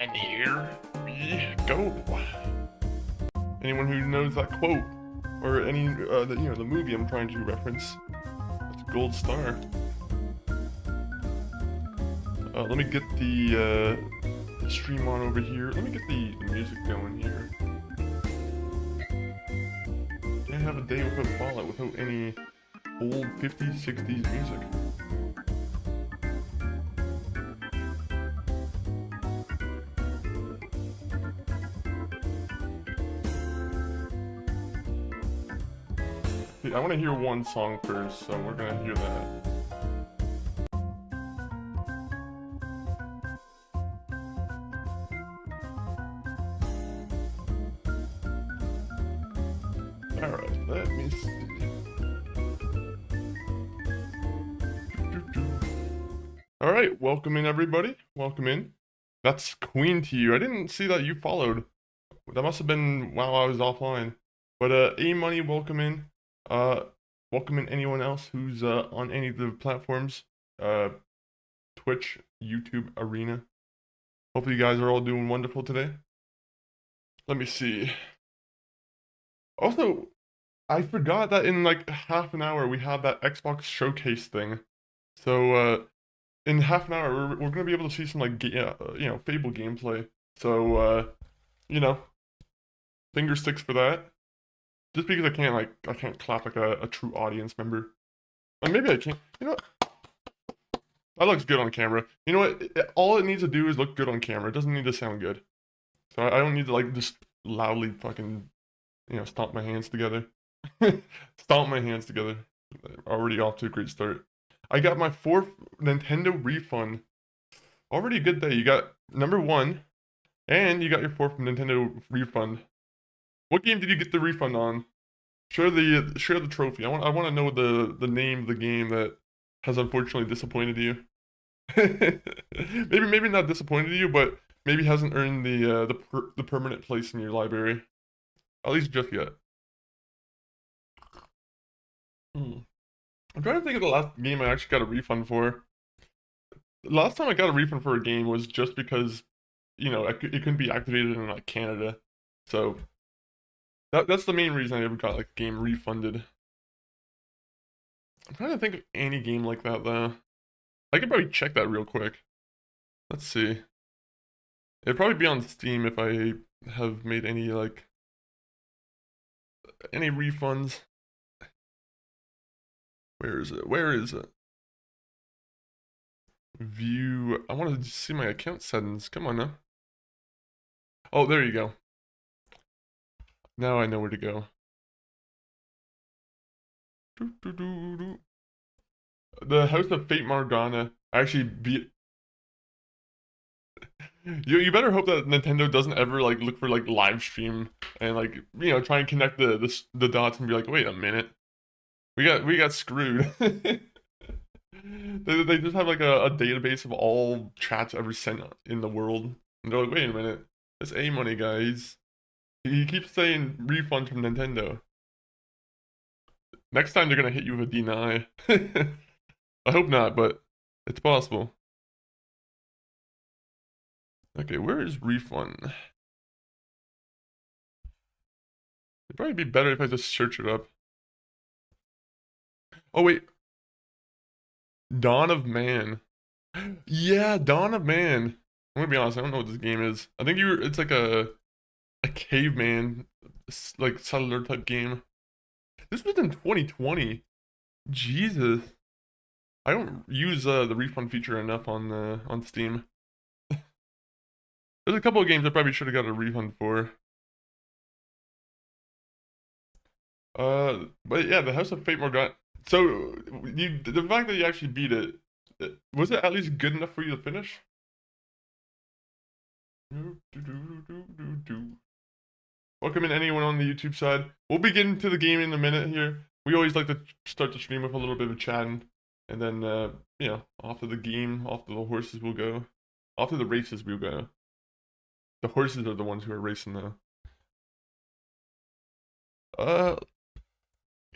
And here we go. Anyone who knows that quote or any the movie I'm trying to reference, that's a gold star. Let me get the stream on over here. Let me get the music going here. Can't have a day without Fallout without any old 50s, 60s music. I want to hear one song first, so we're gonna hear that. Alright, let me see. Alright, welcome in everybody. Welcome in. That's Queen to you. I didn't see that you followed. That must have been while I was offline. But A-Money, welcome in. Welcome in anyone else who's on any of the platforms. Twitch, YouTube, Arena. Hopefully you guys are all doing wonderful today. Let me see. Also, I forgot that in like half an hour we have that Xbox showcase thing. So in half an hour we're gonna be able to see some like Fable gameplay. So finger sticks for that. Just because I can't clap like a true audience member. Or maybe I can't. You know what? That looks good on camera. You know what? All it needs to do is look good on camera. It doesn't need to sound good. So I don't need to like just loudly fucking stomp my hands together. Stomp my hands together. Already off to a great start. I got my 4th Nintendo refund. Already a good day. You got number 1, and you got your 4th Nintendo refund. What game did you get the refund on? Share the trophy. I want to know the name of the game that has unfortunately disappointed you. maybe not disappointed you, but maybe hasn't earned the permanent place in your library. At least just yet. I'm trying to think of the last game I actually got a refund for. The last time I got a refund for a game was just because, it couldn't be activated in like Canada. So that's the main reason I ever got like a game refunded. I'm trying to think of any game like that though. I could probably check that real quick. Let's see. It'd probably be on Steam if I have made any refunds. Where is it? Where is it? View. I want to see my account settings. Come on now. Oh, there you go. Now I know where to go. The House of Fate Morgana. I actually beat. You better hope that Nintendo doesn't ever like look for like live stream and like try and connect the dots and be like, wait a minute, we got screwed. They just have like a database of all chats ever sent in the world, and they're like, wait a minute, this A-Money guy, he keeps saying refund from Nintendo. Next time they're gonna hit you with a deny. I hope not, but it's possible. Okay, where is refund? It'd probably be better if I just search it up. Oh wait. Dawn of Man. Yeah, Dawn of Man. I'm gonna be honest, I don't know what this game is. I think it's like a caveman like settler type game. This was in 2020. Jesus. I don't use the refund feature enough on Steam. There's a couple of games I probably should have got a refund for. But yeah, the House of Fate Morgana. So the fact that you actually beat it, was it at least good enough for you to finish? Welcome in anyone on the YouTube side. We'll be getting to the game in a minute here. We always like to start the stream with a little bit of chatting, and then off to the game, off to the horses we'll go, off to the races we'll go. The horses are the ones who are racing though.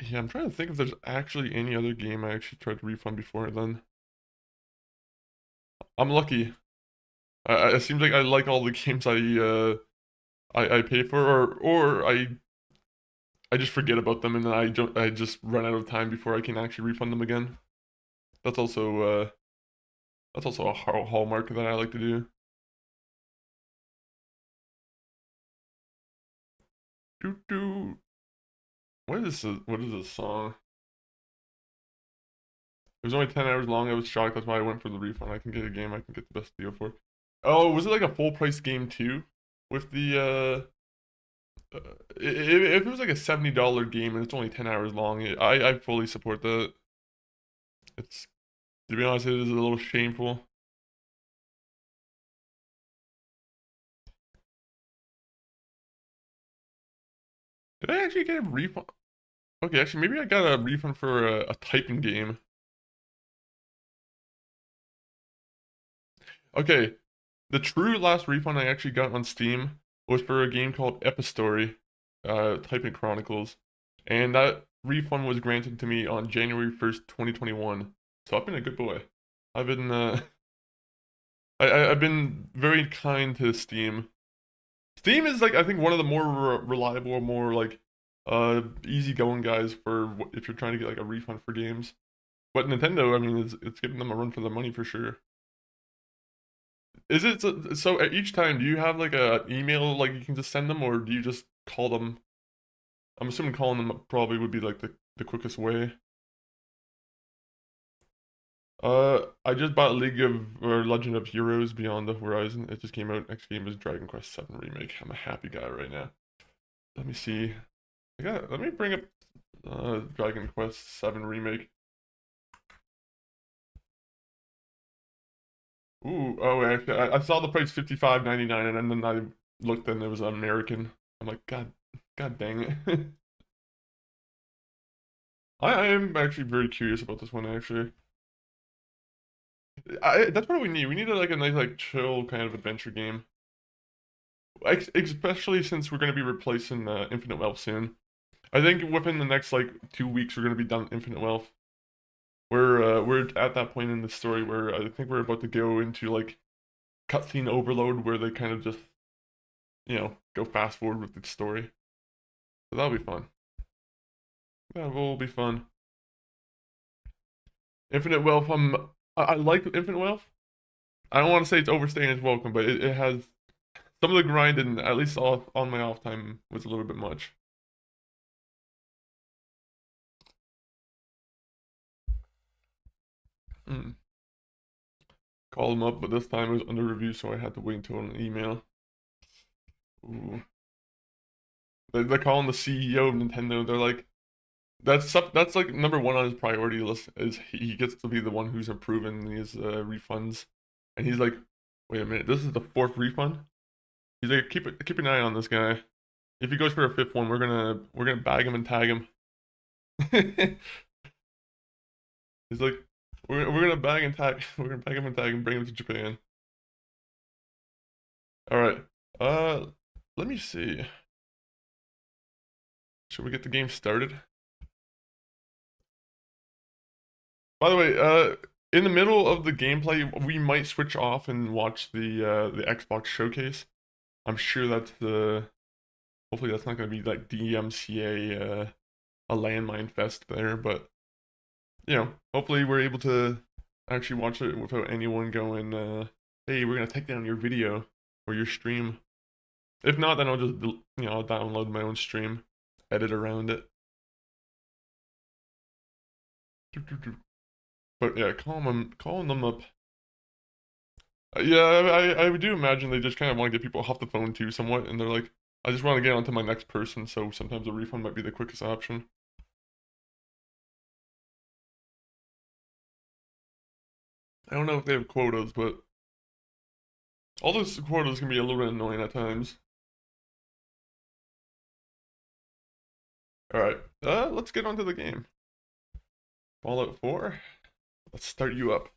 Yeah, I'm trying to think if there's actually any other game I actually tried to refund before then. I'm lucky. It seems like I like all the games I pay for, or I just forget about them and then I just run out of time before I can actually refund them again. That's also uh that's also a hallmark that I like to do. Doo doo. What is this song? It was only 10 hours long. I was shocked. That's why I went for the refund. I can get a game I can get the best deal for. Oh, was it like a full price game too? With the if it was like a $70 game and it's only 10 hours long, I fully support that. It's, to be honest, it is a little shameful. Did I actually get a refund? Okay, actually, maybe I got a refund for a typing game. Okay, the true last refund I actually got on Steam was for a game called Epistory, Typing Chronicles, and that refund was granted to me on January 1st, 2021. So I've been a good boy. I've been I've been very kind to Steam. Steam is like I think one of the more reliable, more like easygoing guys for if you're trying to get like a refund for games. But Nintendo, I mean, it's giving them a run for their money for sure. Is it so each time, do you have like a email like you can just send them, or do you just call them? I'm assuming calling them probably would be like the quickest way. I just bought League of or Legend of Heroes Beyond the Horizon. It just came out. Next game is Dragon Quest 7 Remake. I'm a happy guy right now. Let me see. Let me bring up Dragon Quest 7 Remake. Ooh, oh, actually, I saw the price 55.99, and then I looked and it was American. I'm like, God dang it. I am actually very curious about this one, actually. That's what we need. We need like a nice, like, chill kind of adventure game. Especially since we're going to be replacing Infinite Wealth soon. I think within the next, like, 2 weeks, we're going to be done with Infinite Wealth. We're at that point in the story where I think we're about to go into, like, cutscene overload where they kind of just, go fast forward with the story. So that'll be fun. That will be fun. Infinite Wealth, I like Infinite Wealth. I don't want to say it's overstaying its welcome, but it has some of the grind and at least on my off time was a little bit much. Mm. Call them up, but this time it was under review, so I had to wait until an email. Ooh. They're calling the CEO of Nintendo. They're like, that's like number one on his priority list is he gets to be the one who's approving these refunds, and he's like, wait a minute, this is the fourth refund. He's like, keep an eye on this guy. If he goes for a fifth one, we're gonna bag him and tag him. He's like, we're gonna bag and tag, we're gonna bag him and tag and bring him to Japan. All right. Uh, Let me see. Should we get the game started? By the way, in the middle of the gameplay, we might switch off and watch the Xbox showcase. I'm sure that's the. Hopefully, that's not gonna be like DMCA, a landmine fest there, but hopefully we're able to actually watch it without anyone going, "Hey, we're gonna take down your video or your stream." If not, then I'll just I'll download my own stream, edit around it. But yeah, calling them up. Yeah, I do imagine they just kind of want to get people off the phone too, somewhat, and they're like, I just want to get onto my next person, so sometimes a refund might be the quickest option. I don't know if they have quotas, but all those quotas can be a little bit annoying at times. All right, let's get onto the game. Fallout 4. Let's start you up.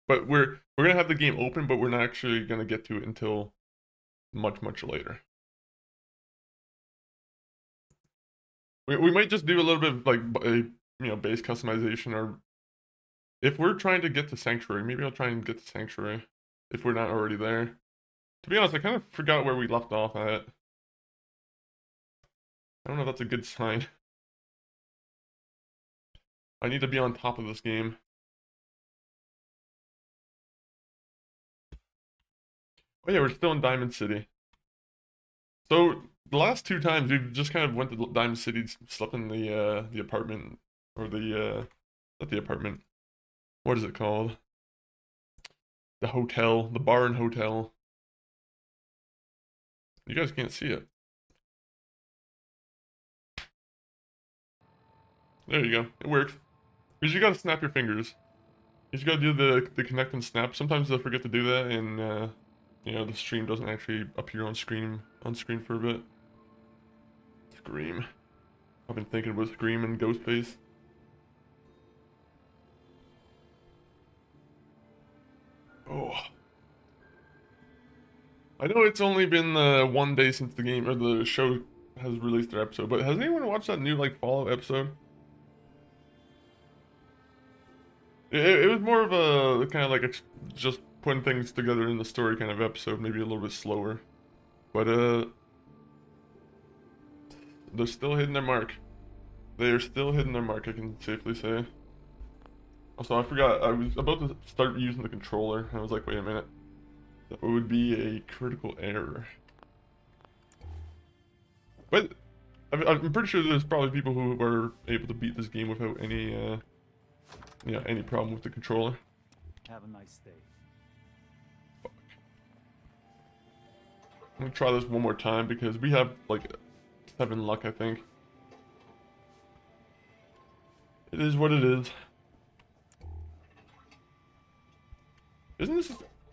But we're gonna have the game open, but we're not actually gonna get to it until much later. We might just do a little bit of like base customization, or if we're trying to get to Sanctuary, maybe I'll try and get to Sanctuary. if we're not already there. To be honest, I kind of forgot where we left off at. I don't know if that's a good sign. I need to be on top of this game. Oh yeah, we're still in Diamond City. So the last 2 times we've just kind of went to Diamond City, slept in the apartment, or the not the apartment. What is it called? The hotel, the bar and hotel. You guys can't see it. There you go. It works. Because you gotta snap your fingers. You just gotta do the connect and snap. Sometimes they'll forget to do that, and you know, the stream doesn't actually appear on screen for a bit. Scream. I've been thinking about Scream and Ghostface. Oh. I know it's only been 1 day since the game or the show has released their episode, but has anyone watched that new like Fallout episode? It was more of a kind of like just putting things together in the story kind of episode, maybe a little bit slower. But they're still hitting their mark. They are still hitting their mark, I can safely say. Also, I forgot, I was about to start using the controller, and I was like, wait a minute. That would be a critical error. But I'm pretty sure there's probably people who are able to beat this game without any, yeah, any problem with the controller. Have a nice day. Fuck. I'm gonna try this one more time because we have like 7 luck, I think. It is what it is. Isn't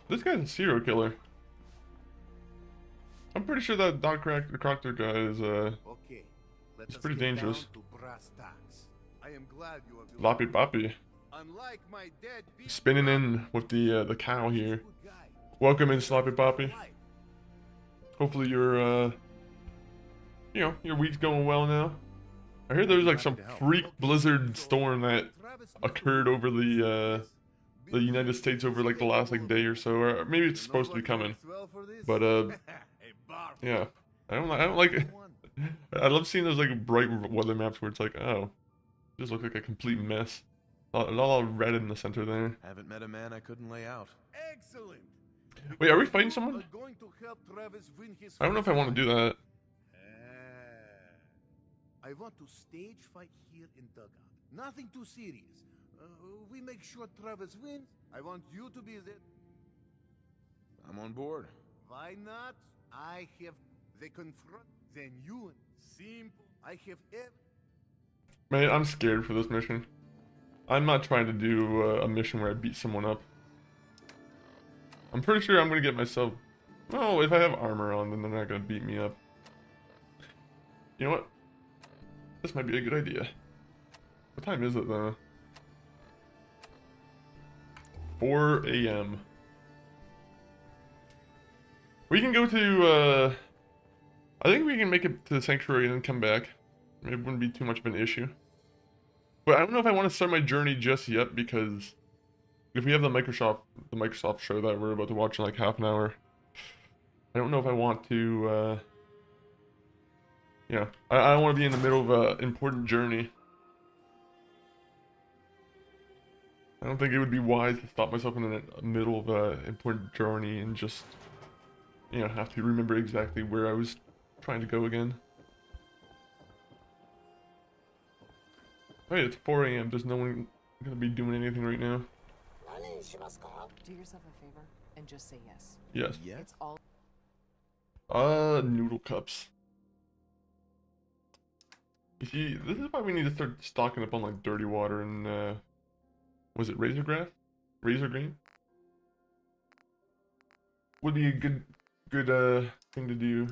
this guy's a serial killer? I'm pretty sure that Proctor guy is Okay, he's pretty dangerous. I am glad you have Loppy Boppy. Unlike my dead Spinning in with the cow here. Welcome in, Sloppy Poppy. Hopefully your you know, your week's going well now. I heard there was like some freak blizzard storm that occurred over the United States over like the last like day or so, or maybe it's supposed to be coming. But yeah, I don't like it. I love seeing those like bright weather maps where it's like, oh, it just looks like a complete mess. A lot of red in the center there. Haven't met a man I couldn't lay out. Excellent. Wait, are we fighting someone? Going to help Travis win his I don't know if I want to do that. I want to stage fight here in Dugout. Nothing too serious. We make sure Travis wins. I want you to be there. I'm on board. Why not? I have the confront. Then you. Simple. I have Man, I'm scared for this mission. I'm not trying to do a mission where I beat someone up. I'm pretty sure I'm gonna get myself... Oh, if I have armor on, then they're not gonna beat me up. You know what? This might be a good idea. What time is it, though? 4 a.m. We can go to, I think we can make it to the sanctuary and then come back. It wouldn't be too much of an issue. But I don't know if I want to start my journey just yet, because if we have the Microsoft show that we're about to watch in like half an hour, I don't know if I want to, yeah, I don't want to be in the middle of an important journey. I don't think it would be wise to stop myself in the middle of an important journey and just, you know, have to remember exactly where I was trying to go again. Hey, it's 4 a.m. There's no one gonna be doing anything right now. Do yourself a favor and just say yes. Yes. Yeah. It's all. Noodle cups. You see, this is why we need to start stocking up on like dirty water and was it razor grass? Razor green? Would be a good thing to do.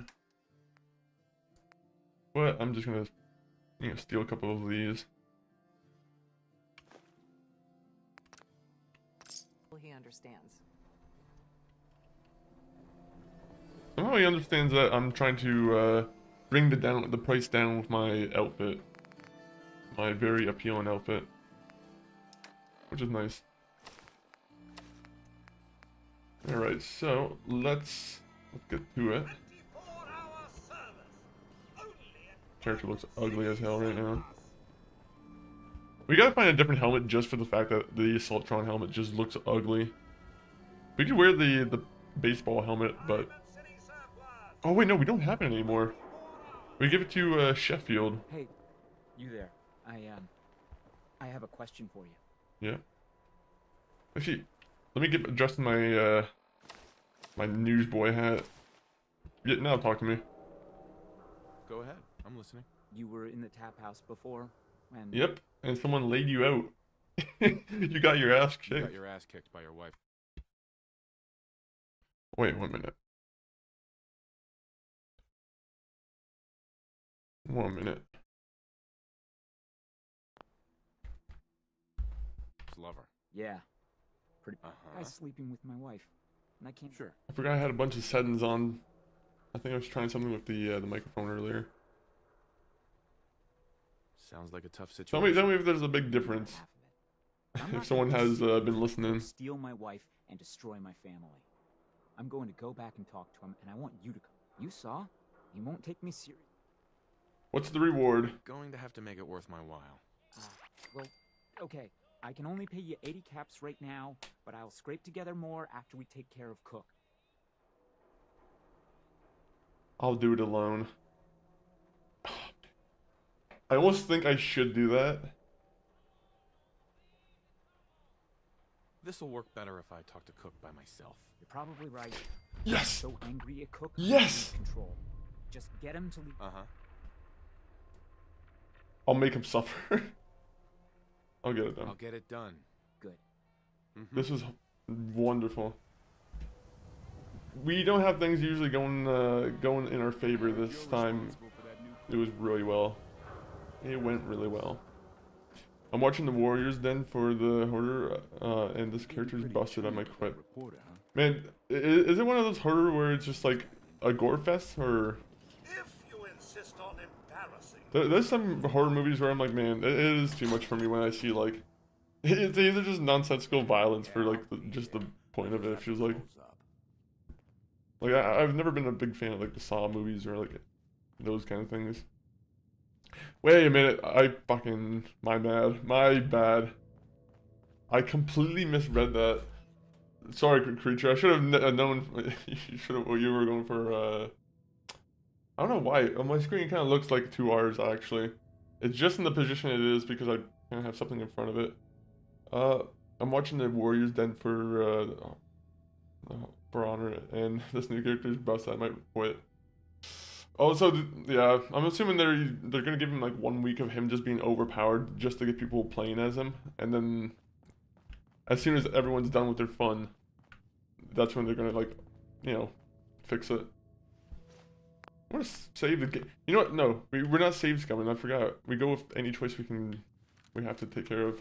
But I'm just gonna, you know, steal a couple of these. He understands. Somehow he understands that I'm trying to bring the price down with my outfit. My very appealing outfit. Which is nice. Alright, so let's get to it. Character looks ugly as hell right now. We gotta find a different helmet just for the fact that the Assaultron helmet just looks ugly. We could wear the baseball helmet, but... Oh wait, no, we don't have it anymore. We give it to Sheffield. Hey, you there? I have a question for you. Yeah. Actually, let me get dressed in my my newsboy hat. Yeah, now talk to me. Go ahead. I'm listening. You were in the tap house before, when... Yep, and someone laid you out. You got your ass You got kicked. your ass kicked by your wife. Wait 1 minute. 1 minute. Lover. Yeah. Pretty... Uh-huh. Guy's sleeping with my wife, and I can't... Sure. I forgot I had a bunch of settings on. I think I was trying something with the microphone earlier. Sounds like a tough Tell situation. me if there's a big difference. Half of it. I'm If not someone gonna has let been him listening. steal my wife and destroy my family. I'm going to go back and talk to him, and I want you to come. You saw? He won't take me serious. What's the reward? Going to have to make it worth my while. Well, okay. I can only pay you 80 caps right now, but I'll scrape together more after we take care of Cook. I'll do it alone. I almost think I should do that. This'll work better if I talk to Cook by myself. You're probably right. Yes! So angry at Cook. Yes! Control. Just get him to leave. Uh-huh. I'll make him suffer. I'll get it done. I'll get it done. Good. Mm-hmm. This is wonderful. We don't have things usually going in our favor this time. It was really well. It went really well. I'm watching the Warriors then for the horror, and this character's busted. I might quit. Man, is it one of those horror where it's just like a gore fest, or? If you insist on embarrassing. There's some horror movies where I'm like, man, it is too much for me when I see like, it's either just nonsensical violence for like just the point of it. It feels like I've never been a big fan of like the Saw movies or like those kind of things. Wait a minute, my bad. I completely misread that. Sorry, creature. I should have known. You were going for. I don't know why. On my screen, it kind of looks like 2 R's actually. It's just in the position it is because I kind of have something in front of it. I'm watching the Warriors then for honor, and this new character's bust. I might quit. Oh, so yeah, I'm assuming they're gonna give him like 1 week of him just being overpowered just to get people playing as him, and then as soon as everyone's done with their fun, that's when they're gonna like, you know, fix it. I want to save the game. You know what? No, we're not save scumming. I forgot. We go with any choice we have to take care of.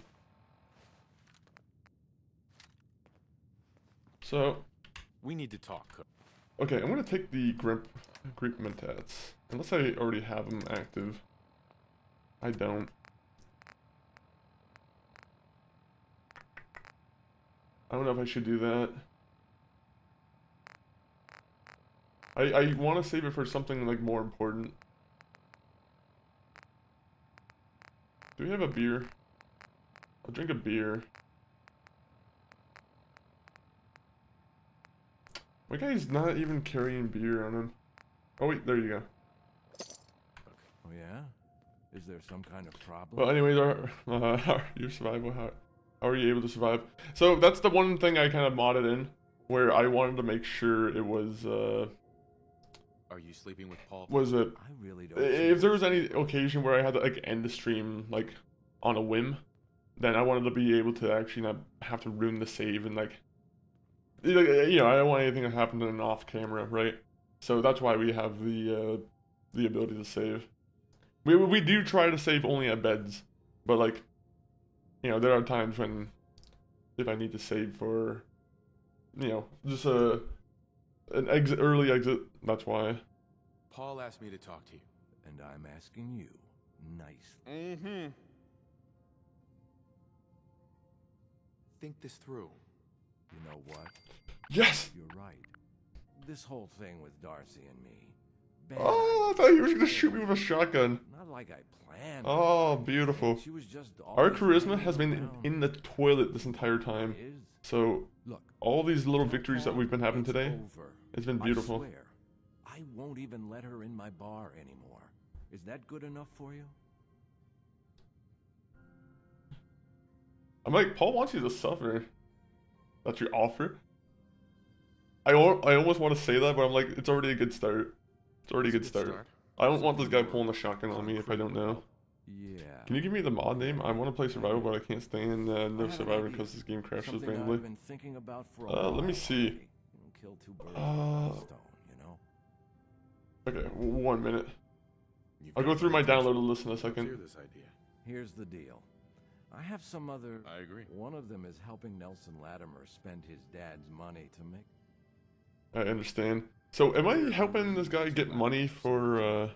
So, We need to talk, Cook. okay, I'm gonna take the Greek mentats. Unless I already have them active. I don't. I don't know if I should do that. I want to save it for something like more important. Do we have a beer? I'll drink a beer. My guy's not even carrying beer on him. Oh wait, there you go. Oh yeah? Is there some kind of problem? Well, anyways, your survival, how are you able to survive? So that's the one thing I kind of modded in, where I wanted to make sure it was, Are you sleeping with Paul? was it, I really don't. if there was any occasion where I had to like end the stream like on a whim, then I wanted to be able to actually not have to ruin the save and like, you know, I don't want anything to happen to an off camera, right? So that's why we have the ability to save. We do try to save only at beds, but like, you know, there are times when if I need to save for, you know, just an early exit, that's why. Paul asked me to talk to you. And I'm asking you nicely. Mm-hmm. Think this through. You know what? Yes! You're right. This whole thing with Darcy and me. Oh, I thought he was gonna shoot me with a shotgun. Not like I planned. Oh, beautiful. She was just Our always charisma laying has been down. in the toilet this entire time. Is. So, Look, all these little tell victories that Paul we've been having it's today, over. it's been I beautiful. swear, I won't even let her in my bar anymore. Is that good enough for you? I'm like, Paul wants you to suffer. That's your offer? I almost want to say that, but I'm like, it's already a good start. It's already a good start. I don't want this guy pulling a shotgun on me if I don't know. Yeah. Can you give me the mod name? I want to play survival, but I can't stand no I have an survivor idea. because this game crashes Something randomly. I've been thinking about for a while Let me see. already. Kill two birds with one stone, you know? Okay, 1 minute. You've I'll got go through my attention. downloaded list in a Let's hear second. this idea. Here's the deal. I have some other... I agree. One of them is helping Nelson Latimer spend his dad's money to make... I understand. So, am I helping this guy get money for,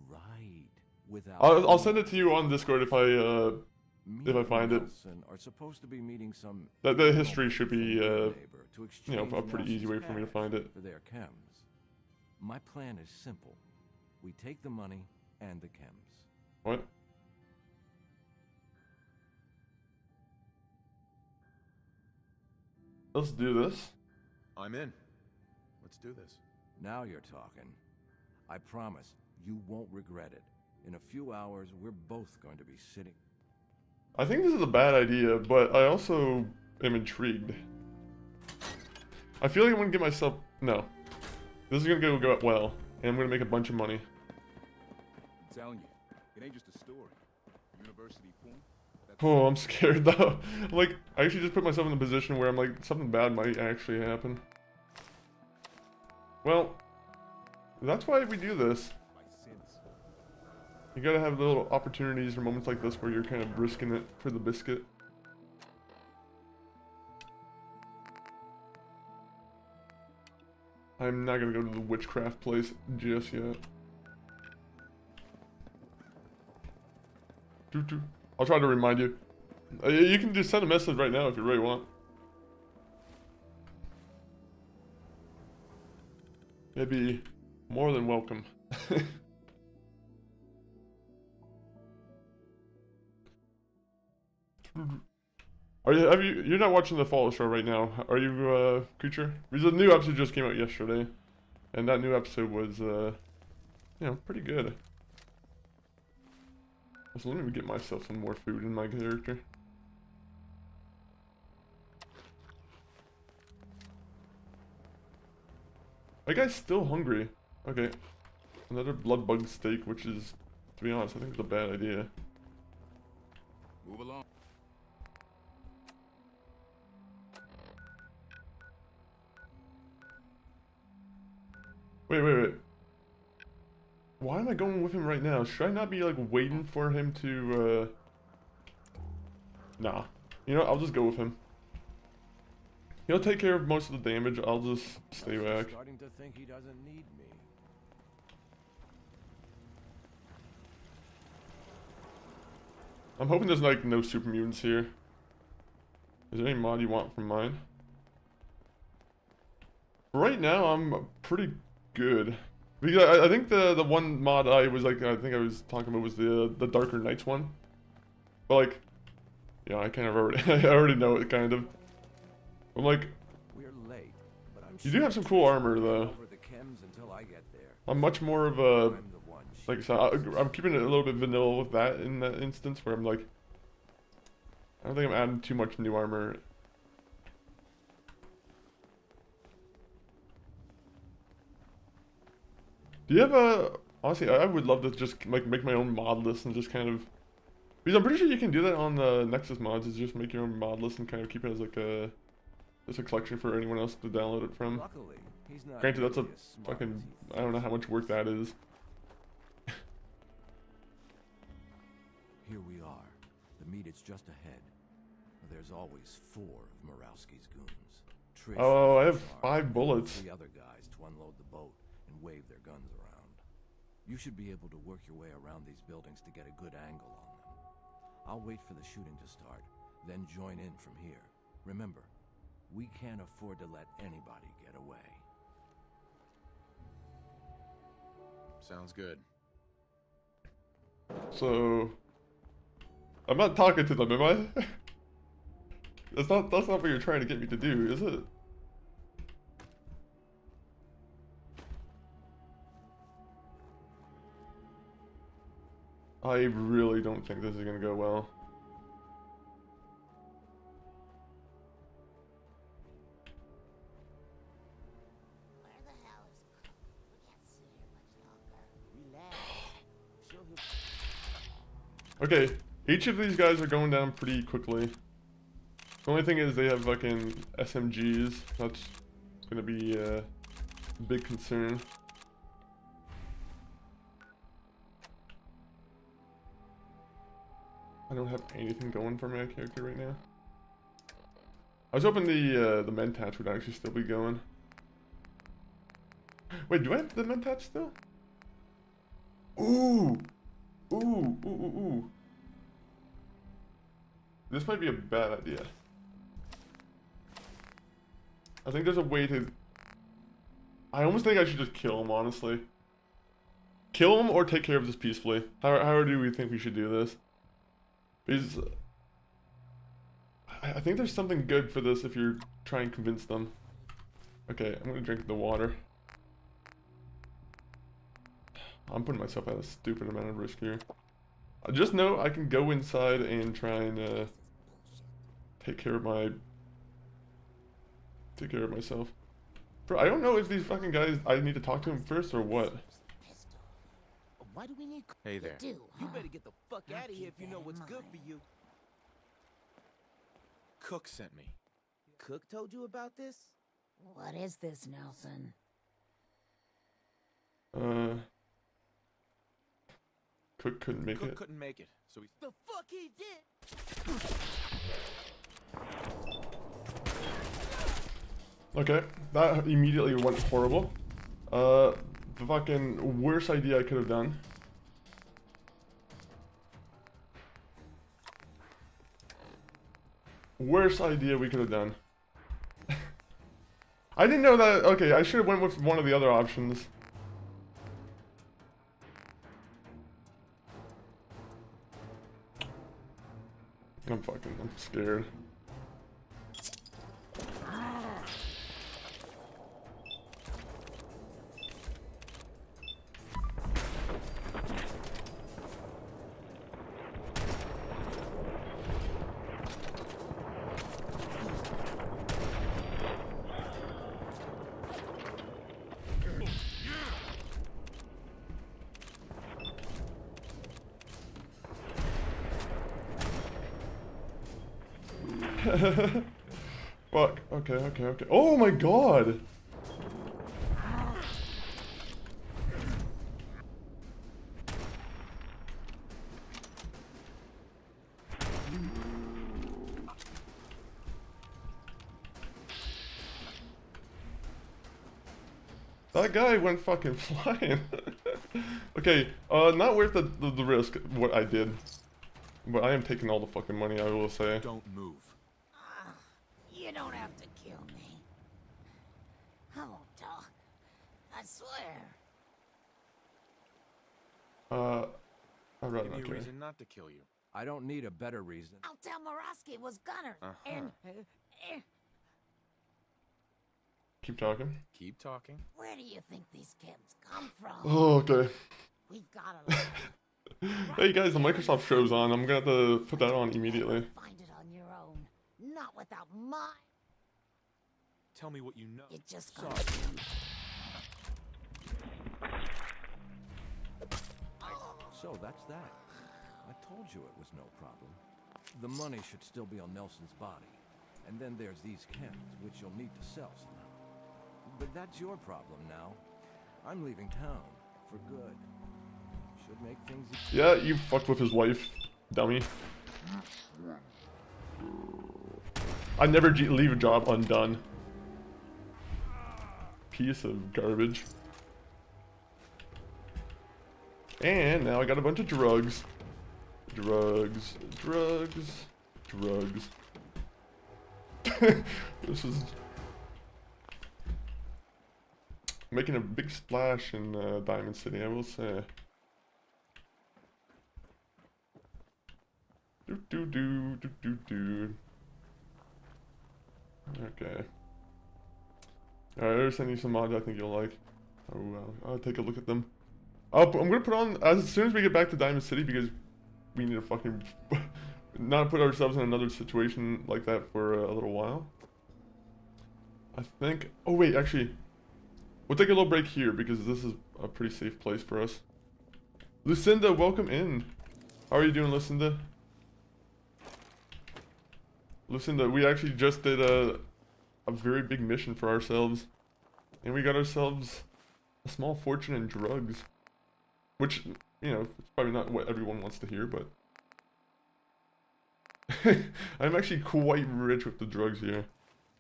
Right. Without... I'll send it to you on Discord if I find it. Nelson are supposed to be meeting some... The history should be, neighbor to you know, a exchange pretty easy way for me to Nelson's find cash it. For their chems. My plan is simple. We take the money and the chems. What? Let's do this. I'm in. Let's do this. Now you're talking. I promise, you won't regret it. In a few hours, we're both going to be sitting... I think this is a bad idea, but I also am intrigued. I feel like I'm gonna get myself... No. This is gonna go well, and I'm gonna make a bunch of money. I'm telling you, it ain't just a story. University point. Oh, I'm scared though. I'm like, I actually just put myself in a position where I'm like, something bad might actually happen. Well, that's why we do this. My sins. You gotta have little opportunities or moments like this where you're kind of risking it for the biscuit. I'm not gonna go to the witchcraft place just yet. I'll try to remind you. You can just send a message right now if you really want. It'd be more than welcome. You're not watching the Fall show right now, are you, Creature? Because the new episode just came out yesterday, and that new episode was, you know, pretty good. So let me get myself some more food in my character. My guy's still hungry. Okay, another blood bug steak, which is, to be honest, I think it's a bad idea. Move along. Wait. Why am I going with him right now? Should I not be like waiting for him to Nah. You know what? I'll just go with him. He'll take care of most of the damage. I'll just stay back. Starting to think he doesn't need me. I'm hoping there's like no super mutants here. Is there any mod you want from mine? Right now I'm pretty good. Because I think the one mod I was talking about was the Darker Knights one. But like, yeah, I kind of already I already know it kind of. I'm like, We're late, but I'm you do have some cool armor though. over the chems until I get there. I'm much more of a, I'm the one she like I said, I'm keeping it a little bit vanilla with that in that instance where I'm like, I don't think I'm adding too much new armor. Do you have a, honestly, I would love to just like make my own mod list and just kind of, because I'm pretty sure you can do that on the Nexus mods, is just make your own mod list and kind of keep it as like a, just a collection for anyone else to download it from. Luckily, he's not Granted, that's a really as smart fucking, as he I don't know how thinks. much work that is. Here we are. The meet is just ahead. There's always 4 of Morowski's goons. Trish Oh, I is in have charge, 5 and bullets. 3 other guys to unload the boat and wave their guns around. You should be able to work your way around these buildings to get a good angle on them. I'll wait for the shooting to start, then join in from here. Remember, We can't afford to let anybody get away. Sounds good. So, I'm not talking to them, am I? That's not what you're trying to get me to do, is it? I really don't think this is gonna go well. Where the hell is Cook? We can't sit here much longer. Relax. I'm sure he'll. Okay, each of these guys are going down pretty quickly. The only thing is they have fucking SMGs. That's gonna be a big concern. I don't have anything going for my character right now. I was hoping the mentats would actually still be going. Wait, do I have the mentats still? Ooh! Ooh. This might be a bad idea. I think there's a way to... I almost think I should just kill him, honestly. Kill him or take care of this peacefully. How do we think we should do this? Because... I think there's something good for this if you're trying to convince them. Okay, I'm gonna drink the water. I'm putting myself at a stupid amount of risk here. I just know I can go inside and try and take care of myself. Bro, I don't know if these fucking guys, I need to talk to them first or what. Why do we need Cook? Hey there. You better get the fuck out of here if you know what's good for you. Cook sent me. Cook told you about this? What is this, Nelson? Cook couldn't make Cook it. couldn't make it, so he... The fuck he did? Okay, that immediately went horrible. The fucking worst idea I could have done. Worst idea we could have done. I didn't know that. Okay, I should have went with one of the other options. I'm scared. Fuck. Okay. Oh my god! That guy went fucking flying. Okay, not worth the risk, what I did. But I am taking all the fucking money, I will say. Don't move. You don't have to kill me. I won't talk. I swear. I'd rather Give not me a care. reason not to kill you. I don't need a better reason. I'll tell Morosky it was Gunner. Uh-huh. And Keep talking. Keep talking. where do you think these kids come from? Oh, okay. We've got a lot. Hey guys, the Microsoft show's on. I'm gonna have to put that on immediately. Find it on your own. Not without my... Tell me what you know. You just Sorry. got So that's that. I told you it was no problem. The money should still be on Nelson's body. And then there's these chems, which you'll need to sell somehow. But that's your problem now. I'm leaving town for good. Should make things easier. Yeah, you fucked with his wife, dummy. I never leave a job undone. Piece of garbage. And now I got a bunch of drugs. Drugs. This is making a big splash in Diamond City, I will say. Do. Okay. Alright, I'll send you some mods I think you'll like. Oh well, I'll take a look at them. I'm gonna put on as soon as we get back to Diamond City because we need to fucking not put ourselves in another situation like that for a little while. I think. Oh wait, actually, we'll take a little break here because this is a pretty safe place for us. Lucinda, welcome in. How are you doing, Lucinda? Lucinda, we actually just did a very big mission for ourselves, and we got ourselves a small fortune in drugs, which, you know, it's probably not what everyone wants to hear, but I'm actually quite rich with the drugs here.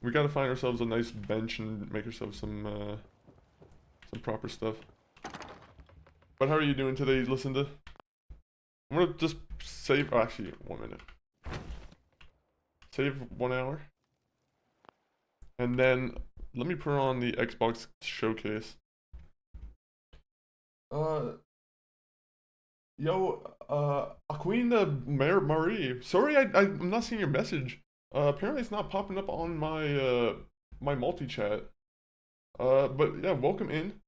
We gotta find ourselves a nice bench and make ourselves some proper stuff. But how are you doing today, Lucinda? I'm gonna just save, oh, actually, 1 minute. Save 1 hour. And then, let me put on the Xbox showcase. Aquina Marie. Sorry, I'm not seeing your message. Apparently it's not popping up on my, my multi-chat. But yeah, welcome in.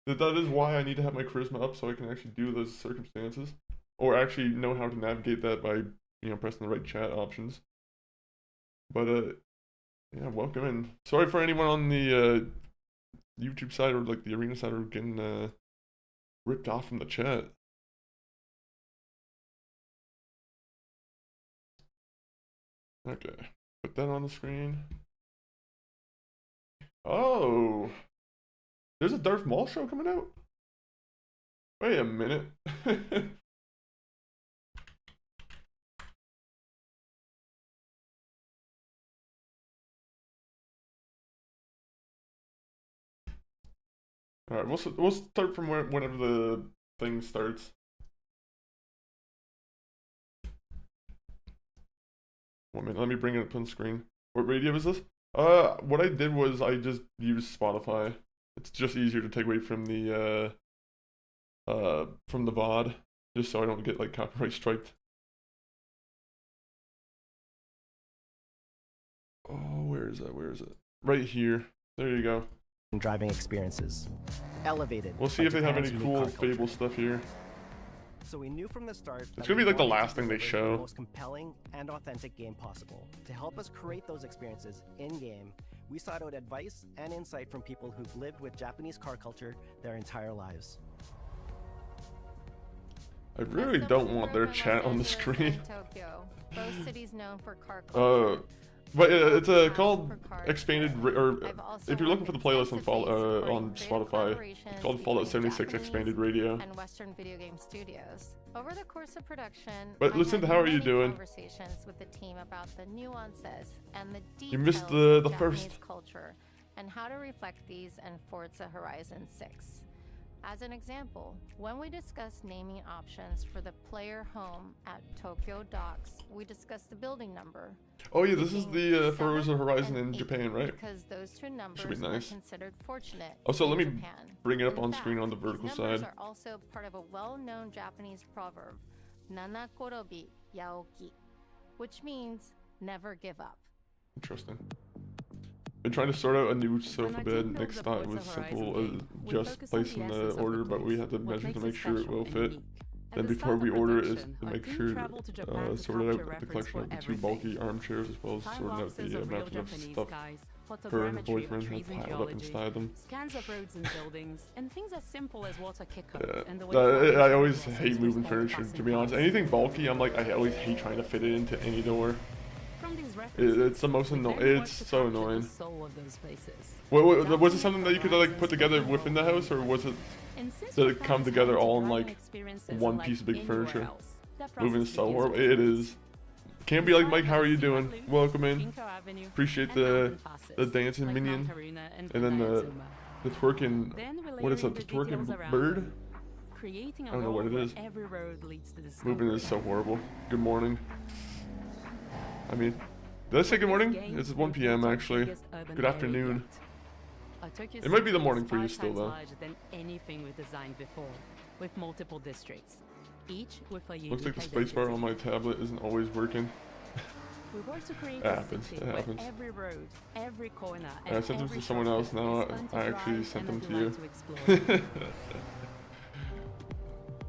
That is why I need to have my charisma up so I can actually do those circumstances. Or actually know how to navigate that by, you know, pressing the right chat options. But, yeah, welcome in. Sorry for anyone on the YouTube side or like the arena side are getting ripped off from the chat. Okay, put that on the screen. Oh, there's a Darth Maul show coming out? Wait a minute. All right, we'll start from whenever the thing starts. 1 minute, let me bring it up on the screen. What radio is this? What I did was I just used Spotify. It's just easier to take away from the VOD, just so I don't get like copyright striked. Oh, where is that? Where is it? Right here. There you go. Driving experiences. Elevated. We'll see if they have any cool Fable stuff here. So we knew from the start it's gonna be like the last thing they show. The most compelling and authentic game possible. To help us create those experiences in-game, we sought out advice and insight from people who've lived with Japanese car culture their entire lives. I really don't want their chat on the screen. Tokyo, both cities known for car culture. But it's called Expanded, or if you're looking for the playlist on Spotify, it's called Fallout 76 Expanded Radio. And Western video game studios. Over the course of production, but listen to how are you doing? Conversations with the team about the nuances and the details you missed the of first Japanese culture and how to reflect these in Forza Horizon 6. As an example, when we discussed naming options for the player home at Tokyo Docks, we discussed the building number. Oh yeah, this is the Forza Horizon in Japan, right? Because those two numbers should be nice. are considered fortunate. Oh, so let me Japan. bring it up In on fact, screen on the vertical these numbers side. are also part of a well-known Japanese proverb, "Nana korobi yaoki," which means never give up. Interesting. Been trying to sort out a new sofa bed. Nick's thought it was simple as just placing the order, but we had to measure to make sure it will fit. Then before we order it is to make sure sort it out the collection of the two bulky armchairs as well as sorting out the amount of stuff her and her boyfriend had piled up inside them. Scans of roads and buildings, and things as simple as water kick-up. Yeah, I always hate moving furniture, to be honest. Anything bulky, I'm like, I always hate trying to fit it into any door. It's the most annoying. It's so annoying. Was it something that you could like put together within the house, or was it did it come together all in like one piece of big furniture? Moving is so horrible. It is. Can't be like Mike. How are you doing? Welcome in. Appreciate the dancing minion, and then the twerking. What is that? The twerking bird? I don't know what it is. Moving is so horrible. Good morning. I mean, Did I say good morning? Game It's will 1 be p.m. the actually. biggest urban Good area afternoon. yet. Tokyo It might be City the morning is for you 5 still, times though. larger than anything we've designed before, with multiple districts, each with a unique Looks like the identity. spacebar on my tablet isn't always working. We want to create It a happens, city it where happens. every road, every corner, I and sent them every to someone else, shortcut now is fun to I actually drive sent and them a to you. delight to explore.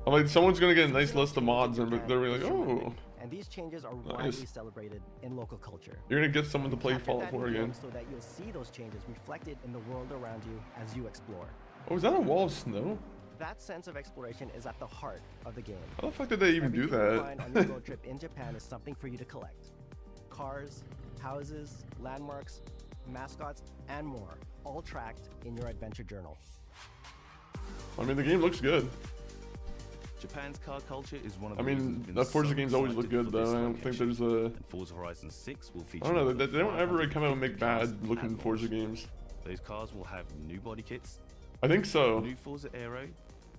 I'm like, someone's gonna get a nice list of mods and they're really like, oh. And these changes are Nice. widely celebrated in local culture. You're gonna get someone to play Capture Fallout that 4 in again. game so that you'll see those changes reflected in the world around you as you explore. Oh, is that a wall of snow? That sense of exploration is at the heart of the game. How the fuck did they even do Everything you'll find on your that? road trip in Japan is something for you to collect. Cars, houses, landmarks, mascots, and more, all tracked in your adventure journal. I mean, the game looks good. Japan's car culture is one of I the reasons mean, we've been the Forza so games always excited look good, for this though. I don't think location. there's a... And Forza Horizon 6 will feature I don't know, more they than don't ever really come out and 550 make cars bad looking at Forza launch. games. Those cars will have new body kits, I think so. new Forza Aero.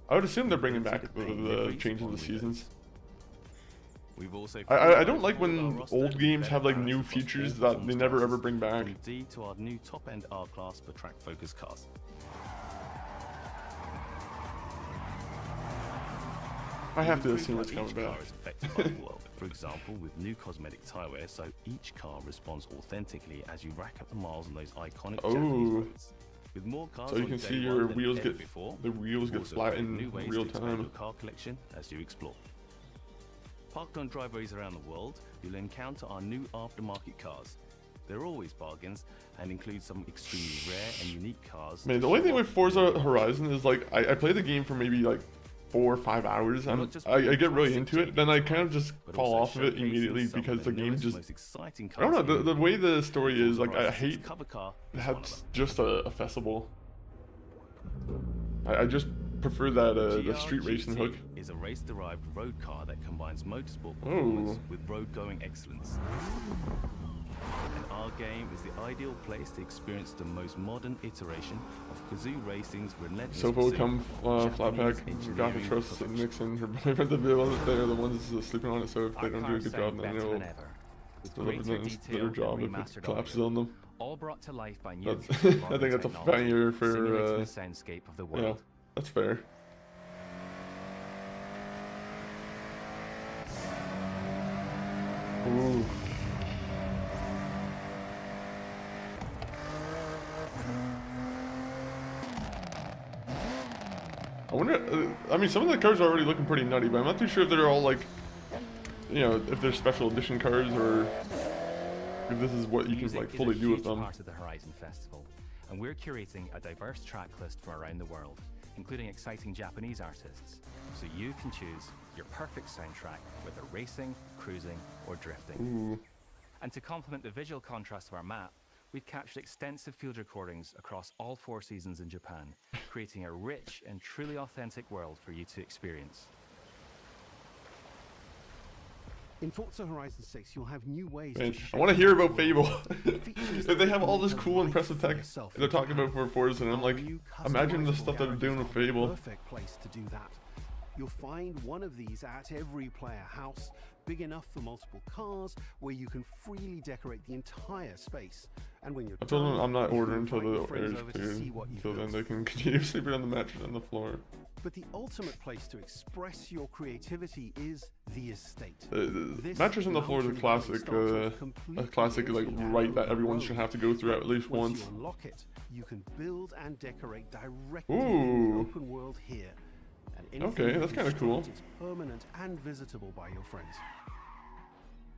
I would assume they're bringing ability back to paint the liveries changes on the seasons. We've also I don't like finalized when our roster old with games better have like balance new across features all that they never ever performance bring back. classes, from D to our new top-end R-Class for track-focused cars. I have to We've assume it's improved coming how back. each car is affected by the world. For example, with new cosmetic tire wear, so each car responds authentically as you rack up the miles on those iconic Japanese Oh. roads. With more cars So you on can day see one your than wheels ever get before, the wheels get also flat create in new ways real to expand time. your car collection as you explore. Parked on driveways around the world, you'll encounter our new aftermarket cars. They're always bargains and include some extremely rare and unique cars. Man, to the only show thing with off Forza your Horizon is like I play the game for maybe like 4 or 5 hours. We're not just I bringing get really classic into it, then I kind of just but fall also off of it showcasing immediately some of because the game newest, just most exciting I don't know cars the way the story is like I Horizon hate 6 cover car is how one of it's them. just a festival. I just prefer that the street racing hook. Is a race-derived road car that combines motorsport Oh. performance with road-going excellence. And our game is the ideal place to experience the most modern iteration of Kazoo Racing's relentless Sofo pursuit come of flat pack, Japanese Gotcha engineering Trust, perfection. Nix and her boyfriend. They're the ones sleeping on it. So if they Our don't do a cars good sound job, then better they'll than ever, with they'll greater do detail their and job if it remastered collapses audio, on them. all brought to life by new That's, modern I think that's a technology, failure for simulating the soundscape of the yeah, world. that's fair. Ooh. I wonder, I mean, some of the cars are already looking pretty nutty, but I'm not too sure if they're all like, you know, if they're special edition cars or if this is what you can Music like is fully a do with huge them. part of the Horizon Festival, and we're curating a diverse track list from around the world, including exciting Japanese artists, so you can choose your perfect soundtrack, whether racing, cruising, or drifting. Ooh. And to complement the visual contrast of our map, we've captured extensive field recordings across all 4 seasons in Japan, creating a rich and truly authentic world for you to experience. In Forza Horizon 6, you'll have new ways Man, to I want to hear about Fable. Features If they have that all this make cool a impressive life for tech yourself they're in talking Japan. about for Forza, and I'm Our like, new imagine the customizable stuff that they're doing with garages are the Fable. Perfect place to do that. You'll find one of these at every player house, big enough for multiple cars, where you can freely decorate the entire space. And when you're I told them done, I'm not you can ordering until invite your the friends air's over to cleared. see what you've Until then, built. they can continue sleeping on the mattress on the floor. But the ultimate place to express your creativity is the estate. The This mattress on the floor is a mountain classic, starts off completely like empty right and that everyone overgrown. should have to go through at least once. Once you unlock it, you can build and decorate directly in Ooh. the open world here. And anything Okay, you that's kinda cool. construct is permanent and visitable by your friends.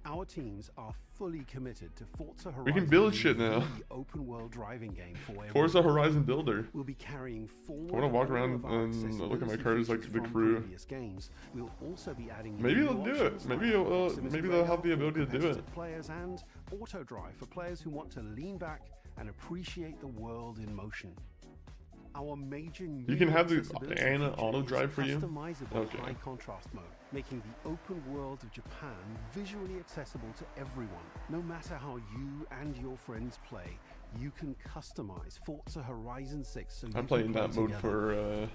Our teams are fully committed to Forza Horizon. We can build being shit now. the open world driving game for everyone. Forza Horizon Builder. We'll be carrying forward I want to walk all around of our and look at my accessibility cars like features the from crew. previous games. We'll also be adding Maybe new they'll do options it. Maybe like it'll, proximity maybe they'll have the radar ability to for do it. competitive players and auto drive for players who want to lean back and appreciate the world in motion. Our major new You can have the accessibility Anna feature auto is drive for you? customizable Okay. high contrast mode, making the open world of Japan visually accessible to everyone. No matter how you and your friends play, you can customize Forza Horizon 6 so you I'm can playing play that mode together.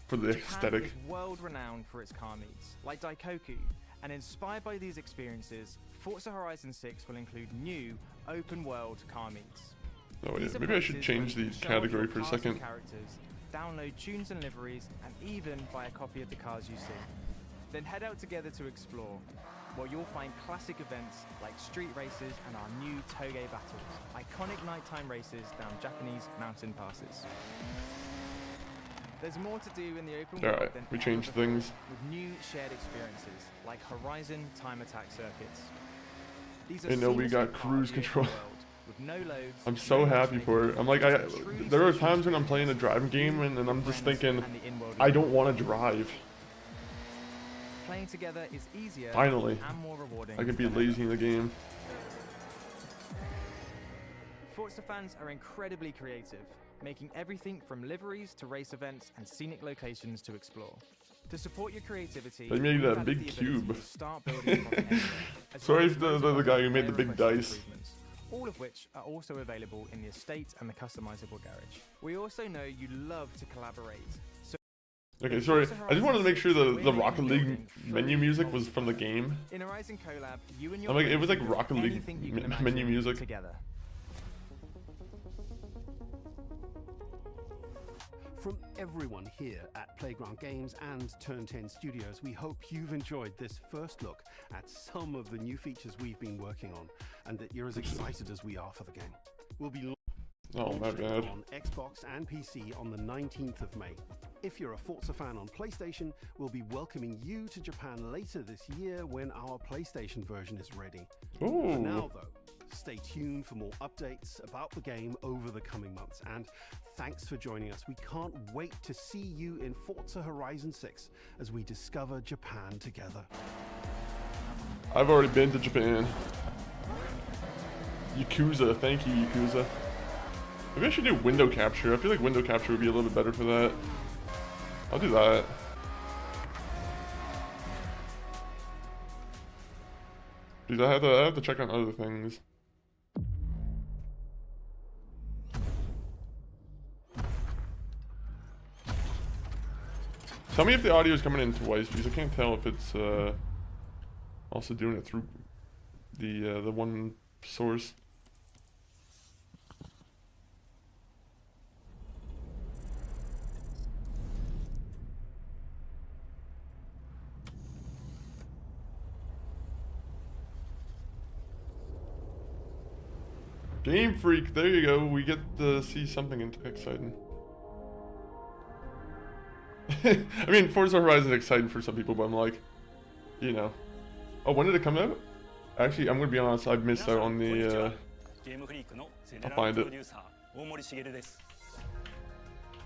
for the Japan aesthetic. is world renowned for its car meets, like Daikoku, And inspired by these experiences, Forza Horizon 6 will include new open-world car meets. Oh wait, These are maybe I should places change where you the can show off category your for a cars and second. characters, download tunes and liveries, and even buy a copy of the cars you see. Then head out together to explore, where you'll find classic events like street races and our new Toge battles, iconic nighttime races down Japanese mountain passes. There's more to do in the open world Alright, than we ever changed before, things. with new shared experiences like Horizon time attack circuits. These are And no, we seamlessly got part cruise of the open control. world, with no loads, I'm so no happy for it. I'm like, there are times when I'm social playing a driving game and I'm just thinking, and the in-world I don't want to drive. Playing together is easier Finally, and more rewarding. I can be than lazy in the game. Forza fans are incredibly creative, making everything from liveries to race events and scenic locations to explore. To support your creativity, They made we've that added big the ability cube. to start building from anywhere, as Sorry well if as loads the of guy other who made the big player-requested dice. improvements, all of which are also available in the estate and the customizable garage. We also know you love to collaborate. So Okay, sorry. I just wanted to make sure the Rocket League menu music was from the game. in a Rising collab, you and your I'm like, it was like friends can Rocket build League anything you can menu imagine music. together. From everyone here at Playground Games and Turn 10 Studios, we hope you've enjoyed this first look at some of the new features we've been working on, and that you're as excited as we are for the game. We'll be Oh, my bad. on Xbox and PC on the 19th of May. If you're a Forza fan on PlayStation, we'll be welcoming you to Japan later this year when our PlayStation version is ready. Ooh. For now, though, stay tuned for more updates about the game over the coming months. And thanks for joining us. We can't wait to see you in Forza Horizon 6 as we discover Japan together. I've already been to Japan. Yakuza, thank you, Yakuza. Maybe I should do window capture. I feel like window capture would be a little bit better for that. I'll do that. Because I have to check on other things. Tell me if the audio is coming in twice, because I can't tell if it's also doing it through the one source. Game Freak, there you go. We get to see something exciting. I mean, Forza Horizon is exciting for some people, but I'm like, you know. Oh, when did it come out? Actually, I'm gonna be honest, I've missed out on the, I'll find it.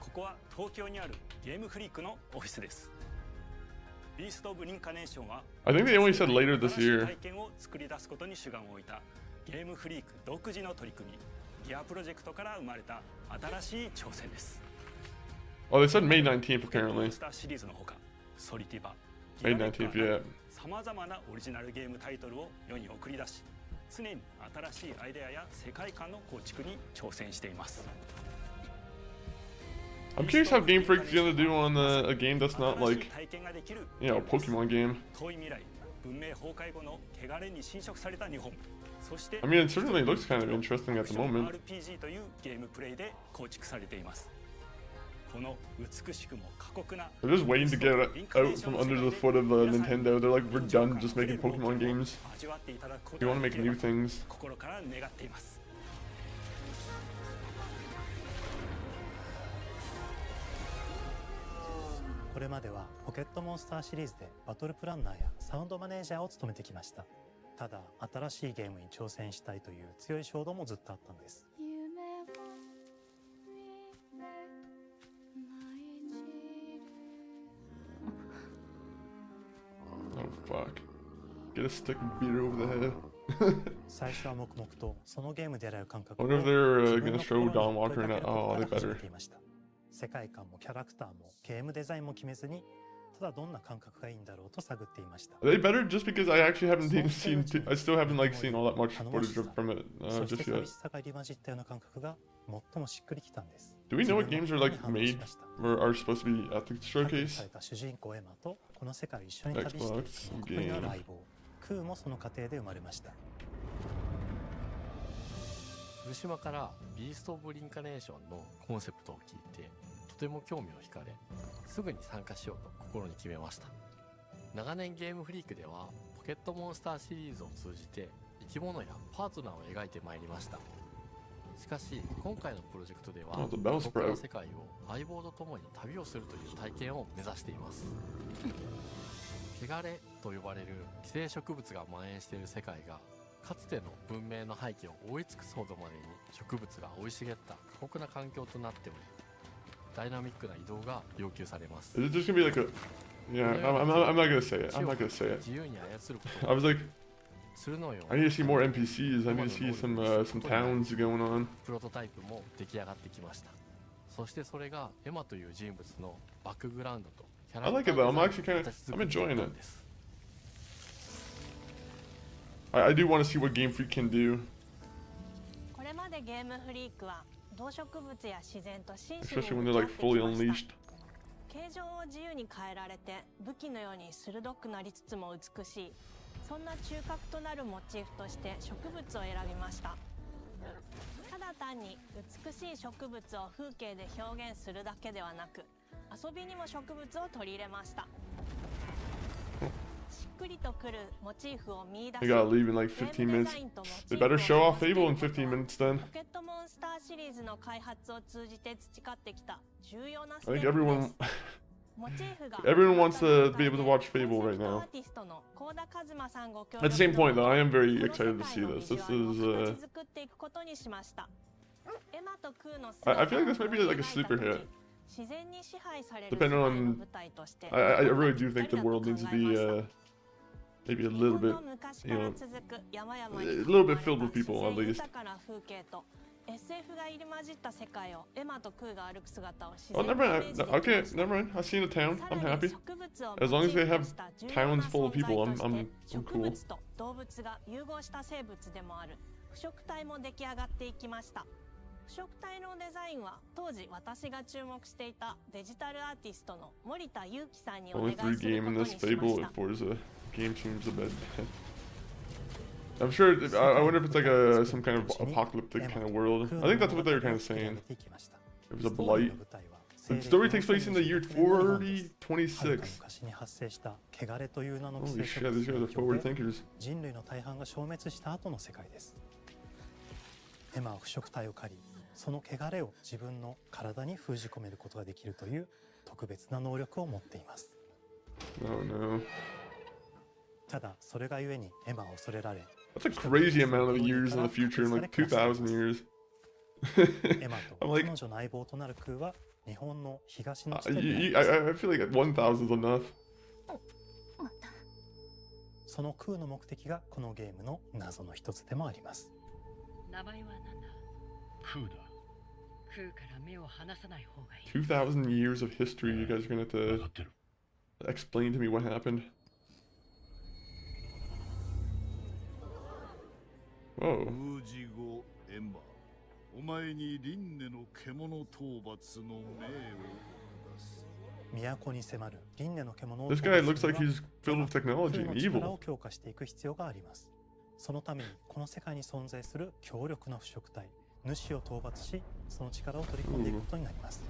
ここは東京にあるゲームフリークのオフィスです。ビースト・オブ・インカネーションは I think they only said later this year. 体験を作り出すことに主眼を置いたゲームフリーク独自の取り組み、ギアプロジェクトから生まれた新しい挑戦です。 Oh, they said May 19th apparently. スターシリーズのほか、ソリティバ、 May 19th, yeah. さまざまなオリジナルゲームタイトルを世に送り出し、常に新しいアイデアや世界観の構築に挑戦しています。 I'm curious how Game Freak is gonna do on a game that's not like, you know, a Pokemon game. I mean, it certainly looks kind of interesting at the moment. They're just waiting to get out from under the foot of Nintendo. They're like, we're done just making Pokemon games. We want to make new things. これまではポケットモンスターシリーズでバトルプランナーやサウンドマネージャーを務めてきました。ただ新しいゲームに挑戦したいという強い衝動もずっとあったんです。 Oh fuck. Get a stick of beer over the head. 最初は黙々とそのゲームでやられる感覚 I wonder if they're gonna show Don Walker in that. Oh, they better. 世界観もキャラクターもゲームデザインも決めずにただどんな感覚がいいんだろうと探っていました。 Are they better just because I actually haven't seen I still haven't like seen all that much footage from it just yet. Do we know what games are like made or are supposed to be at the showcase? この世界を一緒に旅していく残りの相棒クーもその過程で生まれました。古島からビースト・オブ・リンカネーションのコンセプトを聞いてとても興味を惹かれ、すぐに参加しようと心に決めました。長年ゲームフリークではポケットモンスターシリーズを通じて生き物やパートナーを描いてまいりました。しかし今回のプロジェクトでは僕の世界を相棒と共に旅をするという体験を目指しています。汚れと呼ばれる寄生植物が蔓延している世界がかつての文明の廃棄を覆い尽くすほどまでに植物が生い茂った過酷な環境となっており、ダイナミックな移動が要求されます。Is it just gonna be like a... Yeah, I'm not gonna say it. I'm not gonna say it. I was like, I need to see more NPCs. I need to see some towns going on. プロトタイプも出来上がってきました。そしてそれがエマという人物のバックグラウンドとキャラ I ク like タ it ー though. デザインの形作 I'm り enjoying な it. んです。I do want to see what Game Freak can do. これまでゲームフリークは動植物や自然と真摯 Especially に when 向 they're き合 like って fully きました。 unleashed. 形状を自由に変えられて武器のように鋭くなりつつも美しい、そんな中核となるモチーフとして植物を選びました。ただ単に美しい植物を風景で表現するだけではなく、遊びにも植物を取り入れました。しっくりとくるモチーフを見出し、 I gotta leave in like 15 minutes. They better show off Fable in 15 minutes then. ポケットモンスターシリーズの開発を通じて培ってきた重要なス I テ think ップで everyone す。everyone wants to be able to watch Fable right now. At the same point though, I am very excited to see this. This is I feel like this might be like a sleeper hit. Depending on, I really do think the world needs to be maybe a little bit, you know, a little bit filled with people at least. Oh, never mind. Okay, never mind. I've seen a town. I'm happy. As long as they have towns full of people, I'm cool. 腐食体のデザインは当時私が注目していたデジタルアーティストの森田裕樹さんにお願いすることにしました。 Forza game seems a bit. I'm sure. I wonder if it's like some kind of apocalyptic kind of world. I think that's what they were kind of saying. It was a blight. The story takes place in the year 4026. Holy shit, these guys are forward thinkers. 人類の大半が消滅した後の世界です。エマは腐食体を狩り、その汚れを自分の体に封じ込めることができるという特別な能力を持っています。Oh no. ただそれがゆえにエマは恐れられ、 That's a crazy amount of years in the future, in like 2,000 years. エマと彼女の相棒となるクーは日本の東の地点 I feel like 1,000 is enough. そのクーの目的がこのゲームの謎の一つでもあります。名前は何だ？クーだ。クーから目を離さない方がいい。 2,000 years of history. You guys are gonna have to explain to me what happened. Whoa. 封じ後エマ、お前に輪廻の獣討伐の命を出す。都に迫る輪廻の獣を This guy looks like he's filled with technology and 力 evil. を強化していく必要があります。そのためにこの世界に存在する強力な腐食体、主を討伐し、その力を取り込んでいくことになります。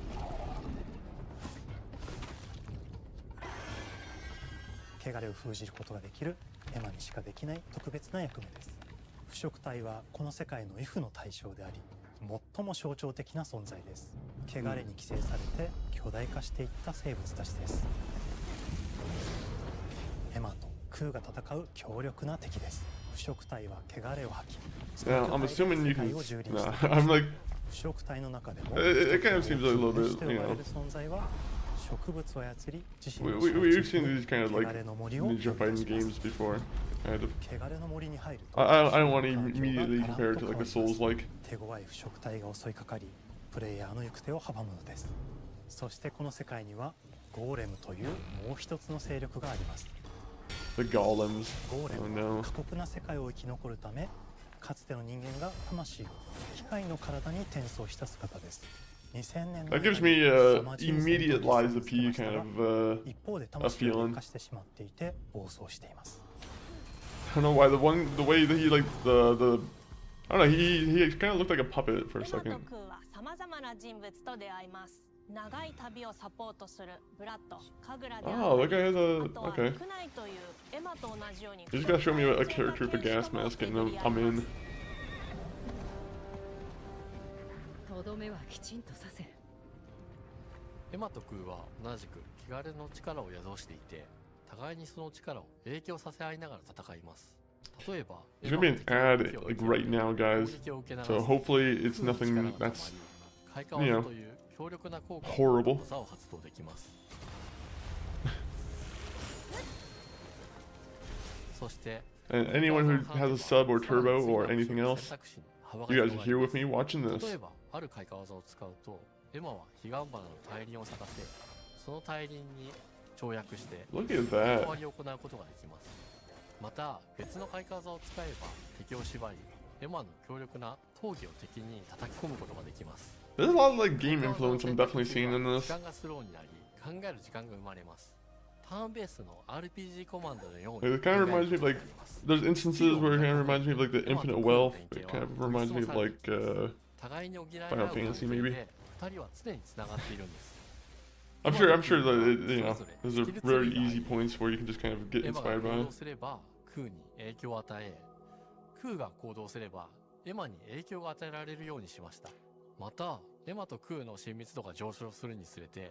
汚れを封じることができるエマにしかできない特別な役目です。腐食体はこの世界の畏怖の対象であり、最も象徴的な存在です。汚れに寄生されて巨大化していった生物たちです。エマとクーが戦う強力な敵です。腐食体は汚れを吐き、 Yeah, I'm assuming you can. Nah, I'm like. It kind of seems like a little bit, you know. We've seen these kind of like ninja fighting games before. Kind of. I don't want to immediately compare it to like a Souls-like. 手強い腐食体が襲いかかり、プレイヤーの行く手を阻むのです。そしてこの世界にはゴーレムというもう一つの勢力があります。 The golems. ゴーレ Oh ムは no. 過酷な世界を生き残るため、かつての人間が魂を機械の体に転送した姿です。That gives me immediate Lies of P kind of a feeling. I don't know why the way that he like the I don't know, he kind of looked like a puppet for a second. Oh, that guy has a okay. You just gotta show me a character with a gas mask and I'm in. とどめはきちんとさせ。エマとクーは同じく汚れの力を宿していて、互いにその力を影響させ合いながら戦います。例えば、There's gonna be an ad like right now, guys. So hopefully it's nothing that's horrible. And anyone who has a sub or turbo or anything else, you guys are here with me watching this. 例えば、ある開花技を使うと、エマは彼岸花の大輪を咲かせ、その大輪に跳躍して、Look at that. 代わりを行うことができます。また、別の開花技を使えば、敵を縛り、エマの強力な闘技を敵に叩き込むことができます。There's a lot of like game influence I'm definitely seeing in this. 時間がスローになり、考える時間が生まれます。ターンベースの RPG コマンドのように。It kind of reminds me of like, there's instances where it kind of reminds me of like the infinite wealth. It kind of reminds me of like Final Fantasy maybe. I'm sure that it, you know, those are very easy points where you can just kind of get inspired by it. クーに影響を与え、クーが行動すればエマに影響が与えられるようにしました。また、エマとクーの親密度が上昇するにつれて、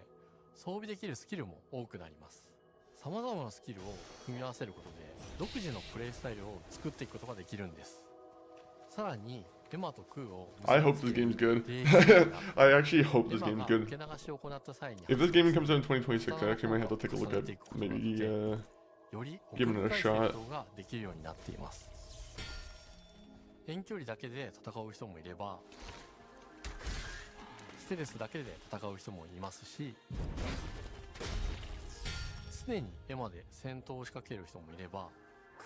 装備できるスキルも多くなります。様々なスキルを組み合わせることで、独自のプレイスタイルを作っていくことができるんです。さらに、エマとクーを I hope this game's good. I actually hope this game's good. If this game comes out in 2026, I actually might have to take a look at maybe giving it a shot. 遠距離だけで戦う人もいれば、ステルスだけで戦う人もいますし、常にエマで戦闘を仕掛ける人もいれば、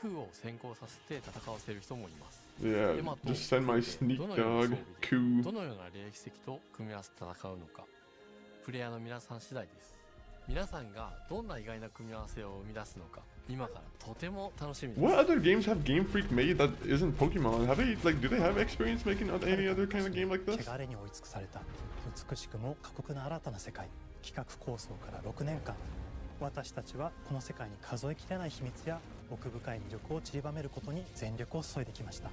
クーを先行させて戦わせる人もいます。Yeah, just send my sneak dog, Koo. どのような歴史的と組み合わせて戦うのか、プレイヤーの皆さん次第です。皆さんがどんな意外な組み合わせを生み出すのか、今からとても楽しみです。What other games have Game Freak made that isn't Pokemon? Have they like do they have experience making any other kind of game like this? 汚れに追い尽くされた美しくも過酷な新たな世界。企画構想から6年間。私たちはこの世界に数えきれない秘密や奥深い魅力を散りばめることに全力を注いできました。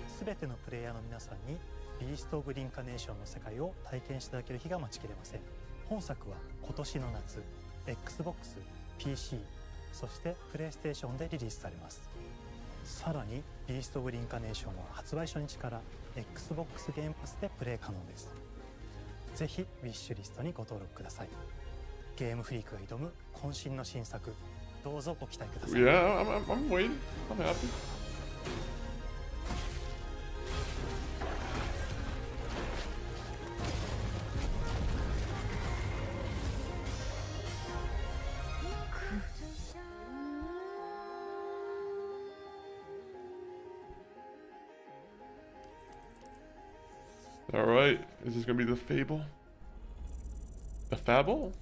すべてのプレイヤーの皆さんにビースト・オブ・リンカネーションの世界を体験していただける日が待ちきれません。本作は今年の夏 Xbox、PC、そしてプレイステーションでリリースされます。さらにビースト・オブ・リンカネーションは発売初日から Xbox ゲームパスでプレイ可能です。ぜひウィッシュリストにご登録ください。ゲームフリークが挑む渾身の新作、どうぞご期待ください。Yeah, I'm waiting. I'm happy. Alright, is this gonna be the Fable? The Fable?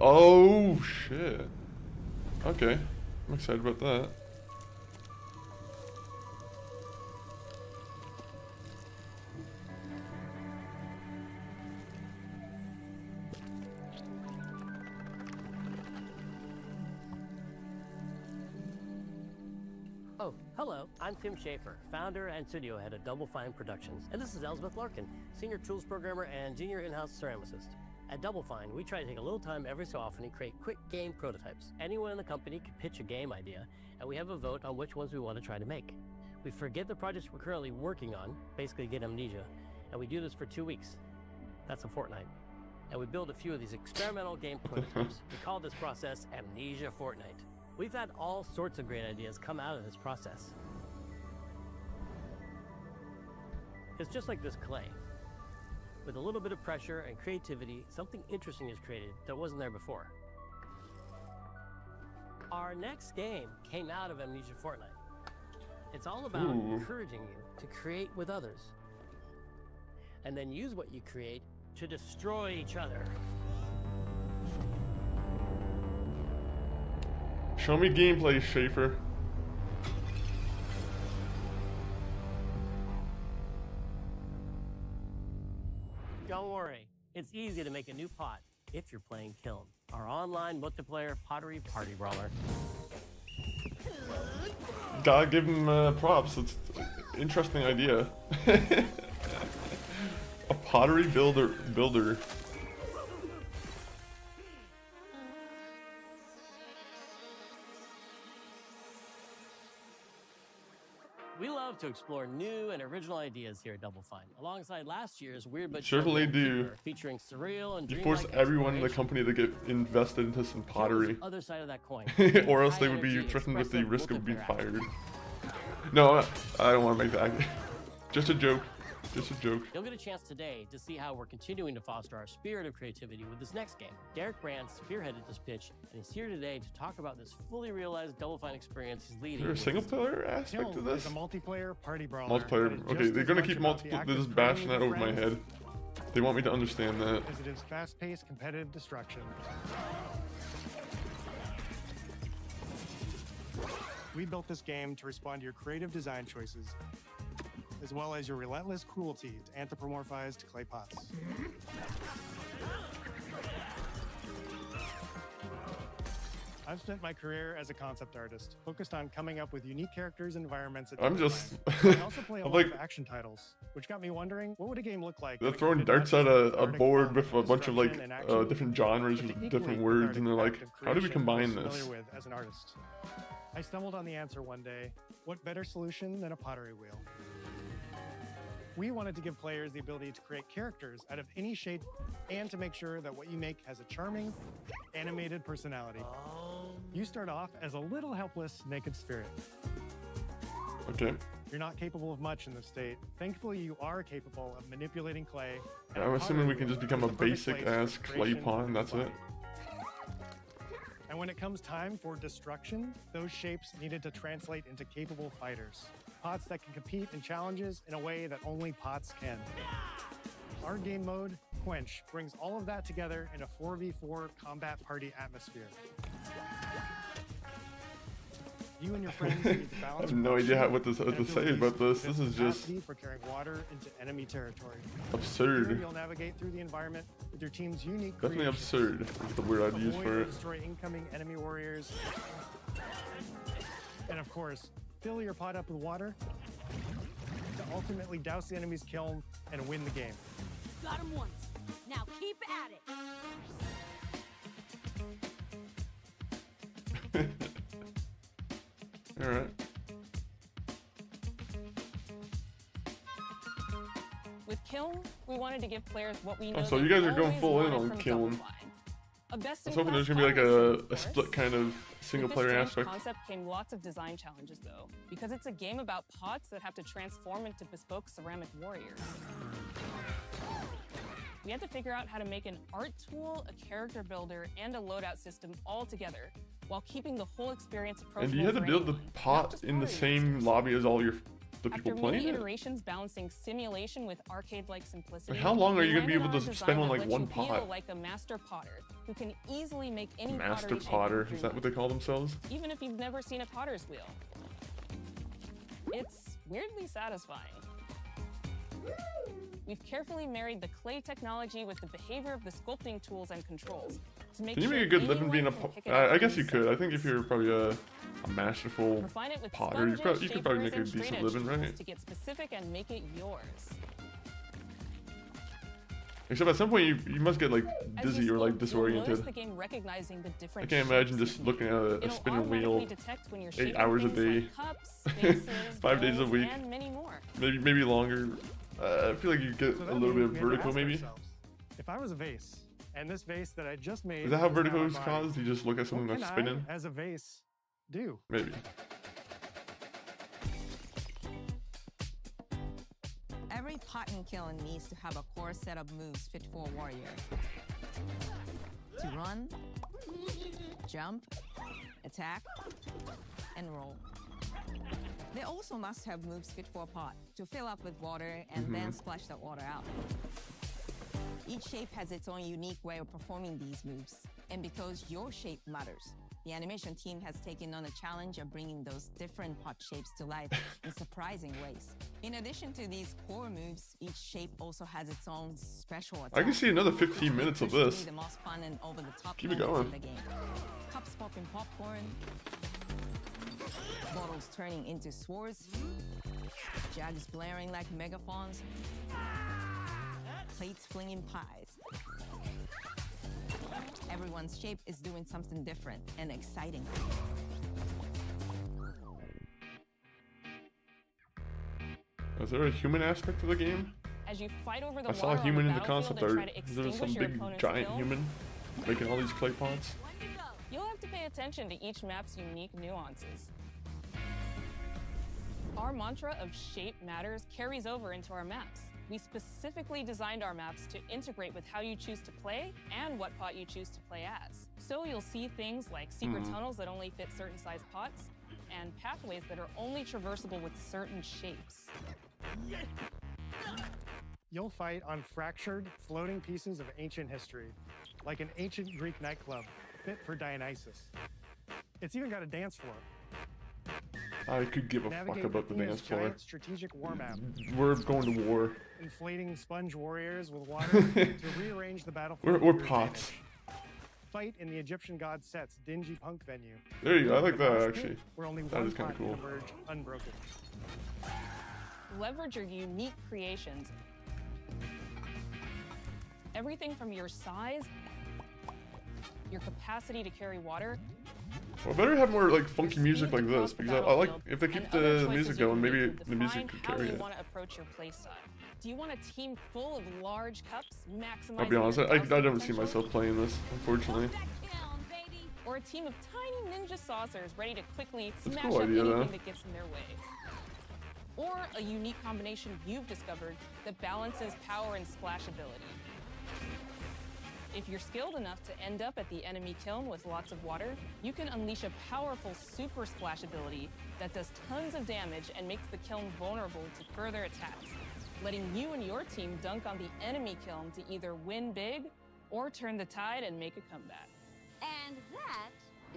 Oh shit. Okay, I'm excited about that. Oh, hello. I'm Tim Schafer, founder and studio head at Double Fine Productions. And this is Elsbeth Larkin, senior tools programmer and junior in-house ceramicist. At Double Fine, we try to take a little time every so often and create quick game prototypes. Anyone in the company can pitch a game idea, and we have a vote on which ones we want to try to make. We forget the projects we're currently working on, basically get amnesia, and we do this for 2 weeks. That's a fortnight. And we build a few of these experimental game prototypes. We call this process Amnesia Fortnight. We've had all sorts of great ideas come out of this process. It's just like this clay. With a little bit of pressure and creativity, something interesting is created that wasn't there before. Our next game came out of Amnesia Fortnite. It's all about encouraging you to create with others, and then use what you create to destroy each other. Show me gameplay, Schaefer. Don't worry, it's easy to make a new pot if you're playing Kiln, our online multiplayer pottery party brawler. Gotta give him props. It's an interesting idea. A pottery builder. We love to explore new and original ideas here at Double Fine, alongside last year's Weird But Certainly Chubby do. Keeper, featuring surreal and You dreamlike force everyone in the exploration. company to get invested into some pottery. Other side of that coin. Or else they would be High-energy, threatened with the expressive risk of being multiplayer action. fired. No, I don't want to make that. Just a joke. Just a joke. You'll get a chance today to see how we're continuing to foster our spirit of creativity with this next game. Derek Brand spearheaded this pitch, and he's here today to talk about this fully realized Double Fine experience he's leading. Is there a single player aspect to this? It's a multiplayer party brawler. Multiplayer. that is Okay, just they're as gonna much keep about the multiple. act They're of just bashing playing that with over my friends head. They want me to understand that. As it is fast-paced competitive destruction. We built this game to respond to your creative design choices, as well as your relentless cruelty to anthropomorphized clay pots. I've spent my career as a concept artist, focused on coming up with unique characters and environments. At I'm Double just. Fine. I also play a I'm lot like. of action titles, which got me wondering, what would a game look like? They're if it throwing committed darts not at just a cathartic board element with a of bunch of like destruction and action, different genres but the with equally different words, and they're like, cathartic how do we act of creation combine I was this? familiar with as an artist. I stumbled on the answer one day. What better solution than a pottery wheel? We wanted to give players the ability to create characters out of any shape and to make sure that what you make has a charming, animated personality. You start off as a little helpless, naked spirit. Okay. You're not capable of much in this state. Thankfully, you are capable of manipulating clay. and I'm a assuming we pottery can just wheel become a is the perfect basic place ass for clay creation pawn. and That's it. fun. And when it comes time for destruction, those shapes needed to translate into capable fighters. Pots that can compete in challenges in a way that only pots can. Our game mode, Quench, brings all of that together in a 4v4 combat party atmosphere. You and your friends need to I balance. have no idea what to say abilities about this. with This is just capacity for carrying water into enemy territory. absurd. Here you'll navigate through the environment with your team's unique Definitely creations. absurd is the word I'd use Avoid for or it. destroy incoming enemy warriors. And of course, fill your pot up with water to ultimately douse the enemy's kiln and win the game. Got him once. Now keep at it. Alright. With Kiln, we wanted to give players what we know. Oh, so they you guys are going always full in wanted on from Kiln. Double Fine. A I was hoping there's gonna be like a split kind of single player With this aspect. concept came lots of design challenges, though, because it's a game about pots that have to transform into bespoke ceramic warriors. We had to figure out how to make an art tool, a character builder, and a loadout system all together, while keeping the whole experience approachable. And do you have to for build the anyone, not pot just in the party same lobby as all the people After playing many it? iterations balancing simulation with arcade-like simplicity, Like, how long are we you gonna be landed able on to a spend design on, that like, lets one you feel pot? like a master potter who can easily make any Master pottery shape Potter, you is that dream what they call themselves? of, even if you've never seen a potter's wheel. It's weirdly satisfying. We've carefully married the clay technology with the behavior of the sculpting tools and controls to make Can you sure make a good living anyone being a can po- pick it up I guess you themselves. could. I think if you're probably a masterful Refine it with potter, you sponges, could probably make a shapers, and decent straight edge living, tools right? to get specific and make it yours. Except at some point you must get like As dizzy you or like sculpt, you'll notice disoriented. the game recognizing the I different can't imagine just looking at a It'll spinning wheel automatically detect when you're 8 shaping hours a things day, like cups, vases, 5 days a bowls, week, and many more. maybe longer. I feel like you get So a that little bit means of we had to vertigo, ask maybe. ourselves, if I was a vase, and this vase that I just made Is that how now vertigo my is body, caused? You just look at something what that's can spinning? I, as a vase, do? Maybe. Every pot and kiln needs to have a core set of moves fit for a warrior. To run, jump, attack, and roll. They also must have moves fit for a pot to fill up with water and then splash that water out. Each shape has its own unique way of performing these moves, and because your shape matters, the animation team has taken on the challenge of bringing those different pot shapes to life in surprising ways. In addition to these core moves, each shape also has its own special attack. I can see another 15 minutes of this. The most fun and over-the-top Keep it moments going. in the game. Cups popping popcorn, bottles turning into swords, jugs blaring like megaphones, plates flinging pies. Everyone's shape is doing something different and exciting. Is there a human aspect to the game? As you fight over the I saw water a human on in the concept battlefield art. and try to Is there some extinguish your big opponent's giant kiln, human making all these clay pots? you'll have to pay attention to each map's unique nuances. Our mantra of shape matters carries over into our maps. We specifically designed our maps to integrate with how you choose to play and what pot you choose to play as. So you'll see things like secret tunnels that only fit certain size pots, and pathways that are only traversable with certain shapes. You'll fight on fractured, floating pieces of ancient history, like an ancient Greek nightclub fit for Dionysus. It's even got a dance floor. I could give a fuck Navigate about the Athena's dance floor. giant strategic war map. We're going to war. Inflating sponge warriors with water to rearrange the battlefield. We're to your pots. advantage. Fight in the Egyptian god Set's dingy punk venue. There you go. I like that Boss actually. pit, Where only That one is kind pot of cool. can emerge unbroken. Leverage your unique creations. Everything from your size, your capacity to carry water, Well, better have more like funky music like this because I like if they keep and other the choices music you going, can maybe make will the music define could how carry you it. want to approach your playstyle. Do you want a team full of large cups, maximizing I'll be honest, your I boss don't see potential? myself playing this, unfortunately. Or a team of tiny ninja saucers ready to quickly That's a smash cool up idea, anything though. that gets in their way. Or a unique combination you've discovered that balances power and splashability. If you're skilled enough to end up at the enemy kiln with lots of water, you can unleash a powerful super splash ability that does tons of damage and makes the kiln vulnerable to further attacks, letting you and your team dunk on the enemy kiln to either win big or turn the tide and make a comeback. And that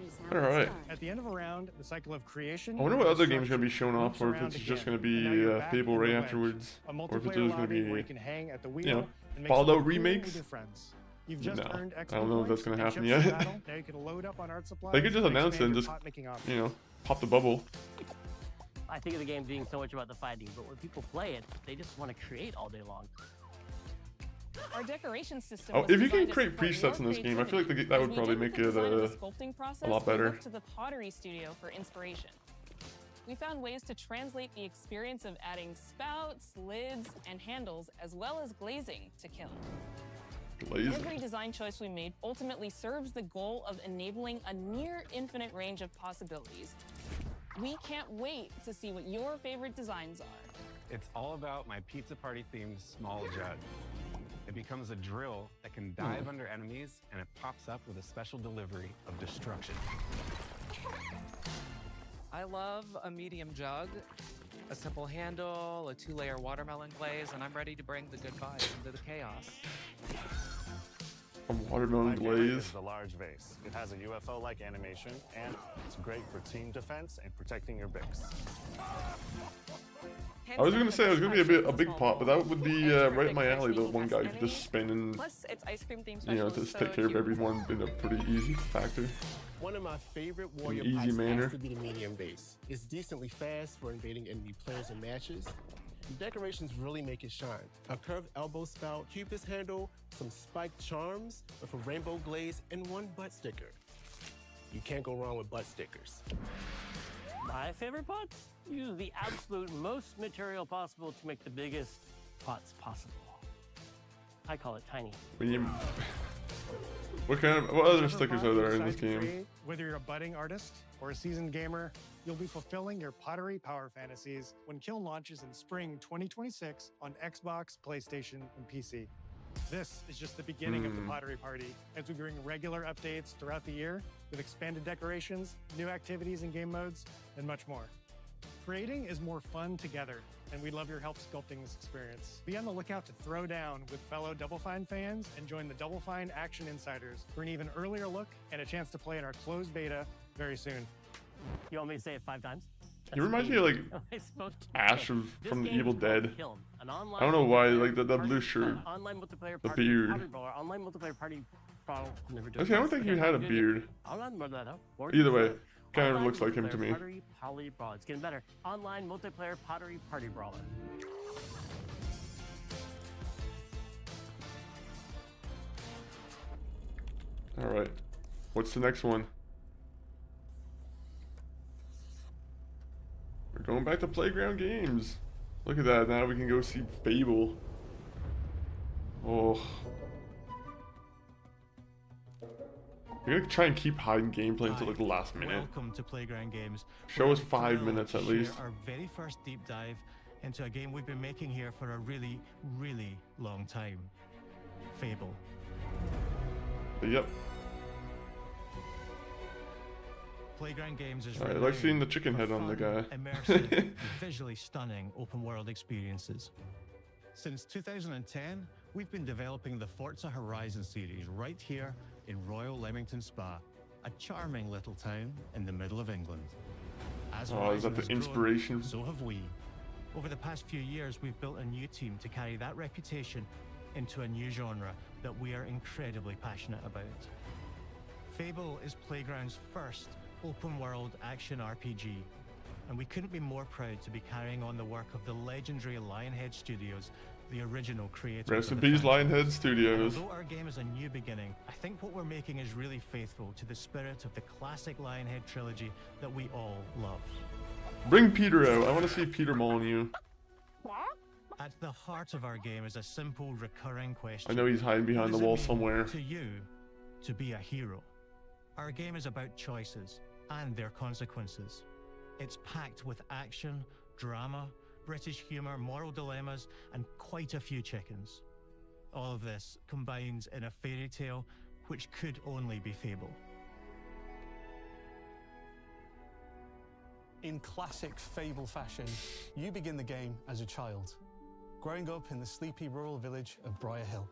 is how All right. At the end of a round, the cycle of creation. I wonder what other games are destruction gonna be shown off, loops or if around it's just again. gonna And now be you're back Fable in the right wedge, afterwards, a or if it's multiplayer just gonna lobby where be, you can hang at the wheel you know, and make Fallout something cool remakes. with your friends. You've just No, earned I expo don't know if that's points gonna and happen chips for yet. battle. Now you can load up on art supplies. They could just and announce it expand and your just, pot-making options. you know, pop the bubble. I think of the game being so much about the fighting, but when people play it, they just want to create all day long. Our decoration system Oh, was if you can designed to create support presets in your this game, I feel like creativity. that As would we probably did make with it the design of the sculpting process, a lot we better. looked to the pottery studio for inspiration. We found ways to translate the experience of adding spouts, lids, and handles, as well as glazing to kiln. Glazing. Every design choice we made ultimately serves the goal of enabling a near infinite range of possibilities. We can't wait to see what your favorite designs are. It's all about my pizza party themed small jug. It becomes a drill that can dive under enemies, and it pops up with a special delivery of destruction. I love a medium jug, a simple handle, a 2-layer watermelon glaze, and I'm ready to bring the good vibes into the chaos. A watermelon My favorite is glaze. the large vase. It has a UFO-like animation, and it's great for team defense and protecting your base. I was gonna say it was gonna be a big pot, but that would be right up my alley. The one guy could just spin and, Plus, it's ice cream themed you know, specials, just so take care of cute. everyone in a pretty easy factor. One of my favorite warrior easy pots manner. has to be the medium base. It's decently fast for invading enemy players and matches. The decorations really make it shine. A curved elbow spout, cupid's handle, some spiked charms with a rainbow glaze, and one butt sticker. You can't go wrong with butt stickers. My favorite pots use the absolute most material possible to make the biggest pots possible. I call it tiny. When What other stickers are there in this game? Create, whether you're a budding artist or a seasoned gamer, you'll be fulfilling your pottery power fantasies when Kiln launches in spring 2026 on Xbox, PlayStation, and PC. This is just the beginning of the Pottery Party, as we bring regular updates throughout the year with expanded decorations, new activities and game modes, and much more. Creating is more fun together, and we'd love your help sculpting this experience. Be on the lookout to throw down with fellow Double Fine fans and join the Double Fine Action Insiders for an even earlier look and a chance to play in our closed beta very soon. You want me to say it 5 times? He reminds me of like Ash from the Evil Dead. I don't know why, like that blue shirt, the beard. Actually, I don't think he had a beard. Either way, kind of looks like him to me. It's getting better. Online multiplayer pottery party brawler. All right, what's the next one? We're going back to Playground Games. Look at that, now we can go see Fable. Oh. You're gonna try and keep hiding gameplay until like the last minute. Welcome to Playground Games. Show us 5 minutes at least. Our very first deep dive into a game we've been making here for a really, really long time. Fable. Yep. Playground Games is I like seeing the chicken head on the guy. Immersive, visually stunning open world experiences. Since 2010, we've been developing the Forza Horizon series right here in Royal Leamington Spa, a charming little town in the middle of England. As is that Horizon the has grown, inspiration? so have we. Over the past few years, we've built a new team to carry that reputation into a new genre that we are incredibly passionate about. Fable is Playground's first open-world action RPG, and we couldn't be more proud to be carrying on the work of the legendary Lionhead Studios, the original creators. Rest in peace, Lionhead Studios. Although our game is a new beginning, I think what we're making is really faithful to the spirit of the classic Lionhead trilogy that we all love. Bring Peter out. I want to see Peter Molyneux. At the heart of our game is a simple recurring question. I know he's hiding behind the wall somewhere. To you, to be a hero. Our game is about choices and their consequences. It's packed with action, drama, British humour, moral dilemmas, and quite a few chickens. All of this combines in a fairy tale which could only be Fable. In classic Fable fashion, you begin the game as a child, growing up in the sleepy rural village of Briar Hill.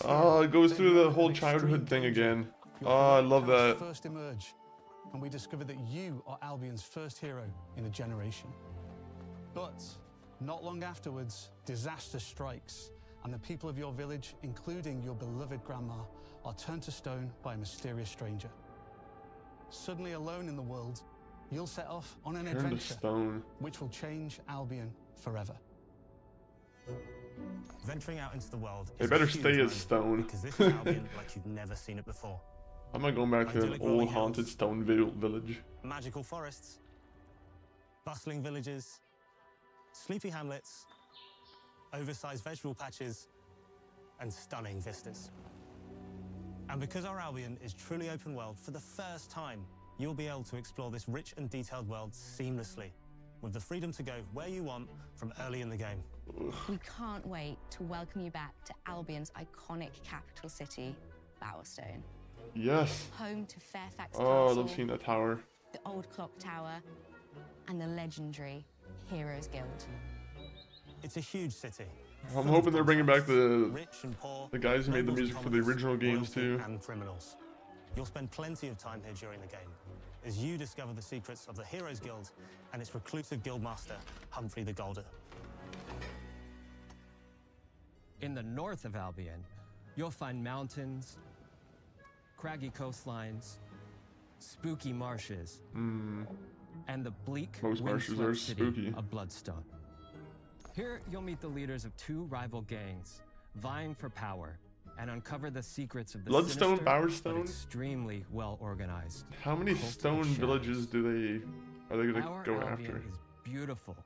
Oh, it goes through the whole childhood thing again. Oh, I love that. First emerge, and we discover that you are Albion's first hero in a generation. But not long afterwards, disaster strikes, and the people of your village, including your beloved grandma, are turned to stone by a mysterious stranger. Suddenly alone in the world, you'll set off on an adventure which will change Albion forever. Venturing out into the world. They better stay as stone. Because this is Albion like you've never seen it before. I'm not going back to an old haunted stone village. Magical forests, bustling villages, sleepy hamlets, oversized vegetable patches, and stunning vistas. And because our Albion is truly open world, for the first time, you'll be able to explore this rich and detailed world seamlessly, with the freedom to go where you want from early in the game. We can't wait to welcome you back to Albion's iconic capital city, Bowerstone. Yes. Home to Fairfax Oh, Castle, I love seeing that tower. the Old Clock Tower, and the legendary Heroes Guild. It's a huge city. I'm hoping they're bringing back the Rich and poor, guys who made the nobles music and for the commoners, original games royalty too. and criminals. You'll spend plenty of time here during the game as you discover the secrets of the Heroes Guild and its reclusive guildmaster, Humphrey the Golder. In the north of Albion, you'll find mountains, craggy coastlines, spooky marshes, and the bleak, Most marshes windswept are city spooky. of Bloodstone. Here, you'll meet the leaders of two rival gangs, vying for power, and uncover the secrets of the Bloodstone, sinister, Bowerstone? but extremely well organized. How many cult of stone shadows. villages are they gonna Our go Albion after? is beautiful,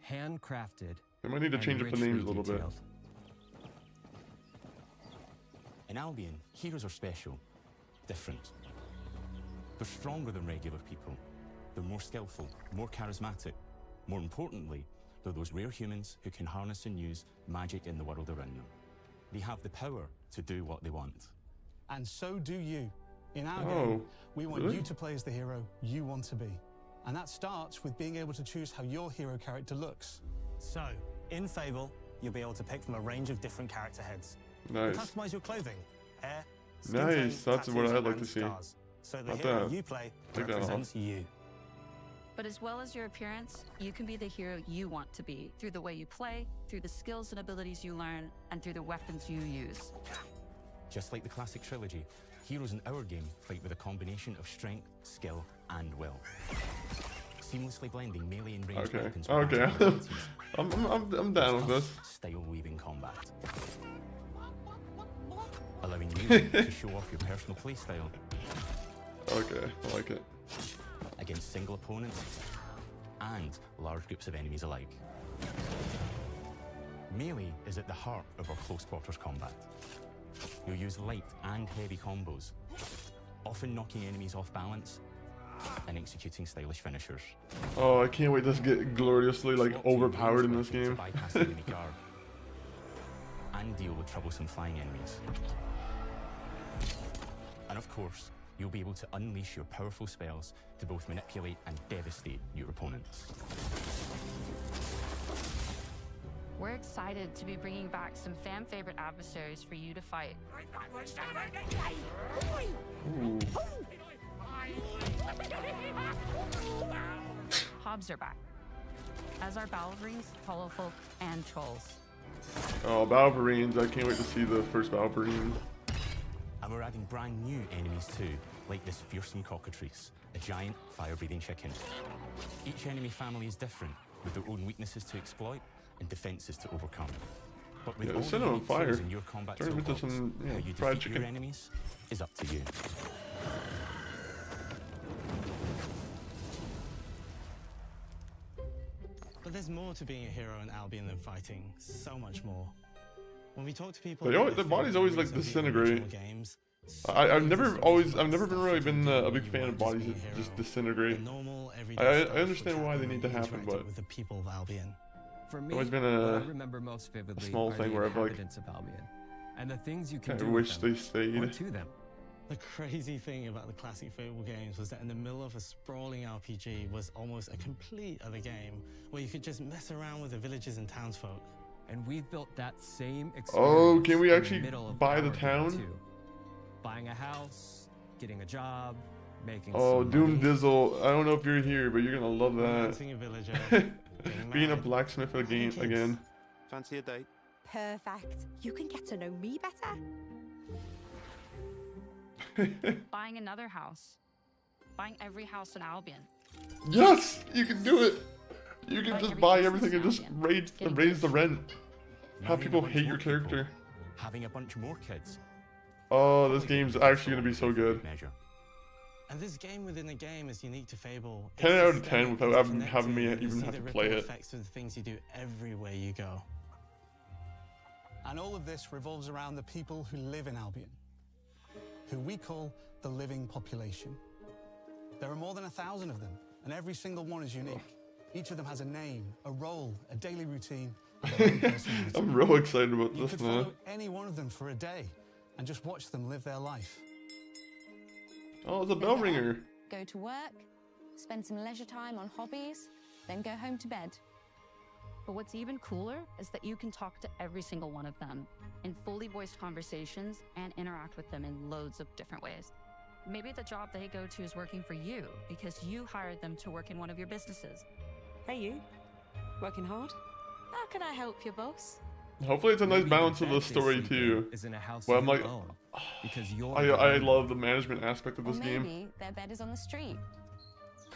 handcrafted. They might need to and change up the richly names a little bit. detailed. In Albion, heroes are special, different. They're stronger than regular people. They're more skillful, more charismatic. More importantly, they're those rare humans who can harness and use magic in the world around them. They have the power to do what they want. And so do you. In our game, we want you to play as the hero you want to be. And that starts with being able to choose how your hero character looks. So, in Fable, you'll be able to pick from a range of different character heads. Nice. Customize your clothing, hair, skin Nice. tone, That's what tattoos, I'd like and to see. scars. So the Not hero that. you play Take that off. represents you. But as well as your appearance, you can be the hero you want to be through the way you play, through the skills and abilities you learn, and through the weapons you use. Just like the classic trilogy, heroes in our game fight with a combination of strength, skill, and will. Seamlessly blending melee and ranged weapons with Okay. magic abilities. I'm down with this. Style weaving combat. Allowing you to show off your personal playstyle. Okay, I like it. Against single opponents and large groups of enemies alike. Melee is at the heart of our close quarters combat. You'll use light and heavy combos, often knocking enemies off balance and executing stylish finishers. Oh, I can't wait to get gloriously like overpowered in this To game. bypass the enemy guard and deal with troublesome flying enemies. And of course, you'll be able to unleash your powerful spells to both manipulate and devastate your opponents. We're excited to be bringing back some fan-favorite adversaries for you to fight. Ooh. Hobbs are back, as are Balverines, Hollowfolk, and Trolls. Oh, Balverines. I can't wait to see the first Balverine. And we're adding brand new enemies too, like this fearsome cockatrice, a giant fire-breathing chicken. Each enemy family is different, with their own weaknesses to exploit and defenses to overcome. But with Yeah, all set the them on unique tools fire. in your combat Turn them into toolbox, some, how you fried defeat chicken. your enemies is up to you. But there's more to being a hero in Albion than fighting. So much more. When we talk to people, They always, their bodies always like disintegrate. I've never been really been a big fan of bodies that just disintegrate. I understand why they need to happen, but with the people of Albion. For it's me, always been what I a remember most vividly small are thing the where I've like inhabitants of Albion and the things you can kind do of with wish them, they stayed. or to them. The crazy thing about the classic Fable games was that in the middle of a sprawling RPG was almost a complete other game where you could just mess around with the villages and townsfolk. And we've built that same experience. Oh, can we in the actually middle of buy the our game, town? too. Buying a house, getting a job, making Oh, some Doom money. Dizzle. I don't know if you're here, but you're gonna love Romancing a that. villager, Being a blacksmith again. Fancy a date? Perfect. You can get to know me better. Buying another house. Buying every house in Albion. Yes, you can do it. You can just buy everything and just raise the rent. Have people hate your character. Having a bunch more kids. Oh, this game's actually gonna be so good. And this game within the game is unique to Fable. 10 It's out of systemic, 10 without it's having me connected, you even see have the to play ripple it. effects of the things you do everywhere you go. And all of this revolves around the people who live in Albion, who we call the living population. There are more than 1,000 of them, and every single one is unique. Each of them has a name, a role, a daily routine, their own personality. I'm real excited about You this could now. follow any one of them for a day and just watch them live their life. Oh, it's a bell ringer. Go to work, spend some leisure time on hobbies, then go home to bed. But what's even cooler is that you can talk to every single one of them in fully voiced conversations and interact with them in loads of different ways. Maybe the job they go to is working for you because you hired them to work in one of your businesses. Hey you, working hard? How can I help you, boss? Hopefully it's a nice balance of the story too. Is in a house Well, I'm you like, own, because you're I love the management aspect of Or this maybe game. their bed is on the street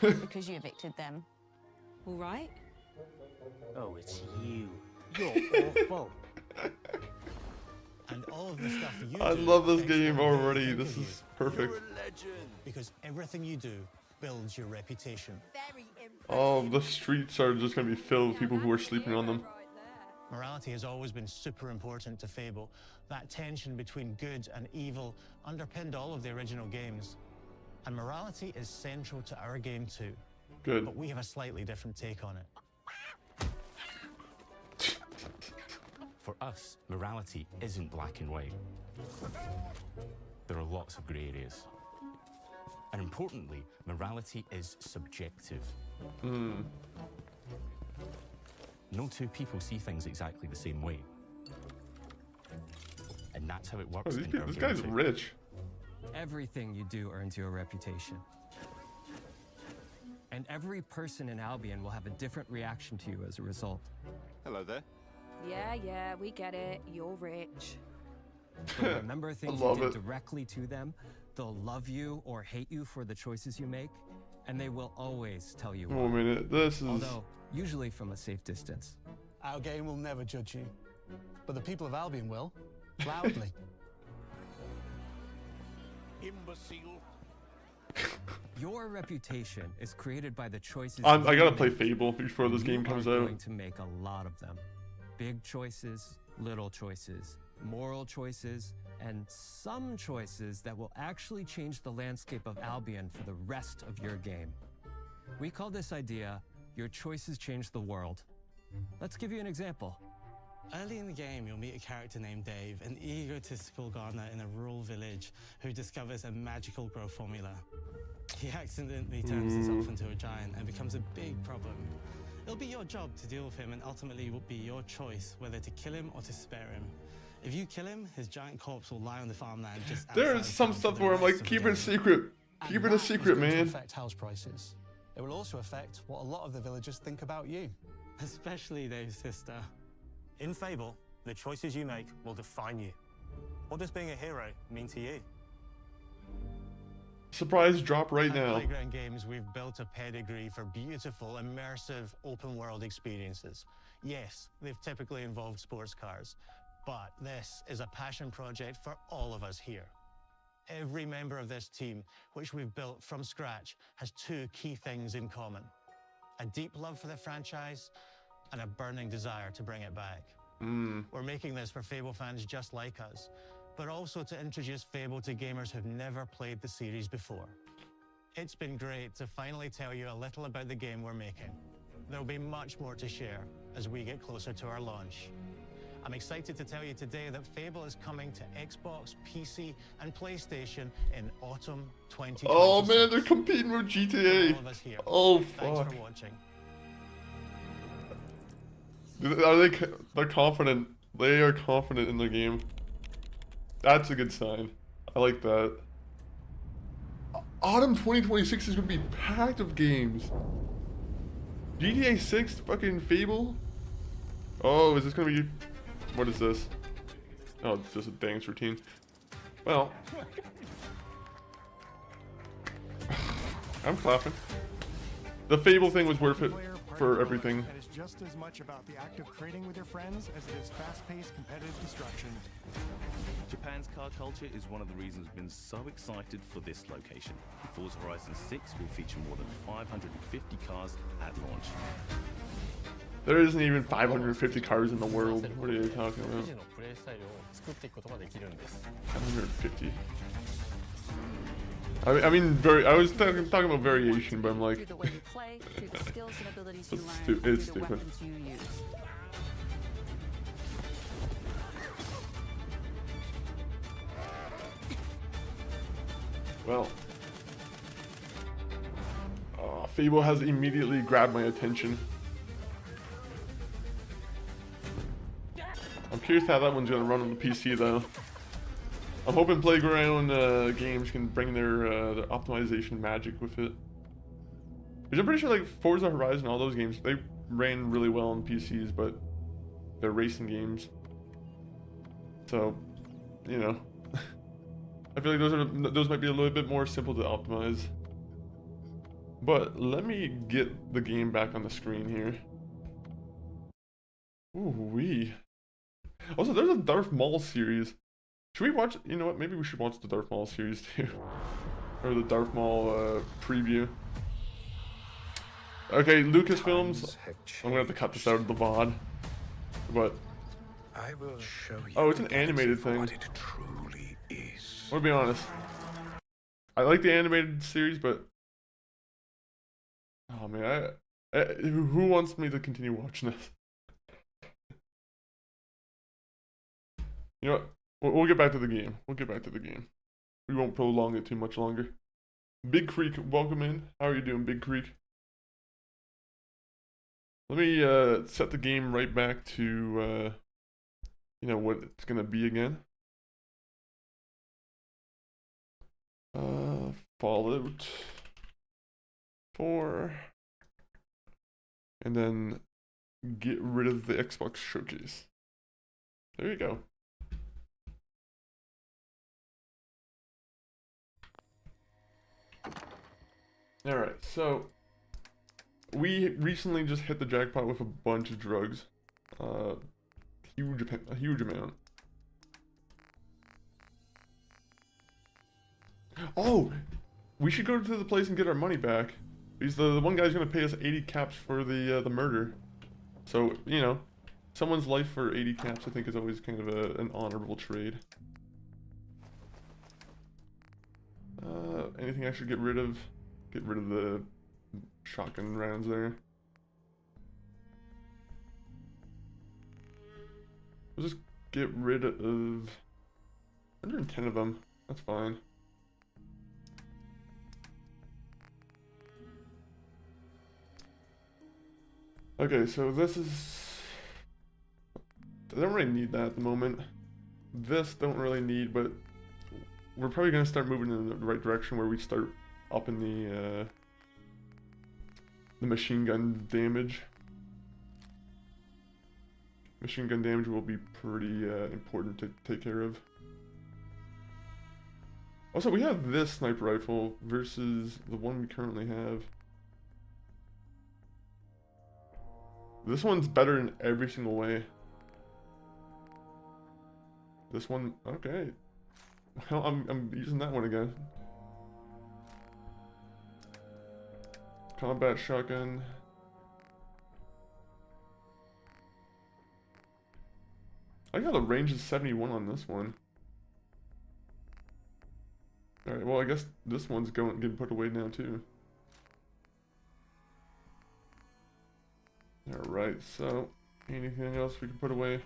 because you evicted them. All right. Oh, it's you. You're awful. And all of the stuff you I do love this affects game what they already. think This of you. is perfect. Because everything you do builds your reputation. Oh, the streets are just gonna be filled with people who are sleeping on them. Morality has always been super important to Fable. That tension between good and evil underpinned all of the original games. And morality is central to our game too. Good. But we have a slightly different take on it. For us, morality isn't black and white. There are lots of grey areas. And importantly, morality is subjective. No two people see things exactly the same way. And that's how it works. Oh, in our this game guy's too. rich. Everything you do earns you a reputation. And every person in Albion will have a different reaction to you as a result. Hello there. Yeah, we get it. You're rich. So remember things I you love did it. directly to them. They'll love you or hate you for the choices you make, and they will always tell you why. 1 minute. This is. Although, usually from a safe distance. Our game will never judge you, but the people of Albion will, loudly. Imbecile. Your reputation is created by the choices. I you gotta play make, Fable before this and game you comes are out. going to make a lot of them. Big choices, little choices, moral choices, and some choices that will actually change the landscape of Albion for the rest of your game. We call this idea, your choices change the world. Let's give you an example. Early in the game, you'll meet a character named Dave, an egotistical gardener in a rural village who discovers a magical grow formula. He accidentally turns himself into a giant and becomes a big problem. It'll be your job to deal with him, and ultimately it will be your choice whether to kill him or to spare him. If you kill him, his giant corpse will lie on the farmland just outside There's some town for stuff the where I'm rest like, of keep the it a game. secret. And Keep it a that is secret, going to man. affect house prices. It will also affect what a lot of the villagers think about you. Especially Dave's sister. In Fable, the choices you make will define you. What does being a hero mean to you? Surprise drop right At now. Playground Games, we've built a pedigree for beautiful, immersive, open-world experiences. Yes, they've typically involved sports cars, but this is a passion project for all of us here. Every member of this team, which we've built from scratch, has two key things in common: a deep love for the franchise and a burning desire to bring it back. We're making this for Fable fans just like us, but also to introduce Fable to gamers who've never played the series before. It's been great to finally tell you a little about the game we're making. There'll be much more to share as we get closer to our launch. I'm excited to tell you today that Fable is coming to Xbox, PC, and PlayStation in autumn 2020. Oh man, they're competing with GTA. Oh Thanks fuck. for watching. They're confident. They are confident in the game. That's a good sign. I like that. Autumn 2026 is gonna be packed of games. GTA 6, fucking Fable. Oh, is this gonna be? What is this? Oh, it's just a dance routine. Well, I'm clapping. The Fable thing was worth it for everything. That is just as much about the act of trading with your friends as it is fast-paced competitive destruction. Japan's car culture is one of the reasons we've been so excited for this location. Forza Horizon 6 will feature more than 550 cars at launch. There isn't even 550 cars in the world. What are you talking about? 550. I mean, I was talking about variation, but I'm like, Through the way you play, through the skills and abilities you It's learn, stu- through it's the stupid. weapons you use. well, Fable has immediately grabbed my attention. I'm curious how that one's gonna run on the PC though. I'm hoping Playground Games can bring their optimization magic with it. Because I'm pretty sure like Forza Horizon, all those games, they ran really well on PCs, but they're racing games. So, you know, I feel like those might be a little bit more simple to optimize. But let me get the game back on the screen here. Ooh wee. Also, there's a Darth Maul series. Should we watch? You know what? Maybe we should watch the Darth Maul series too, or the Darth Maul preview. Okay, Lucasfilms. I'm gonna have to cut this out of the VOD. but I will show you. oh, it's an animated thing. What it truly is. I'll be honest. I like the animated series, but oh man, who wants me to continue watching this? You know what? We'll get back to the game. We'll get back to the game. We won't prolong it too much longer. Big Creek, welcome in. How are you doing, Big Creek? Let me set the game right back to you know what it's gonna be again. Fallout 4, and then get rid of the Xbox showcase. There you go. Alright, so we recently just hit the jackpot with a bunch of drugs. A huge amount. Oh! We should go to the place and get our money back. Because the one guy's gonna pay us 80 caps for the murder. So, you know, someone's life for 80 caps I think is always kind of an honorable trade. Anything I should get rid of? Get rid of the shotgun rounds there. We'll just get rid of 110 of them. That's fine. Okay, so this is... I don't really need that at the moment. This don't really need, but we're probably going to start moving in the right direction where we start upping the machine gun damage. Machine gun damage will be pretty important to take care of. Also, we have this sniper rifle versus the one we currently have. This one's better in every single way. This one, okay. Well, I'm using that one again. Combat shotgun. I got a range of 71 on this one. Alright, well I guess this one's getting put away now too. Alright, so anything else we can put away?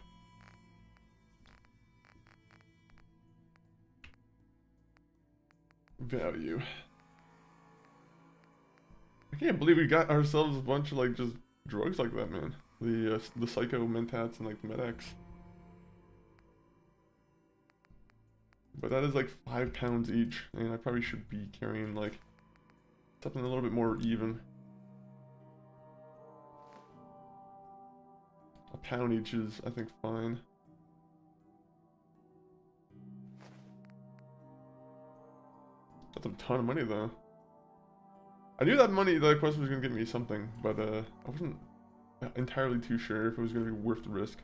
Value. I can't believe we got ourselves a bunch of like just drugs like that, man. The psycho mentats and like the med-X. But that is like 5 pounds each, and I probably should be carrying like something a little bit more even. A pound each is, I think, fine. That's a ton of money though. I knew that quest was gonna get me something, but I wasn't entirely too sure if it was gonna be worth the risk.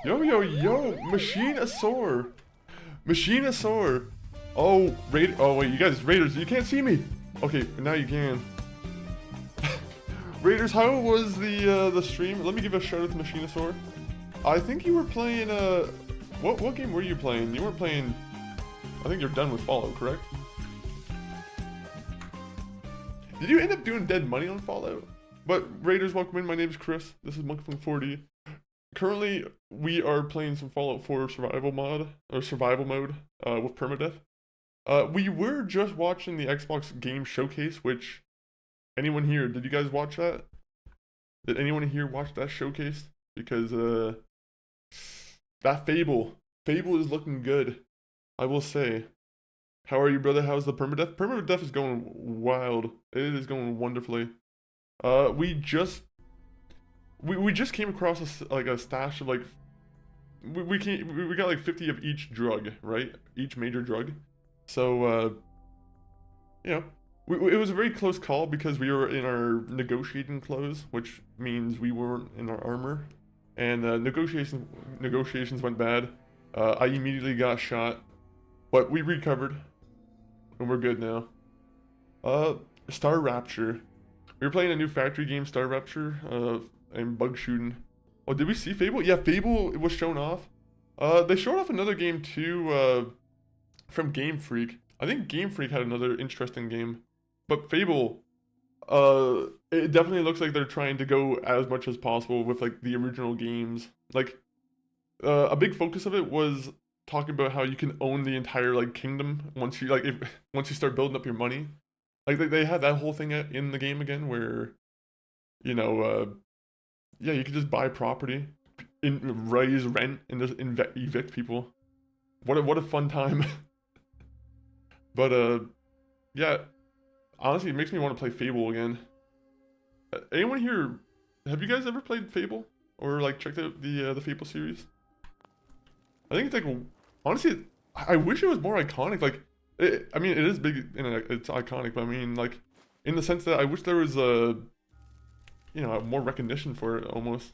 Yo, yo, yo! Machine-asaur! Machine-asaur! Oh, oh wait, you guys, Raiders, you can't see me! Okay, but now you can. Raiders, how was the stream? Let me give a shout out to Machine-asaur. I think you were playing, what game were you playing? You weren't playing, I think you're done with Fallout, correct? Did you end up doing dead money on Fallout? But Raiders, welcome in, my name's Chris, this is Monk from 40. Currently, we are playing some Fallout 4 survival mode with Permadeath. We were just watching the Xbox game showcase, which, anyone here, did you guys watch that? Did anyone here watch that showcase? Because, that Fable is looking good, I will say. How are you, brother? How's the Permadeath? Permadeath is going wild. It is going wonderfully. We just came across a stash of like we got like 50 of each drug, right? Each major drug. So you know, it was a very close call because we were in our negotiating clothes, which means we weren't in our armor, and negotiations went bad. I immediately got shot, but we recovered. and we're good now. Star Rapture. We were playing a new factory game, Star Rapture, and bug shooting. Oh, did we see Fable? Yeah, Fable was shown off. They showed off another game too, from Game Freak. I think Game Freak had another interesting game. But Fable, it definitely looks like they're trying to go as much as possible with like the original games. Like, a big focus of it was talking about how you can own the entire like kingdom once you once you start building up your money. Like they had that whole thing in the game again where, you know, yeah, you could just buy property, raise rent, and just evict people. What a fun time. But yeah, honestly, it makes me want to play Fable again. Anyone here, have you guys ever played Fable or like checked out the Fable series? I think it's like, honestly, I wish it was more iconic. Like, I mean, it is big and it's iconic, but I mean, like, in the sense that I wish there was a, you know, more recognition for it almost.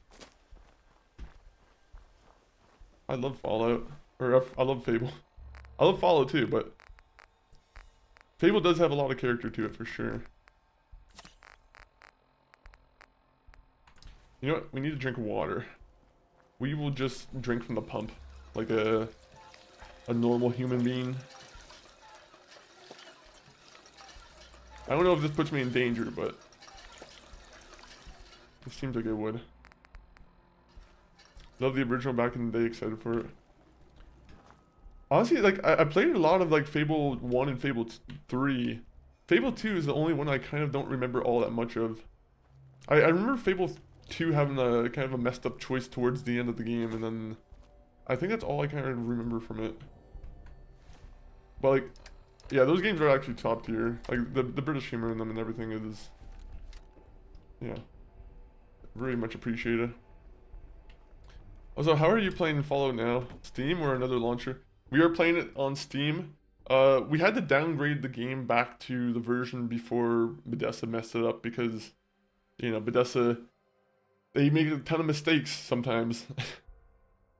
I love Fallout, or I love Fable. I love Fallout too, but Fable does have a lot of character to it for sure. You know what? We need to drink water. We will just drink from the pump, like a normal human being. I don't know if this puts me in danger, but it seems like it would. Love the original back in the day, excited for it. Honestly, like, I played a lot of, like, Fable 1 and Fable 3. Fable 2 is the only one I kind of don't remember all that much of. I remember Fable 2 having a kind of a messed up choice towards the end of the game, and then I think that's all I kind of remember from it. But, like, yeah, those games are actually top tier. Like, the British humor in them and everything is, yeah, very much appreciated. Also, how are you playing Fallout now? Steam or another launcher? We are playing it on Steam. We had to downgrade the game back to the version before Bethesda messed it up because, you know, Bethesda, they make a ton of mistakes sometimes.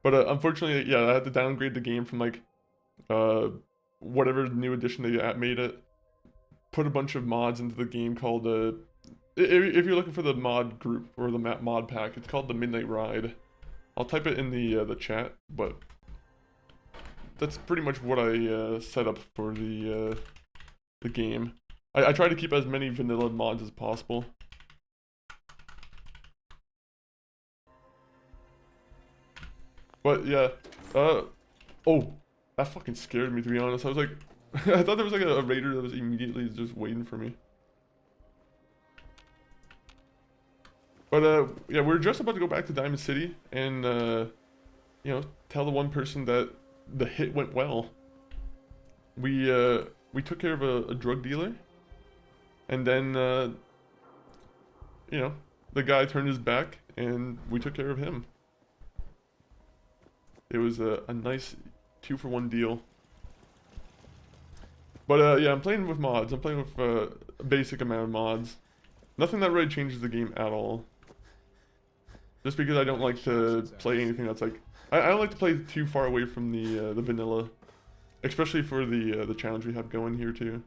But unfortunately, yeah, I had to downgrade the game from like, whatever new edition they made it. Put a bunch of mods into the game called, if you're looking for the mod group or the mod pack, it's called the Midnight Ride. I'll type it in the chat, but that's pretty much what I set up for the game. I try to keep as many vanilla mods as possible. But yeah, oh, that fucking scared me, to be honest. I was like, I thought there was like a raider that was immediately just waiting for me. But yeah, we're just about to go back to Diamond City and you know, tell the one person that the hit went well. We took care of a drug dealer, and then you know, the guy turned his back and we took care of him. It was a nice 2-for-1 deal. But yeah, I'm playing with mods. I'm playing with a basic amount of mods. Nothing that really changes the game at all. Just because I don't like to play anything that's like, I don't like to play too far away from the vanilla, especially for the challenge we have going here too.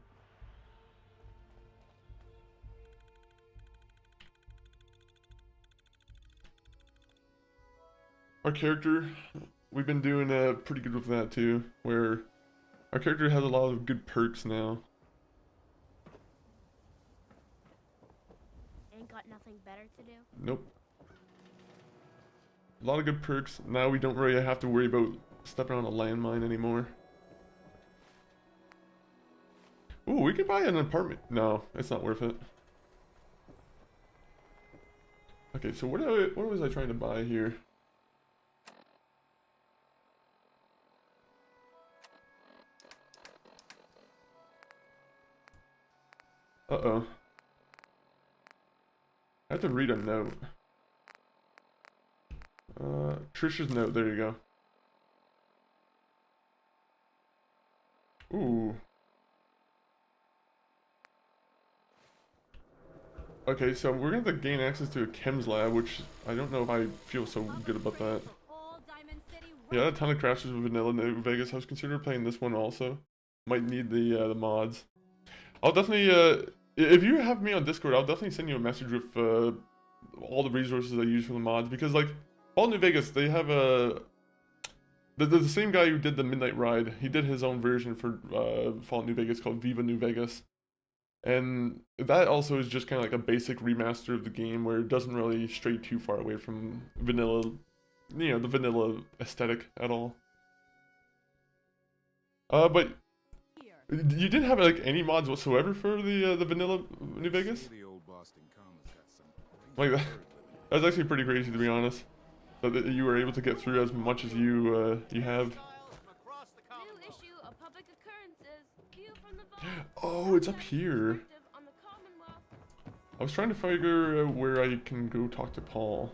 Our character, we've been doing pretty good with that too, where our character has a lot of good perks now. Ain't got nothing better to do? Nope. A lot of good perks. Now we don't really have to worry about stepping on a landmine anymore. Ooh, we could buy an apartment. No, it's not worth it. Okay, so what was I trying to buy here? Uh-oh. I have to read a note. Trisha's note, there you go. Ooh. Okay, so we're gonna have to gain access to a chems lab, which I don't know if I feel so good about that. Yeah, a ton of crashes with vanilla New Vegas. I was considering playing this one also. might need the mods. I'll definitely if you have me on Discord, I'll definitely send you a message with all the resources I use for the mods, because like Fallout New Vegas, they have a the same guy who did the Midnight Ride. He did his own version for Fallout New Vegas called Viva New Vegas, and that also is just kind of like a basic remaster of the game where it doesn't really stray too far away from vanilla, you know, the vanilla aesthetic at all. But you didn't have like any mods whatsoever for the vanilla New Vegas? Like that's actually pretty crazy, to be honest. That you were able to get through as much as you you have. Oh, it's up here. I was trying to figure out where I can go talk to Paul.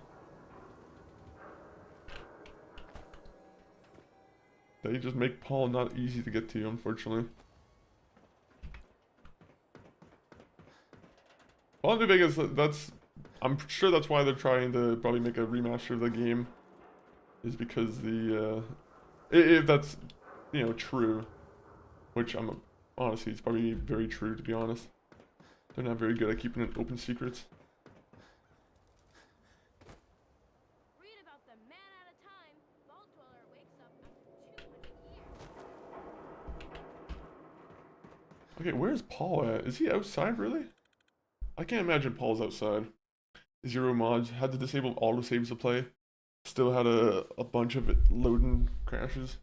They just make Paul not easy to get to, unfortunately. Well, New Vegas, I'm sure that's why they're trying to probably make a remaster of the game, is because the if that's, you know, true, which honestly, it's probably very true, to be honest. They're not very good at keeping it open secrets. Okay, where's Paul at? Is he outside, really? I can't imagine Paul's outside. Zero mods, had to disable autosaves to play. Still had a bunch of it loading crashes.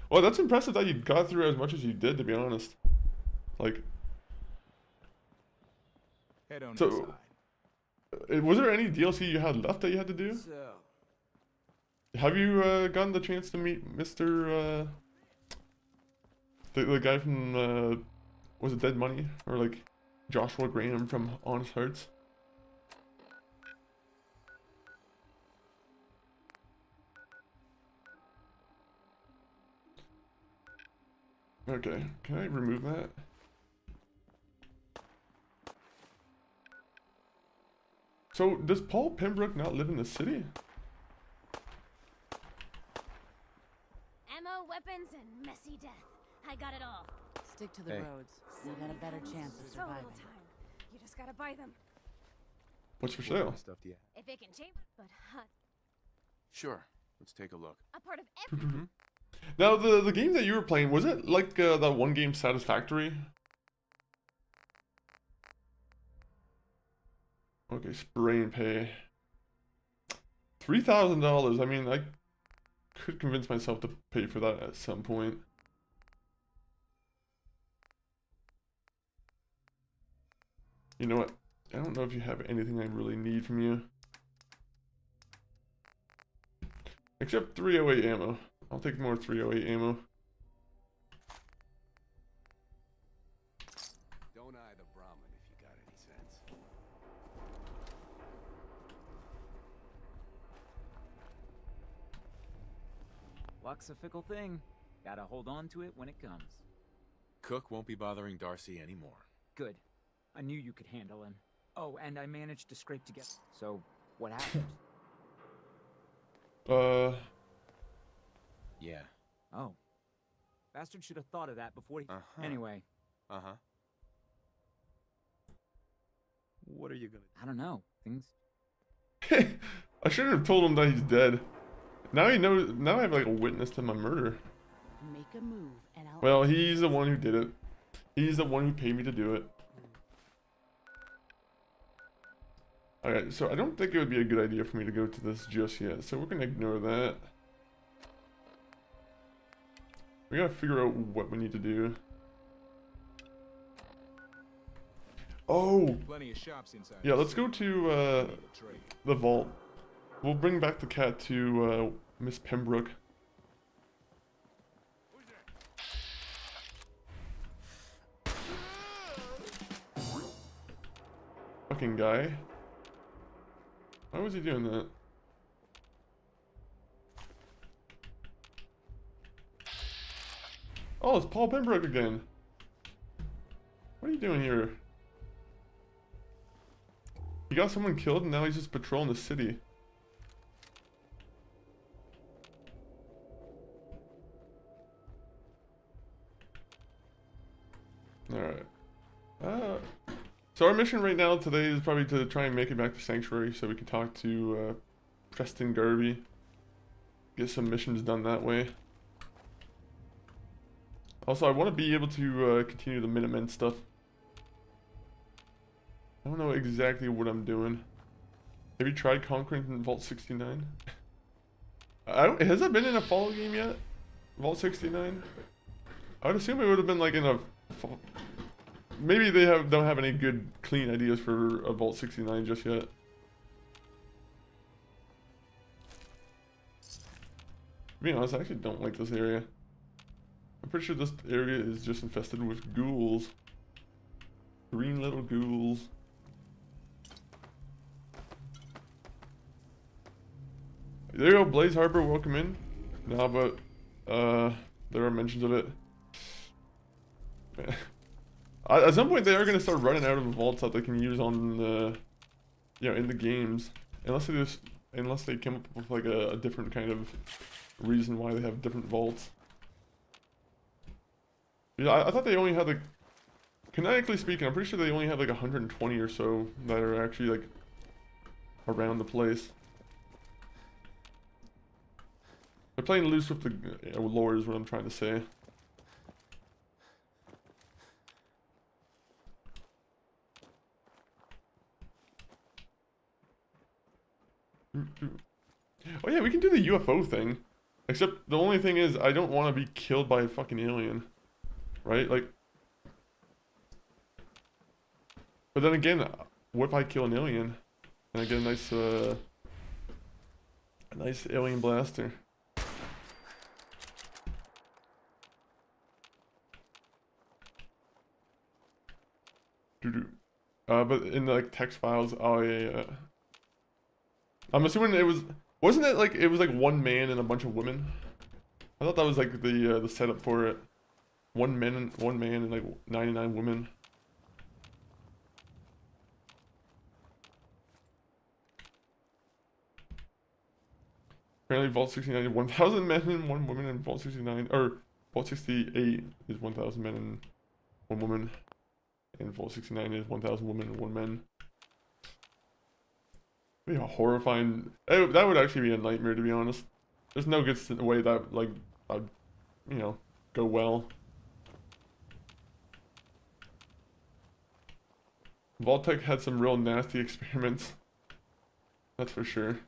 Well, that's impressive that you got through as much as you did, to be honest. Like, Head on so, was there any DLC you had left that you had to do? Have you gotten the chance to meet Mr. The guy from was it Dead Money, or like Joshua Graham from Honest Hearts? Okay, can I remove that? So, does Paul Pembroke not live in the city? Ammo, weapons, and messy death. I got it all. Stick to the roads. You got a better chance of So little surviving. time. You just gotta buy them. What's for sale? If it can change, but hot. Sure. Let's take a look. A part of every. Now, the game that you were playing, was it like that one game Satisfactory? Okay, spray and pay. $3,000. I mean, I could convince myself to pay for that at some point. You know what? I don't know if you have anything I really need from you. Except 308 ammo. I'll take more 308 ammo. Don't eye the Brahmin if you got any sense. Luck's a fickle thing. Gotta hold on to it when it comes. Cook won't be bothering Darcy anymore. Good. I knew you could handle him. Oh, and I managed to scrape together. So, what happened? Yeah. Oh. Bastard should have thought of that before he... Anyway. What are you gonna do? I don't know. Things... I shouldn't have told him that he's dead. Now he knows. Now I have like a witness to my murder. Make a move and I'll... Well, he's the one who did it. He's the one who paid me to do it. Alright, so I don't think it would be a good idea for me to go to this just yet, so we're gonna ignore that. We gotta figure out what we need to do. Oh! Plenty of shops inside. Yeah, let's go to the vault. We'll bring back the cat to Miss Pembroke. Fucking guy. Why was he doing that? Oh, it's Paul Pembroke again. What are you doing here? He got someone killed and now he's just patrolling the city. So our mission right now today is probably to try and make it back to Sanctuary so we can talk to Preston Garvey. Get some missions done that way. Also, I want to be able to continue the Minutemen stuff. I don't know exactly what I'm doing. Have you tried conquering Vault 69? Has that been in a fall game yet? Vault 69? I would assume it would have been like in a... Maybe they don't have any good clean ideas for a Vault 69 just yet. To be honest, I actually don't like this area. I'm pretty sure this area is just infested with ghouls. Green little ghouls. There you go, Blaze Harper, welcome in. No, but there are mentions of it. At some point, they are going to start running out of vaults that they can use on the, you know, in the games, unless they come up with like a different kind of reason why they have different vaults. Yeah, I thought they only had like, kinetically speaking, I'm pretty sure they only have like 120 or so that are actually like around the place. They're playing loose with the lore is what I'm trying to say. Oh yeah, we can do the UFO thing. Except the only thing is I don't want to be killed by a fucking alien. Right? Like... But then again, what if I kill an alien? And I get a nice alien blaster. But in the like text files, oh yeah. I'm assuming it was, wasn't it like it was like one man and a bunch of women? I thought that was like the setup for it. One man and like 99 women. Apparently Vault 69 is 1,000 men and 1 woman, and Vault 69, or Vault 68 is 1,000 men and 1 woman. And Vault 69 is 1,000 women and 1 man. Be a horrifying... That would actually be a nightmare, to be honest. There's no good way that, like, I'd, you know, go well. Vault-Tec had some real nasty experiments. That's for sure.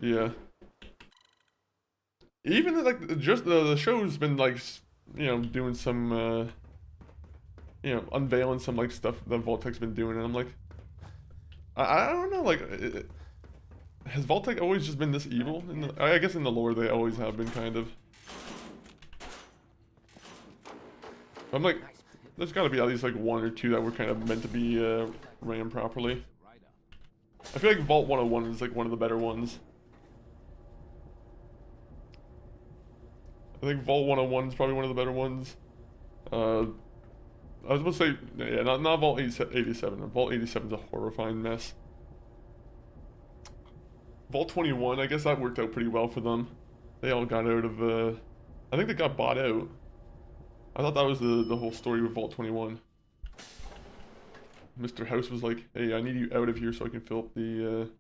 Yeah. Even, like, just the show's been, like... You know, doing some, you know, unveiling some, like, stuff that Vault-Tec's been doing, and I'm like, I don't know, like, has Vault-Tec always just been this evil? I guess in the lore they always have been, kind of. I'm like, there's gotta be at least, like, 1 or 2 that were kind of meant to be, ran properly. I feel like Vault 101 is, like, one of the better ones. I think Vault 101 is probably one of the better ones. I was about to say, yeah, not Vault 87. Vault 87 is a horrifying mess. Vault 21, I guess that worked out pretty well for them. They all got out of, I think they got bought out. I thought that was the whole story with Vault 21. Mr. House was like, hey, I need you out of here so I can fill up the,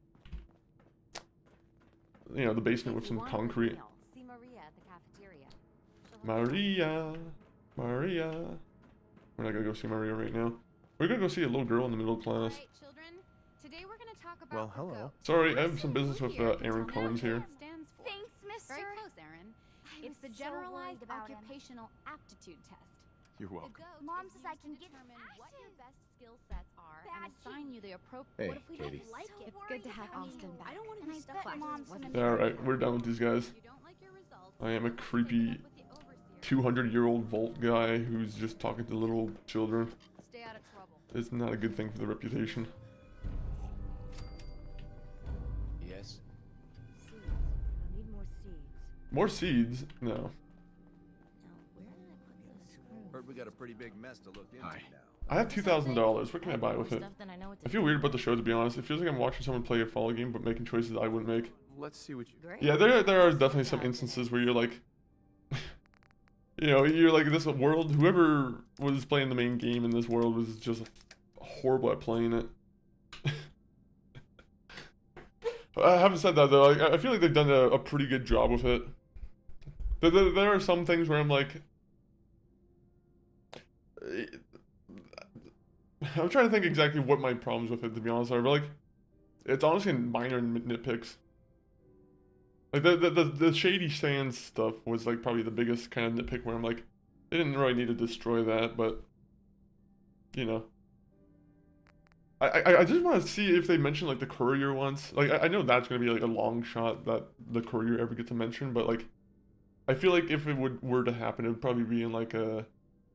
you know, the basement with some concrete. Maria. We're not gonna go see Maria right now. We're gonna go see a little girl in the middle class. Alright, children. Today we're gonna talk about Well, hello. Sorry, I have some business with Aaron Collins here. Thanks, mister. Very close, Aaron. It's the generalized occupational aptitude test. You're welcome. Mom says I can get What your best skill sets are and assign you the appropriate. Hey, What if we Katie. don't like it? It's good to have Austin back. I don't want to be stuck Mom's Alright, we're done with these guys. I am a creepy 200-year-old Vault guy who's just talking to little children. Stay out of trouble. It's not a good thing for the reputation. Yes? Seeds. I need more seeds. More seeds? No. Now, where did I put those screws? Heard we got a pretty big mess to look into now. I have $2,000. What can I buy with it? I feel weird about the show, to be honest. It feels like I'm watching someone play a fall game, but making choices I wouldn't make. Let's see what you... Yeah, there are definitely some instances where you're like... You know, you're like, this world, whoever was playing the main game in this world was just horrible at playing it. I haven't said that though, I feel like they've done a pretty good job with it. There are some things where I'm like... I'm trying to think exactly what my problems with it, to be honest, are, but like... It's honestly minor nitpicks. Like, the Shady Sands stuff was like probably the biggest kind of nitpick where I'm like, they didn't really need to destroy that, but... You know. I just want to see if they mention like the courier once. Like I know that's gonna be like a long shot that the courier ever gets to mention, but like I feel like if it were to happen, it would probably be in like a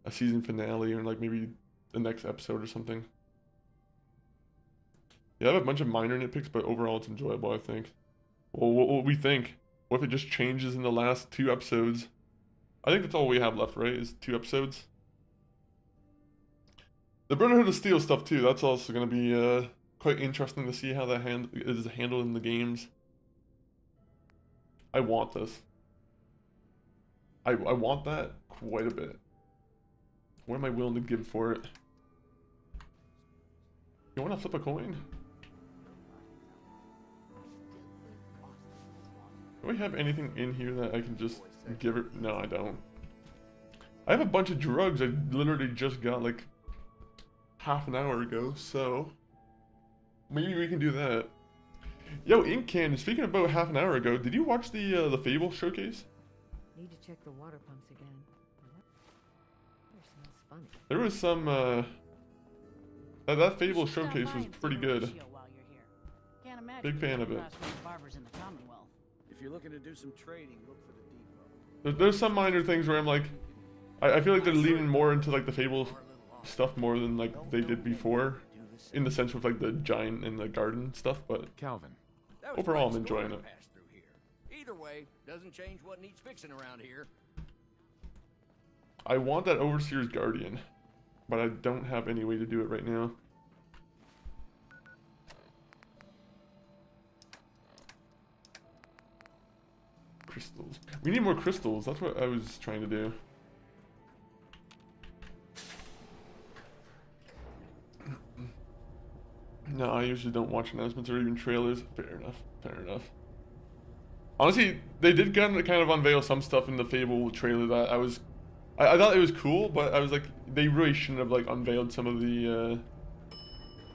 season finale or like maybe the next episode or something. Yeah, I have a bunch of minor nitpicks, but overall it's enjoyable, I think. Well, what we think? What if it just changes in the last 2 episodes? I think that's all we have left, right? Is 2 episodes. The Brotherhood of Steel stuff too, that's also going to be quite interesting to see how that is handled in the games. I want this. I want that quite a bit. What am I willing to give for it? You want to flip a coin? Do we have anything in here that I can just give her? No, I don't. I have a bunch of drugs I literally just got like half an hour ago, so maybe we can do that. Yo, Ink Cannon, speaking about half an hour ago, did you watch the Fable showcase? Need to check the water pumps again. Smells funny. There was some that Fable showcase was pretty good. Big fan of it. If you're looking to do some trading, look for the depot. There's some minor things where I'm like, I feel like they're leaning more into like the Fable stuff more than like they did before, in the sense of like the giant and the garden stuff. But Calvin, overall, I'm enjoying it. Either way, doesn't change what needs fixing around here. I want that Overseer's Guardian, but I don't have any way to do it right now. Crystals. We need more crystals. That's what I was trying to do. No, I usually don't watch announcements or even trailers. Fair enough. Fair enough. Honestly, they did kind of unveil some stuff in the Fable trailer that I thought it was cool, but I was like, they really shouldn't have like unveiled some of the,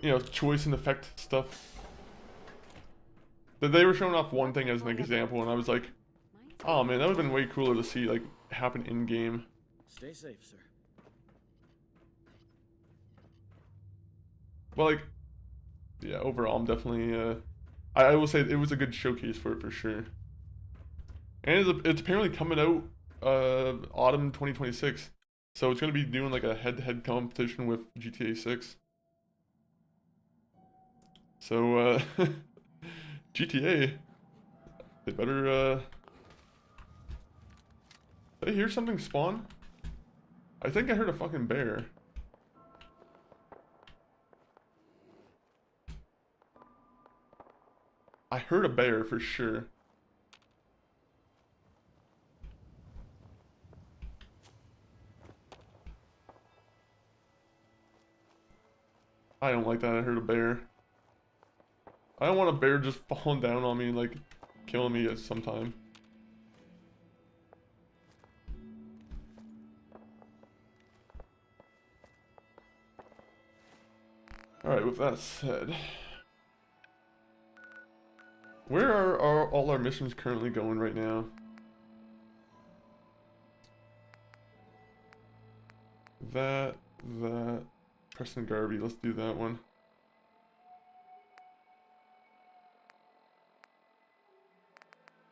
you know, choice and effect stuff. That they were showing off one thing as an example, and I was like, oh man, that would have been way cooler to see like happen in game. Stay safe, sir. Well, like, yeah, overall, I'm definitely, I will say it was a good showcase for it for sure. And it's apparently coming out autumn 2026, so it's gonna be doing like a head-to-head competition with GTA 6. So GTA, they better did I hear something spawn? I think I heard a fucking bear. I heard a bear for sure. I don't like that. I heard a bear. I don't want a bear just falling down on me and like killing me at some time. Alright, with that said, where are all our missions currently going right now? That, Preston Garvey, let's do that one.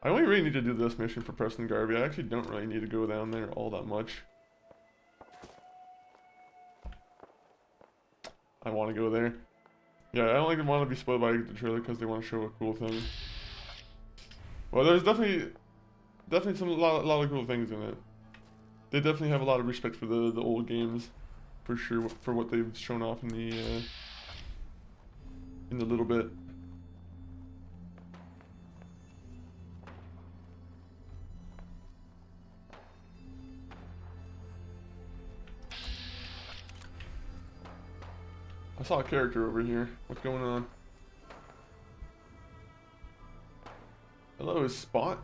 I only really need to do this mission for Preston Garvey. I actually don't really need to go down there all that much. I want to go there. Yeah, I don't like want to be spoiled by the trailer because they want to show a cool thing. Well, there's definitely some lot of cool things in it. They definitely have a lot of respect for the old games, for sure, for what they've shown off in the little bit. I saw a character over here. What's going on? Hello, Spot.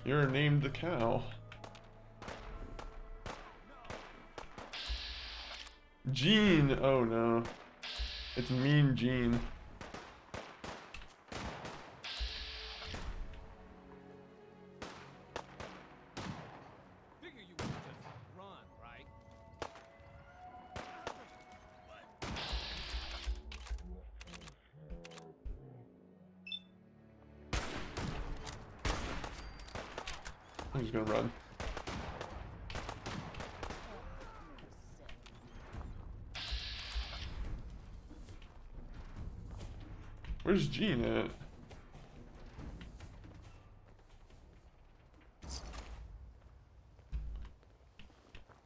You're named the cow. Gene! Oh no. It's Mean Gene. I'm just gonna run. Where's Gene at?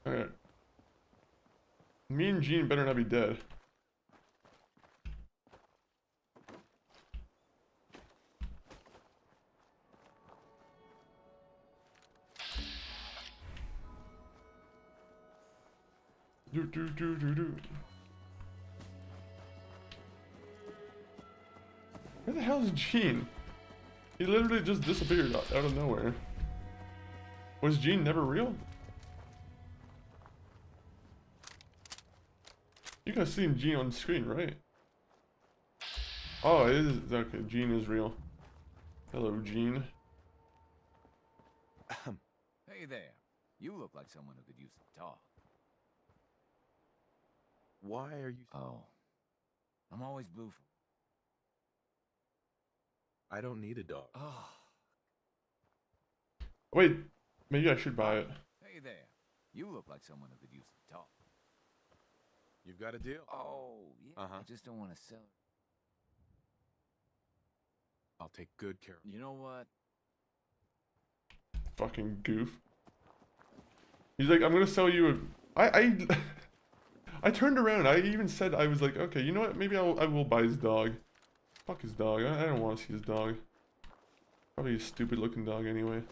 Alright. Me and Gene better not be dead. Do. Where the hell is Gene? He literally just disappeared out of nowhere. Was Gene never real? You guys seen Gene on screen, right? Oh, it is. Okay, Gene is real. Hello, Gene. Hey there. You look like someone who could use some talk. Why are you... Oh. I'm always blue for... I don't need a dog. Oh. Wait, maybe I should buy it. Hey there. You look like someone who could use some talk. You've got a deal. Oh, yeah. I just don't want to sell it. I'll take good care of it. You know what? Fucking goof. He's like, I'm gonna sell you a... I turned around. I even said, I was like, okay, you know what? Maybe I will buy his dog. Fuck his dog. I don't want to see his dog. Probably a stupid looking dog anyway.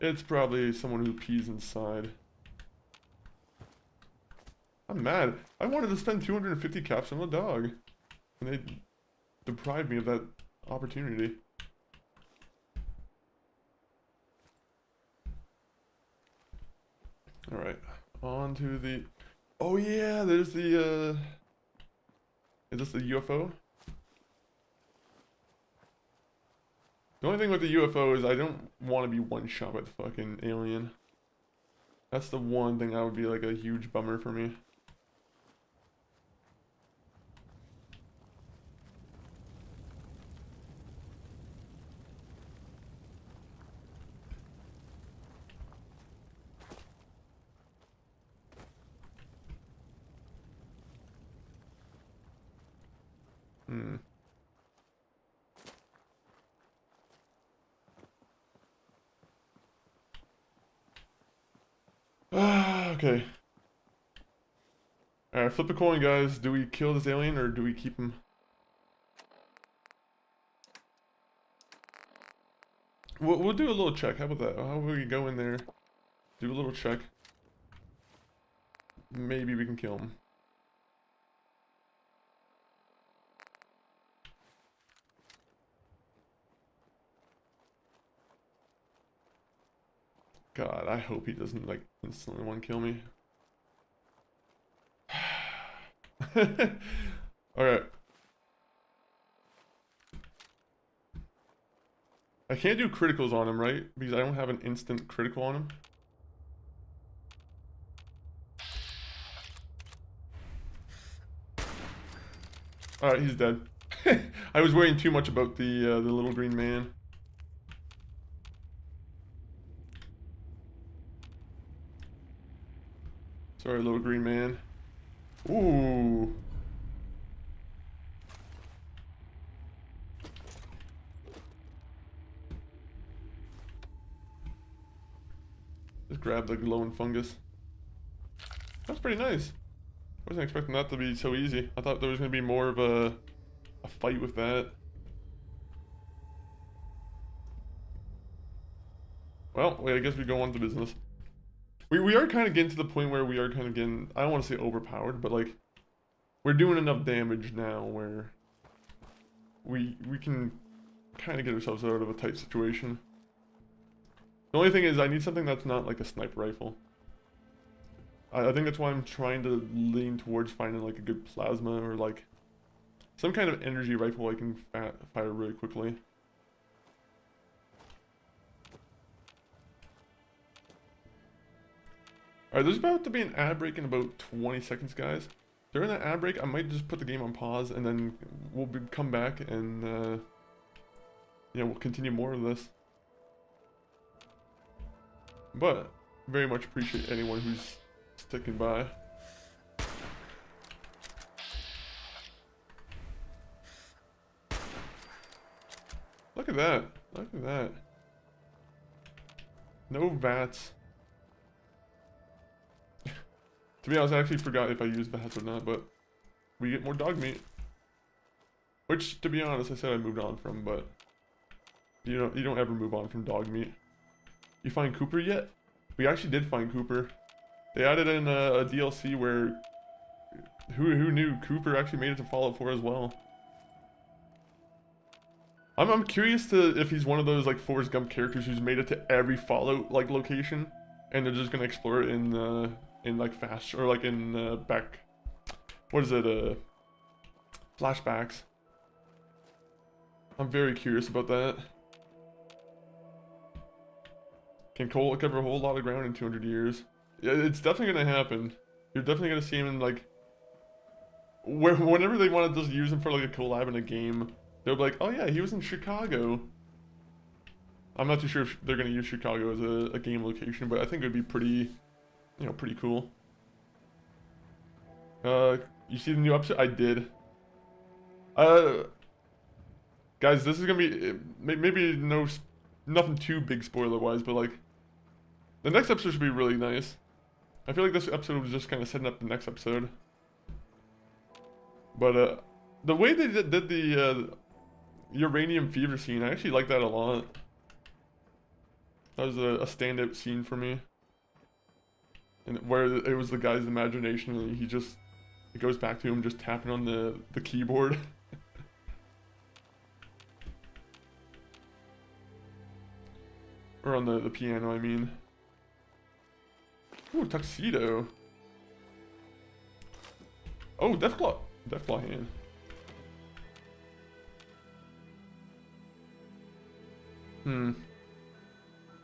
It's probably someone who pees inside. I'm mad. I wanted to spend 250 caps on a dog. And they deprived me of that opportunity. Alright. On to the... Oh yeah, there's the Is this the UFO? The only thing with the UFO is I don't want to be one shot by the fucking alien. That's the one thing that would be like a huge bummer for me. Okay. Alright, flip a coin, guys. Do we kill this alien or do we keep him? We'll do a little check. How about that? How about we go in there, do a little check. Maybe we can kill him. God, I hope he doesn't like instantly want to kill me. Alright. I can't do criticals on him, right? Because I don't have an instant critical on him. Alright, he's dead. I was worrying too much about the little green man. Sorry, little green man. Ooh. Just grab the glowing fungus. That's pretty nice. Wasn't expecting that to be so easy. I thought there was going to be more of a fight with that. Well, wait, I guess we go on to business. we are kind of getting to the point where we are kind of getting, I don't want to say overpowered, but like we're doing enough damage now where we can kind of get ourselves out of a tight situation. The only thing is I need something that's not like a sniper rifle. I think that's why I'm trying to lean towards finding like a good plasma or like some kind of energy rifle I can fire really quickly. Alright, there's about to be an ad break in about 20 seconds, guys. During that ad break, I might just put the game on pause and then we'll come back and yeah, we'll continue more of this. But very much appreciate anyone who's sticking by. Look at that. Look at that. No VATS. To be honest, I actually forgot if I used VATS or not, but we get more dog meat. Which, to be honest, I said I moved on from, but you don't ever move on from dog meat. You find Cooper yet? We actually did find Cooper. They added in a DLC where who knew Cooper actually made it to Fallout 4 as well. I'm curious to if he's one of those like Forrest Gump characters who's made it to every Fallout like location, and they're just gonna explore it in like fast or like in back. What is it? Flashbacks. I'm very curious about that. Can Cole cover a whole lot of ground in 200 years? Yeah, it's definitely gonna happen. You're definitely gonna see him in like whenever they want to just use him for like a collab in a game. They'll be like, oh yeah, he was in Chicago. I'm not too sure if they're gonna use Chicago as a game location, but I think it would be pretty, pretty cool. You see the new episode? I did. Guys, this is gonna be maybe nothing too big spoiler wise, but like the next episode should be really nice. I feel like this episode was just kind of setting up the next episode. But the way they did the uranium fever scene, I actually like that a lot. That was a standout scene for me. And where it was the guy's imagination and it goes back to him just tapping on the keyboard. Or on the piano, I mean. Ooh, tuxedo. Oh, Deathclaw hand.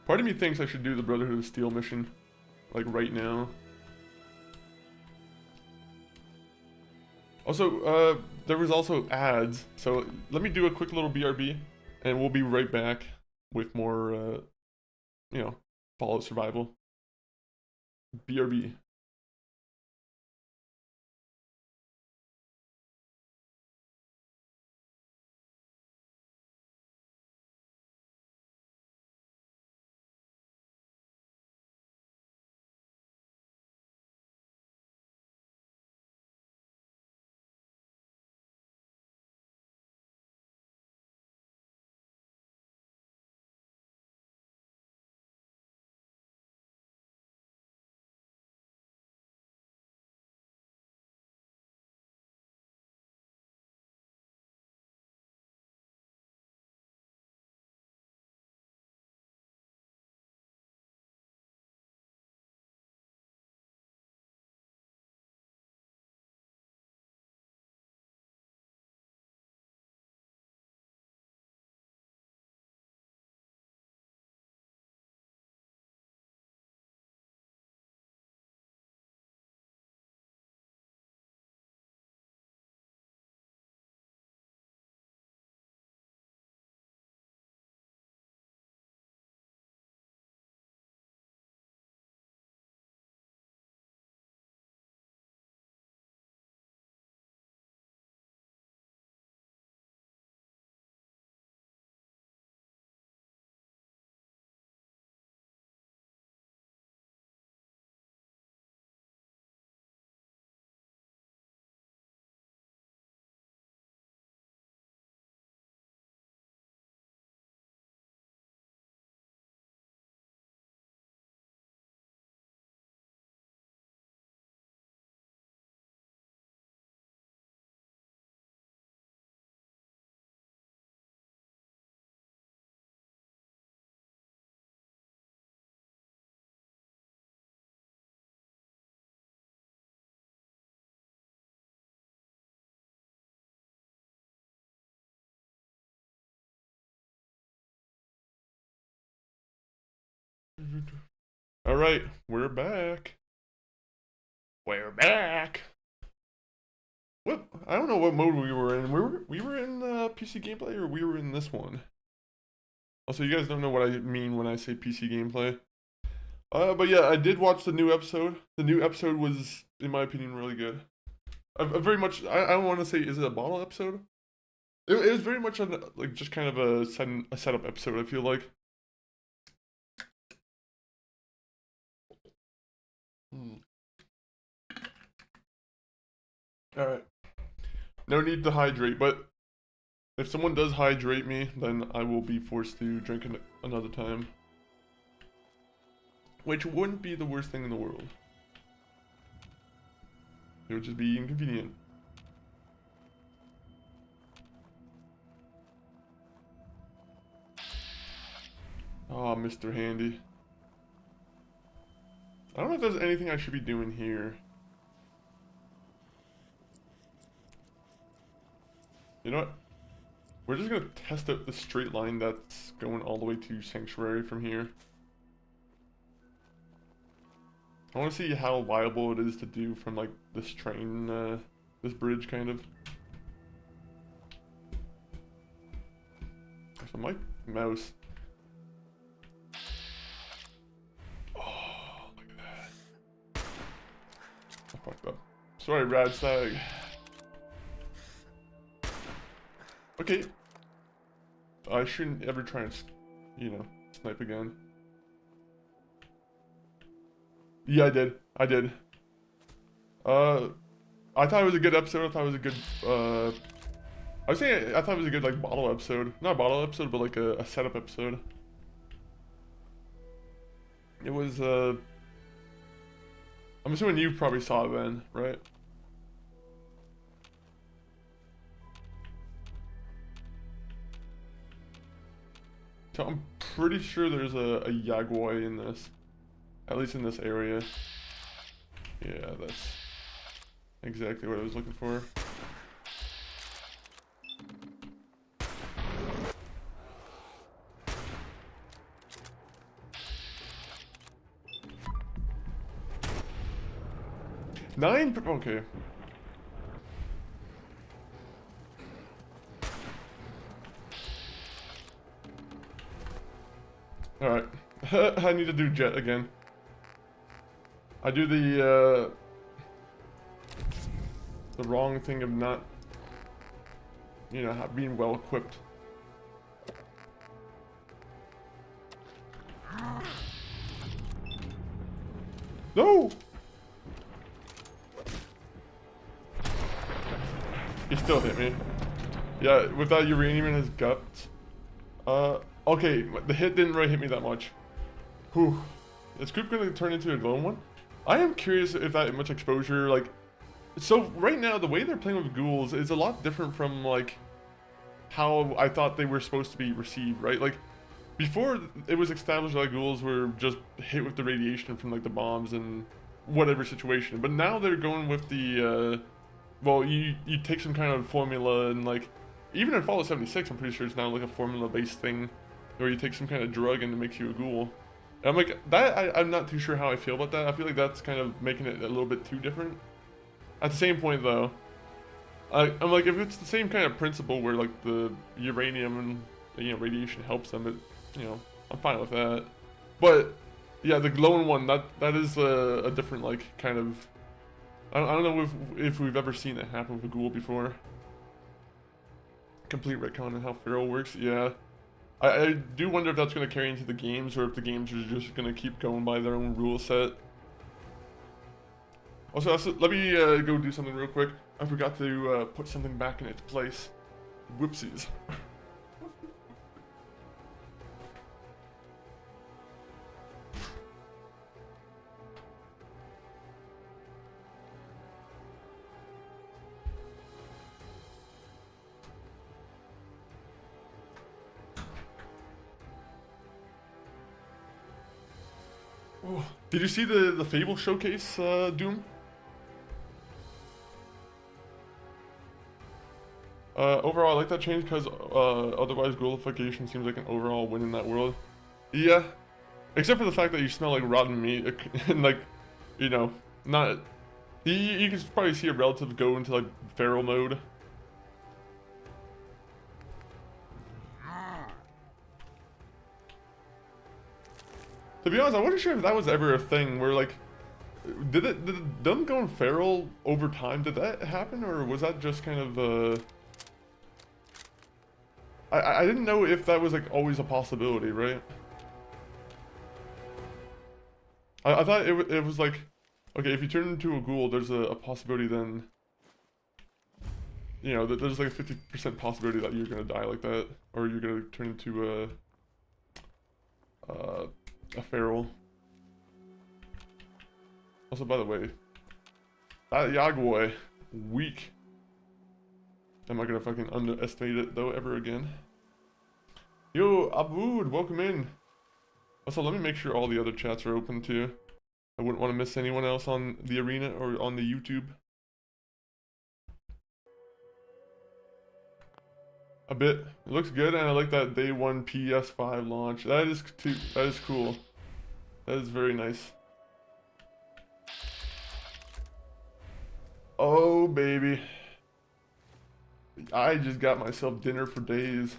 Part of me thinks I should do the Brotherhood of Steel mission, like right now. Also, there was also ads, so let me do a quick little BRB, and we'll be right back with more, Fallout Survival. BRB. All right, we're back. We're back. What? I don't know what mode we were in. We were in PC gameplay, or we were in this one. Also, you guys don't know what I mean when I say PC gameplay. But yeah, I did watch the new episode. The new episode was, in my opinion, really good. I very much. I don't want to say, is it a bottle episode? It was very much like just kind of a setup episode. I feel like. Alright. No need to hydrate, but if someone does hydrate me, then I will be forced to drink another time. Which wouldn't be the worst thing in the world. It would just be inconvenient. Oh, Mr. Handy. I don't know if there's anything I should be doing here. You know what? We're just gonna test out the straight line that's going all the way to Sanctuary from here. I want to see how viable it is to do from like this train, this bridge kind of. So my mouse. Oh, look at that. I fucked up. Sorry, Radstag. Okay. I shouldn't ever try and, you know, snipe again. Yeah, I did. I did. I thought it was a good episode. I thought it was a good, I was saying I thought it was a good, like, bottle episode. Not a bottle episode, but, like, a setup episode. It was, I'm assuming you probably saw it then, right? So I'm pretty sure there's a Yagoi in this. At least in this area. Yeah, that's exactly what I was looking for. Okay. Alright. I need to do jet again. I do the wrong thing of not, you know, being well equipped. No! He still hit me. Yeah, with that uranium in his guts. Okay, the hit didn't really hit me that much. Whew. Is Coop gonna turn into a glowing one? I am curious if that much exposure, like... So, right now, the way they're playing with ghouls is a lot different from, like, how I thought they were supposed to be received, right? Like, before, it was established that ghouls were just hit with the radiation from, like, the bombs and whatever situation. But now they're going with the, well, you take some kind of formula and, like... Even in Fallout 76, I'm pretty sure it's now, like, a formula-based thing where you take some kind of drug and it makes you a ghoul. And I'm like, I'm not too sure how I feel about that. I feel like that's kind of making it a little bit too different. At the same point, though, I'm like, if it's the same kind of principle where, like, the uranium and, you know, radiation helps them, you know, I'm fine with that. But, yeah, the glowing one, that is a different, like, kind of... I don't know if we've ever seen it happen with a ghoul before. Complete retcon on how Feral works, yeah. I do wonder if that's going to carry into the games, or if the games are just going to keep going by their own rule set. Also, let me go do something real quick. I forgot to put something back in its place. Whoopsies. Oh, did you see the Fable showcase, Doom? Overall, I like that change because otherwise ghoulification seems like an overall win in that world. Yeah, Except for the fact that you smell like rotten meat, and like, you know, not. You can probably see a relative go into like feral mode. To be honest, I wasn't sure if that was ever a thing where like, did them going feral over time, did that happen, or was that just kind of I didn't know if that was like always a possibility, right? I thought it was like, okay, if you turn into a ghoul, there's a possibility then, you know, that there's like a 50% possibility that you're gonna die like that, or you're gonna turn into a feral. Also, by the way, that Yagoi, weak. I'm not gonna fucking underestimate it though ever again. Yo, Abood, welcome in. Also, let me make sure all the other chats are open too. I wouldn't want to miss anyone else on the arena or on the YouTube. A bit. It looks good, and I like that day one PS5 launch. That is cool. That is very nice. Oh baby, I just got myself dinner for days.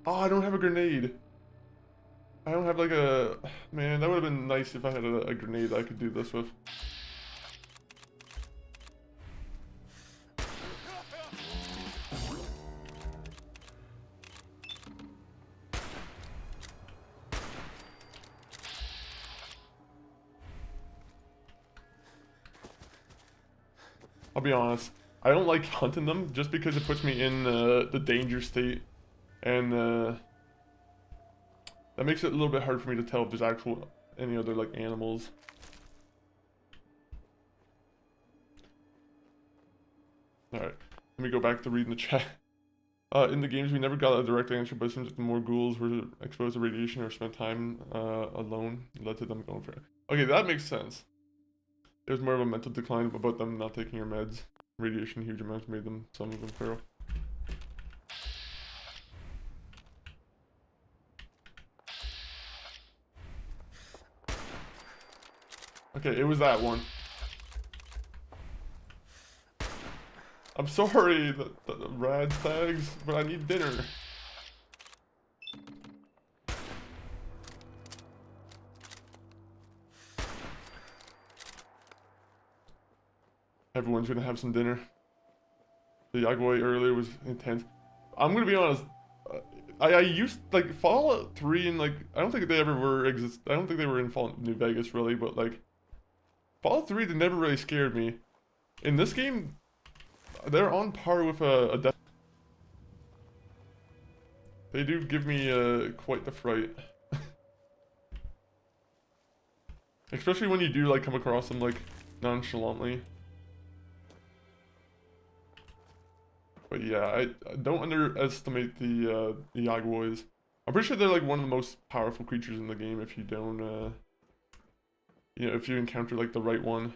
Oh, I don't have a grenade. I don't have like a... Man, that would have been nice if I had a grenade that I could do this with. I'll be honest, I don't like hunting them just because it puts me in the danger state, and that makes it a little bit hard for me to tell if there's any other like animals. Alright, let me go back to reading the chat. In the games, we never got a direct answer, but it seems that the more ghouls were exposed to radiation or spent time alone, it led to them going for it. Okay, that makes sense. There's more of a mental decline about them not taking your meds. Radiation, huge amounts, made them, some of them feral. Okay, it was that one. I'm sorry, the rad tags, but I need dinner. Everyone's gonna have some dinner. The Yagoi earlier was intense. I'm gonna be honest. I used like Fallout 3 and like I don't think they ever were I don't think they were in Fallout New Vegas really, but like Fallout 3 they never really scared me. In this game, they're on par with a death. They do give me quite the fright. Especially when you do like come across them like nonchalantly. But yeah, I don't underestimate the Yaguois. I'm pretty sure they're like one of the most powerful creatures in the game if you don't, you know, if you encounter like the right one.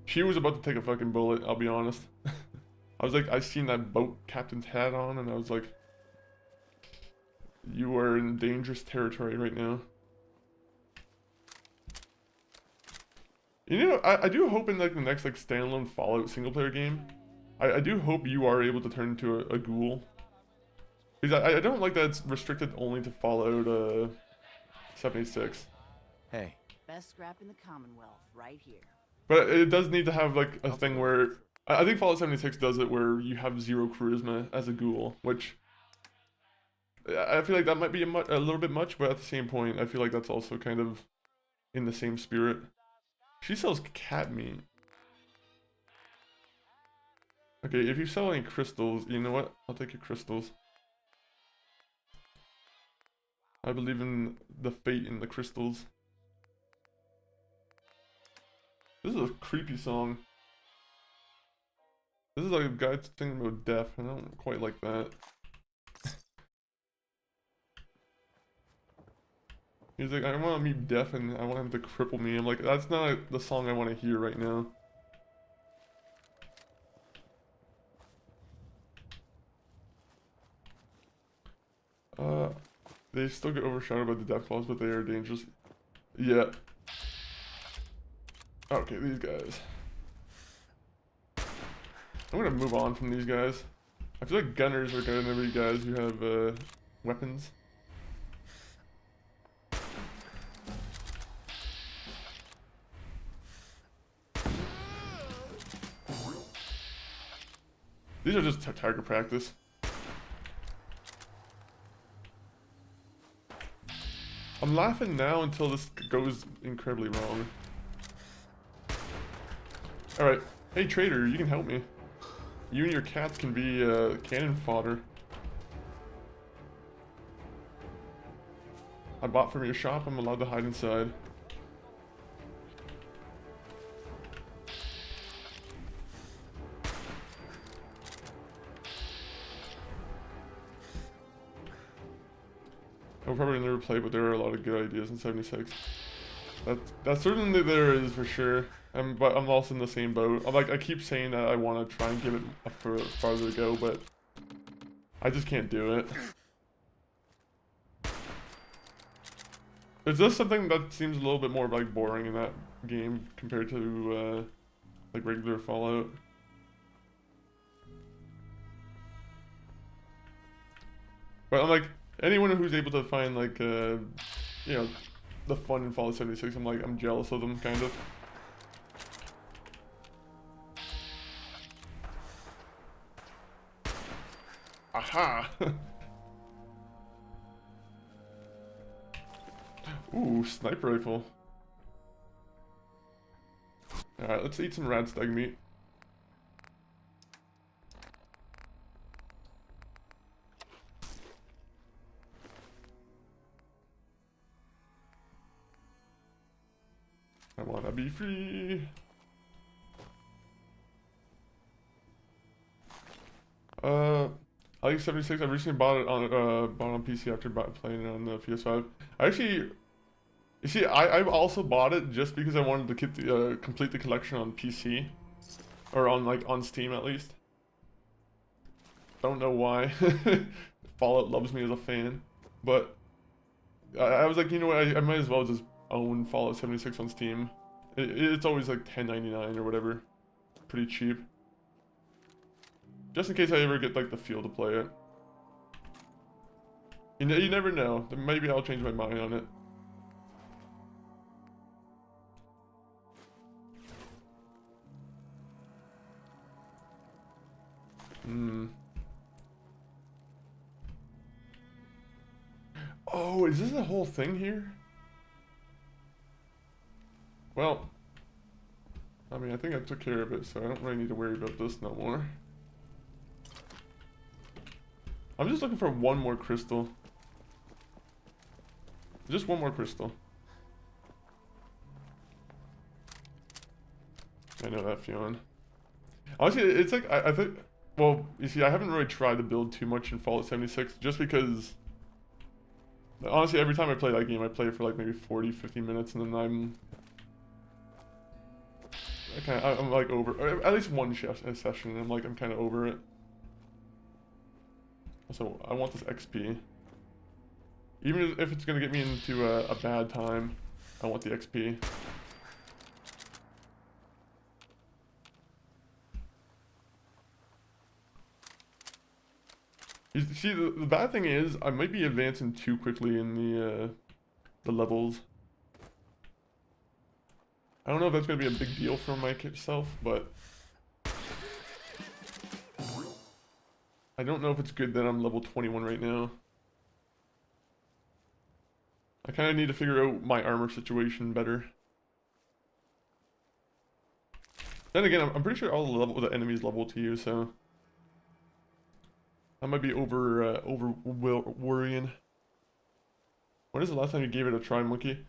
She was about to take a fucking bullet, I'll be honest. I was like, I seen that boat captain's hat on and I was like, you are in dangerous territory right now. You know, I do hope in like the next like standalone Fallout single player game, I do hope you are able to turn into a ghoul. Because I don't like that it's restricted only to Fallout 76. Hey. Best scrap in the Commonwealth, right here. But it does need to have like a thing where, I think Fallout 76 does it where you have 0 charisma as a ghoul, which I feel like that might be a little bit much, but at the same point, I feel like that's also kind of in the same spirit. She sells cat meat. Okay, if you sell any crystals, you know what? I'll take your crystals. I believe in the fate in the crystals. This is a creepy song. This is like a guy singing about death, and I don't quite like that. He's like, I want to meet death and I want him to cripple me. I'm like, that's not the song I want to hear right now. They still get overshadowed by the death claws, but they are dangerous. Yeah. Okay, these guys. I'm gonna move on from these guys. I feel like gunners are gonna be guys who have weapons. These are just target practice. I'm laughing now until this goes incredibly wrong. Alright. Hey trader, you can help me. You and your cats can be cannon fodder. I bought from your shop, I'm allowed to hide inside. I'll probably never play, but there are a lot of good ideas in 76. That's certainly there is for sure. But I'm also in the same boat. I keep saying that I want to try and give it a farther to go, but I just can't do it. Is this something that seems a little bit more like boring in that game compared to like regular Fallout? But I'm like, anyone who's able to find like you know, the fun in Fallout 76, I'm jealous of them kind of. Aha! Ooh, sniper rifle. Alright, let's eat some rad stag meat. I wanna be free. I like 76. I recently bought it on PC after playing it on the PS5. I actually, you see, I've also bought it just because I wanted to complete the collection on PC, or on Steam at least. Don't know why. Fallout loves me as a fan, but I was like, you know what? I might as well just own Fallout 76 on Steam. It's always like $10.99 or whatever, pretty cheap. Just in case I ever get like the feel to play it. You never know. Maybe I'll change my mind on it. Oh, is this the whole thing here? Well, I mean, I think I took care of it, so I don't really need to worry about this no more. I'm just looking for one more crystal. Just one more crystal. I know that feeling. Honestly, it's like, I think, well, you see, I haven't really tried to build too much in Fallout 76, just because, honestly, every time I play that game, I play it for like maybe 40, 50 minutes, and then I'm like over, or at least one session, and I'm kind of over it. So I want this XP. Even if it's gonna get me into a bad time, I want the XP. You see, the bad thing is I might be advancing too quickly in the levels. I don't know if that's gonna be a big deal for myself, but I don't know if it's good that I'm level 21 right now. I kind of need to figure out my armor situation better. Then again, I'm pretty sure all the enemies level to you, so I might be over worrying. When is the last time you gave it a try, Monkey?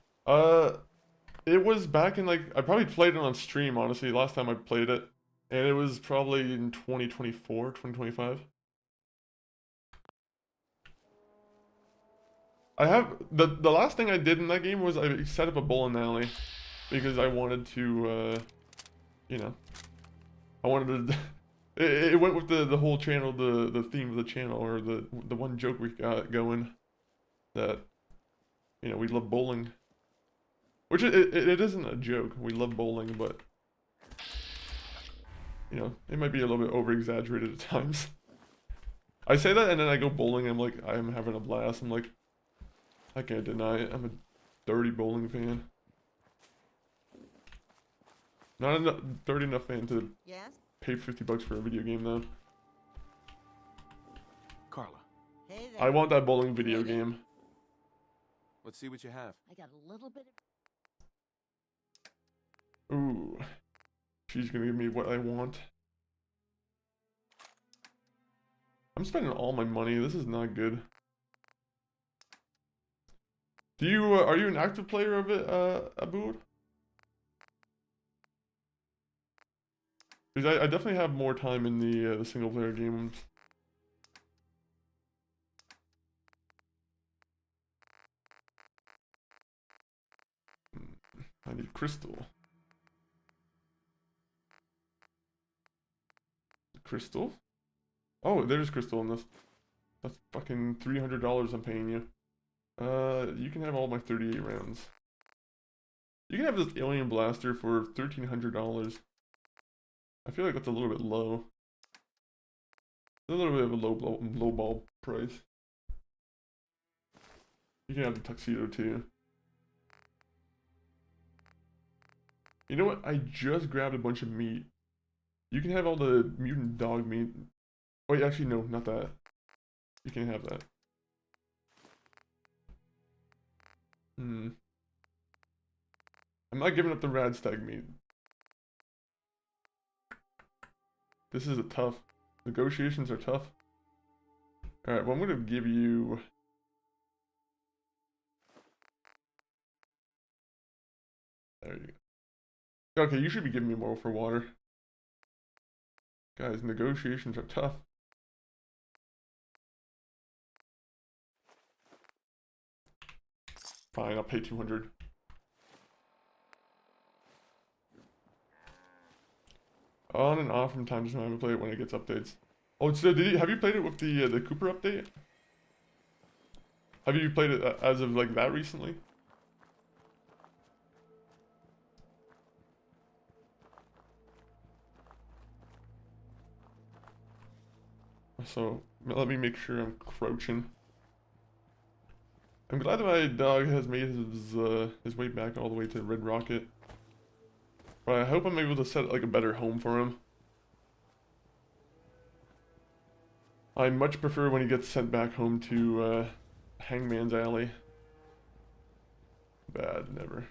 It was back in I probably played it on stream, honestly, last time I played it. And it was probably in 2024, 2025. I have, the last thing I did in that game was I set up a bowling alley. Because I wanted to, you know, I wanted to, it went with the whole channel, the theme of the channel, or the one joke we got going. that, you know, we love bowling. Which it isn't a joke. We love bowling, but, you know, it might be a little bit over-exaggerated at times. I say that and then I go bowling, I'm like, I'm having a blast. I'm like, I can't deny it. I'm a dirty bowling fan. Not enough, dirty enough fan to pay $50 for a video game though. Carla. Hey there. I want that bowling video game. Let's see what you have. I got a little bit of... Ooh. She's gonna give me what I want. I'm spending all my money. This is not good. Do you, are you an active player of it, Abood? Because I definitely have more time in the single player games. I need crystal. Crystal? Oh, there's crystal in this. That's fucking $300 I'm paying you. You can have all my 38 rounds. You can have this alien blaster for $1,300. I feel like that's a little bit low. A little bit of a low ball price. You can have the tuxedo too. You know what? I just grabbed a bunch of meat. You can have all the mutant dog meat. Wait, actually no, not that. You can have that. I'm not giving up the rad stag meat. This is a tough. Negotiations are tough. Alright, well I'm gonna give you... There you go. Okay, you should be giving me more for water. Guys, negotiations are tough. Fine, I'll pay 200. On and off from time to time. I play it when it gets updates. Oh, so have you played it with the Cooper update? Have you played it as of like that recently? So let me make sure I'm crouching. I'm glad that my dog has made his way back all the way to Red Rocket. But I hope I'm able to set like a better home for him. I much prefer when he gets sent back home to Hangman's Alley. Bad, never.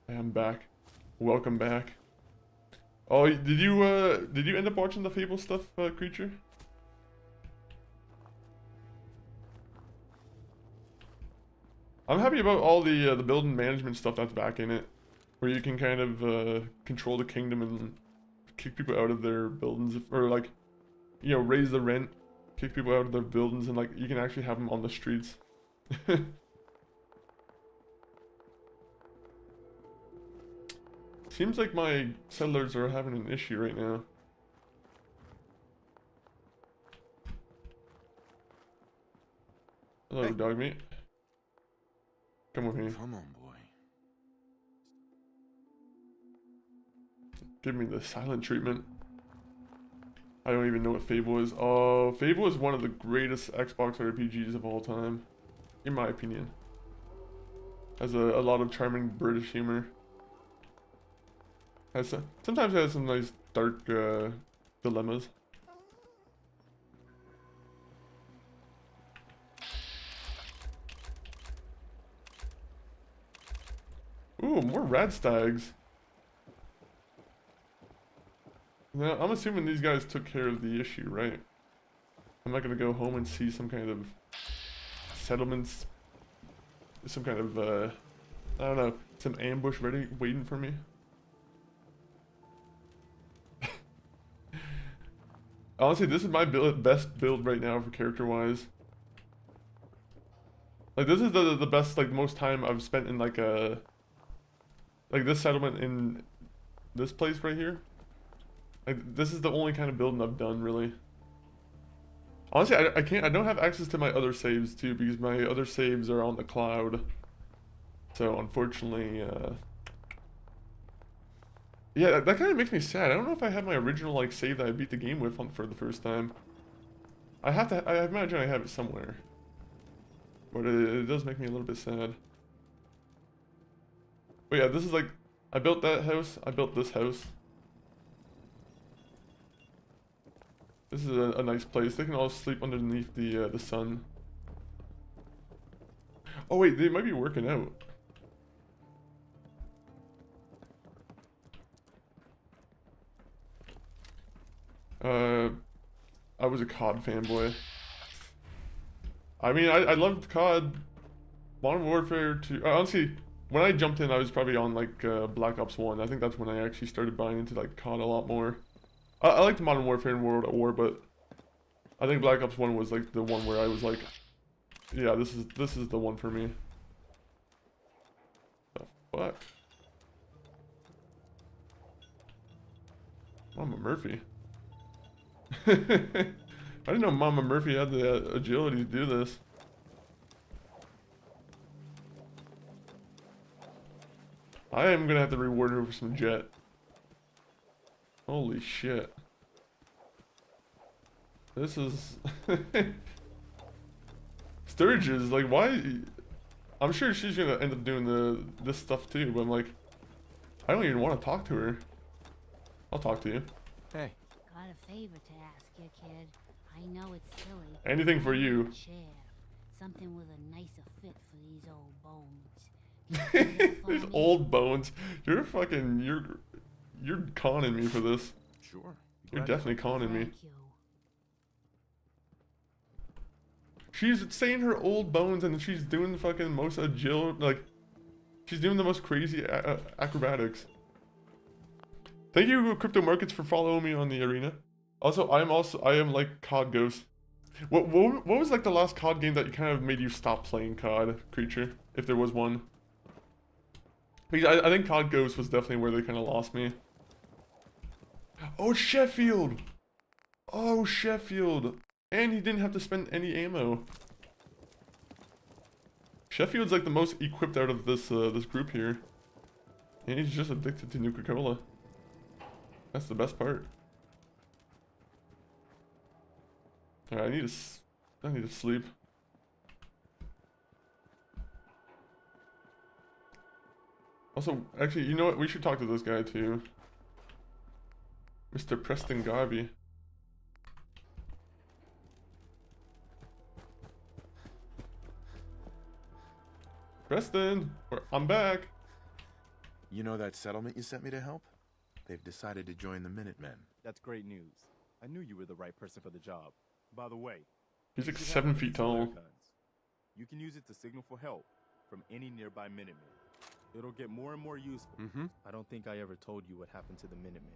I am back. Welcome back. Oh, did you end up watching the Fable stuff, Creature? I'm happy about all the building management stuff that's back in it, where you can kind of control the kingdom and kick people out of their buildings, or like, you know, raise the rent, kick people out of their buildings, and like you can actually have them on the streets. Seems like my settlers are having an issue right now. Hello, hey. Dog meat. Come with me. Come on, boy. Give me the silent treatment. I don't even know what Fable is. Oh, Fable is one of the greatest Xbox RPGs of all time, in my opinion. Has a lot of charming British humor. Sometimes has some nice dark dilemmas. Ooh, more rad stags. Now, I'm assuming these guys took care of the issue, right? I'm not gonna go home and see some kind of settlements, some kind of I don't know, some ambush ready waiting for me. Honestly, this is my best build right now for character-wise. Like, this is the best, like, most time I've spent in, like, this settlement in this place right here. Like, this is the only kind of building I've done, really. Honestly, I can't. I don't have access to my other saves too because my other saves are on the cloud. So unfortunately, yeah, that kind of makes me sad. I don't know if I have my original like save that I beat the game with for the first time. I have to. I imagine I have it somewhere, but it does make me a little bit sad. But yeah, this is like I built that house. I built this house. This is a nice place. They can all sleep underneath the sun. Oh wait, they might be working out. I was a COD fanboy. I mean, I loved COD. Modern Warfare 2. Honestly, when I jumped in, I was probably on like Black Ops 1. I think that's when I actually started buying into like COD a lot more. I liked Modern Warfare and World at War, but I think Black Ops 1 was like the one where I was like, yeah, this is the one for me. The fuck? Mama Murphy. I didn't know Mama Murphy had the agility to do this. I am gonna have to reward her for some jet. Holy shit. This is... Sturges, like, why... I'm sure she's gonna end up doing this stuff too, but I'm like... I don't even want to talk to her. I'll talk to you. Hey. Got a favor to ask you, kid. I know it's silly. Anything for you. Chair. Something with a nicer fit for these old bones. These old bones. You're fucking... You're conning me for this. Sure. You're definitely conning me. Thank you. She's saying her old bones and she's doing the fucking most agile, like, she's doing the most crazy acrobatics. Thank you, Crypto Markets, for following me on the arena. Also, I am like COD Ghost. What was like the last COD game that kind of made you stop playing COD, Creature, if there was one? Because I think COD Ghost was definitely where they kind of lost me. Oh, Sheffield! Oh, Sheffield! And he didn't have to spend any ammo. Sheffield's like the most equipped out of this this group here. And he's just addicted to Nuka-Cola. That's the best part. Alright, I need to sleep. Also, actually, you know what? We should talk to this guy too. Mr. Preston Garvey. Preston, I'm back. You know that settlement you sent me to help? They've decided to join the Minutemen. That's great news. I knew you were the right person for the job. By the way, he's like you 7 have feet flare tall. guns. You can use it to signal for help from any nearby Minutemen. It'll get more and more useful. I don't think I ever told you what happened to the Minutemen.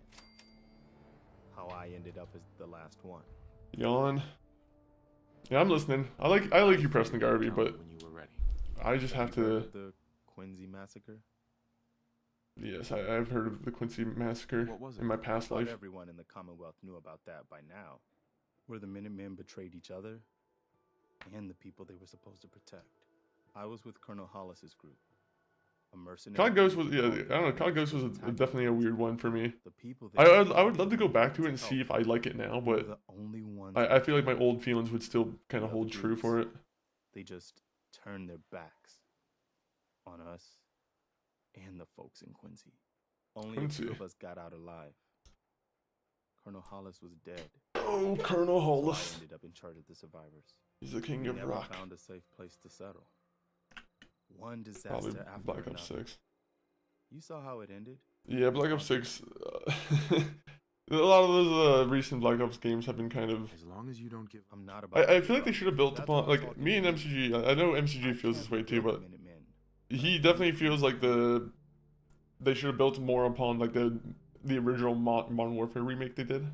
How I ended up as the last one. Yawn. Yeah, I'm listening. I like you, Preston Garvey, but when you were ready. I just have You heard to. of the Quincy massacre? Yes, I've heard of the Quincy massacre What was it? in my past I thought life. everyone in the Commonwealth knew about that by now. Where the Minutemen betrayed each other and the people they were supposed to protect. I was with Colonel Hollis's group. A mercenary. COD Ghost was, yeah, I don't know, COD Ghost was definitely a weird one for me. The people I would love to go back to it and see if I like it now, but the only ones I feel like my old feelings would still kind of the hold other true dudes, for it. They just turned their backs on us and the folks in Quincy. Only a few Quincy. of us got out alive. Colonel Hollis was dead. Oh, Colonel So Hollis. I ended up in charge of the survivors. He's the king We of never rock. found a safe place to settle. One disaster Probably after Black another. Ops 6. You saw how it ended? Yeah, Black Ops 6. A lot of those recent Black Ops games have been kind of. As long as you don't give. I'm not about I feel like they should have built upon, like, me and MCG. I know MCG feels this way too, but he definitely feels like they should have built more upon like the original Modern Warfare remake they did.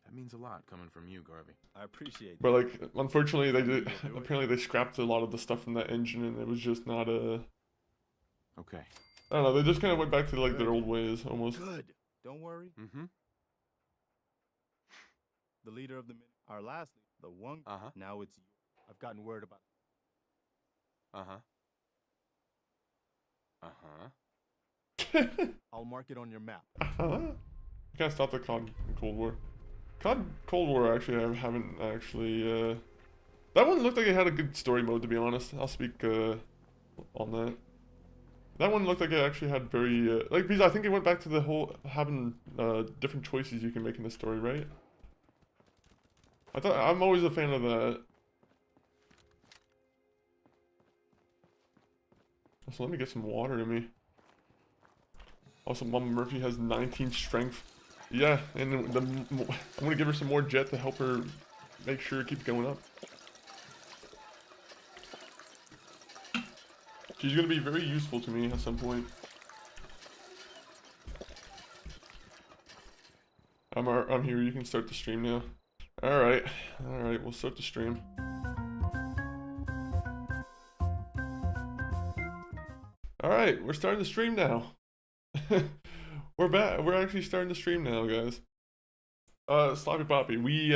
That means a lot coming from you, Garvey. I appreciate that. But like, unfortunately, they did. Apparently, they scrapped a lot of the stuff from that engine, and it was just not a. Okay. I don't know. They just kind of went back to like their old ways almost. Good. Don't worry. The leader of the our last The one. Uh-huh. Now it's. I've gotten word about. Uh-huh. I'll mark it on your map. You can't stop the COD Cold War. COD Cold War, actually, I haven't actually, that one looked like it had a good story mode, to be honest. I'll speak, on that. That one looked like it actually had very, like, because I think it went back to the whole, having, different choices you can make in the story, right? I'm always a fan of that. So let me get some water in me. Also, Mama Murphy has 19 strength. Yeah, and I'm gonna give her some more jet to help her make sure it keeps going up. She's gonna be very useful to me at some point. I'm here. You can start the stream now. All right, we'll start the stream. All right, we're starting the stream now. We're back. We're actually starting the stream now, guys. Sloppy Poppy, we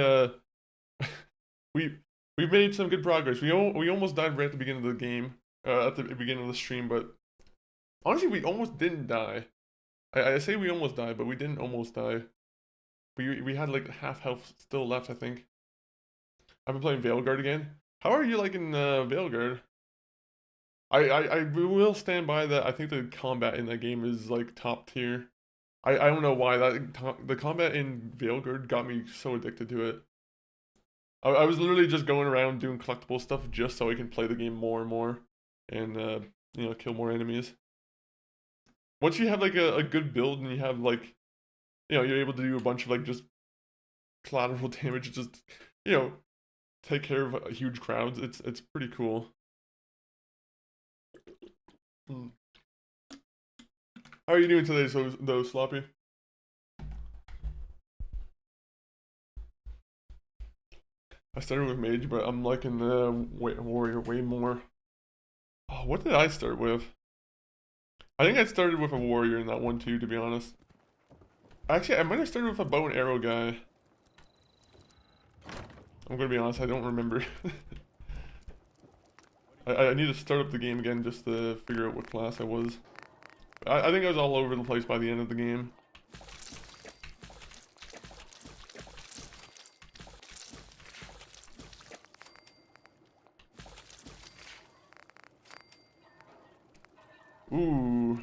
made some good progress. We almost died right at the beginning of the game, at the beginning of the stream, but honestly, we almost didn't die. I say we almost died, but we didn't almost die. We had like half health still left, I think. I've been playing Veilguard again. How are you liking Veilguard? I will stand by that. I think the combat in that game is like top tier. I don't know why the combat in Veilguard got me so addicted to it. I was literally just going around doing collectible stuff just so I can play the game more and more, and you know, kill more enemies. Once you have like a good build and you have like, you know, you're able to do a bunch of like just collateral damage, just, you know, take care of huge crowds. It's pretty cool. How are you doing today, though, Sloppy? I started with Mage, but I'm liking the Warrior way more. Oh, what did I start with? I think I started with a Warrior in that one too, to be honest. Actually, I might have started with a bow and arrow guy. I'm gonna be honest, I don't remember. I need to start up the game again just to figure out what class I was. I think I was all over the place by the end of the game. Ooh.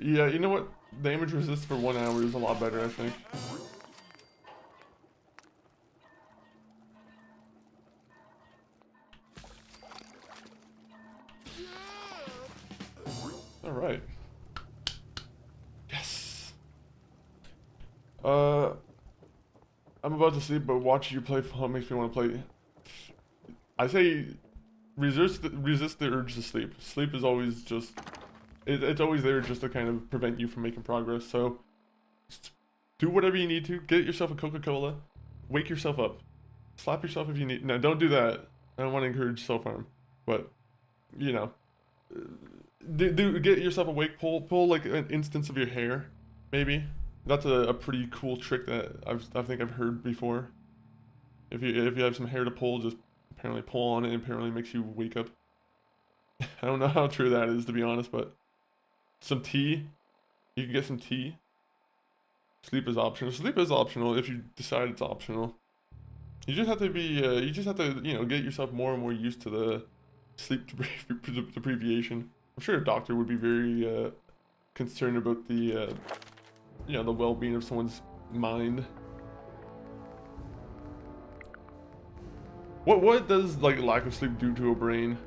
Yeah, you know what? Damage resist for 1 hour is a lot better, I think. Alright. Yes! I'm about to sleep, but watching you play fun makes me want to play. I say resist the urge to sleep. Sleep is always just... It's always there just to kind of prevent you from making progress, so... do whatever you need to. Get yourself a Coca-Cola. Wake yourself up. Slap yourself if you need... No, don't do that. I don't want to encourage self-harm. But, you know... get yourself awake. Pull like an instance of your hair, maybe. That's a pretty cool trick that I think I've heard before. If you have some hair to pull, just apparently pull on it, and apparently makes you wake up. I don't know how true that is, to be honest, but some tea. You can get some tea. Sleep is optional. Sleep is optional if you decide it's optional. You just have to be. You just have to, you know, get yourself more and more used to the sleep deprivation. I'm sure a doctor would be very concerned about the, you know, the well-being of someone's mind. What does like lack of sleep do to a brain?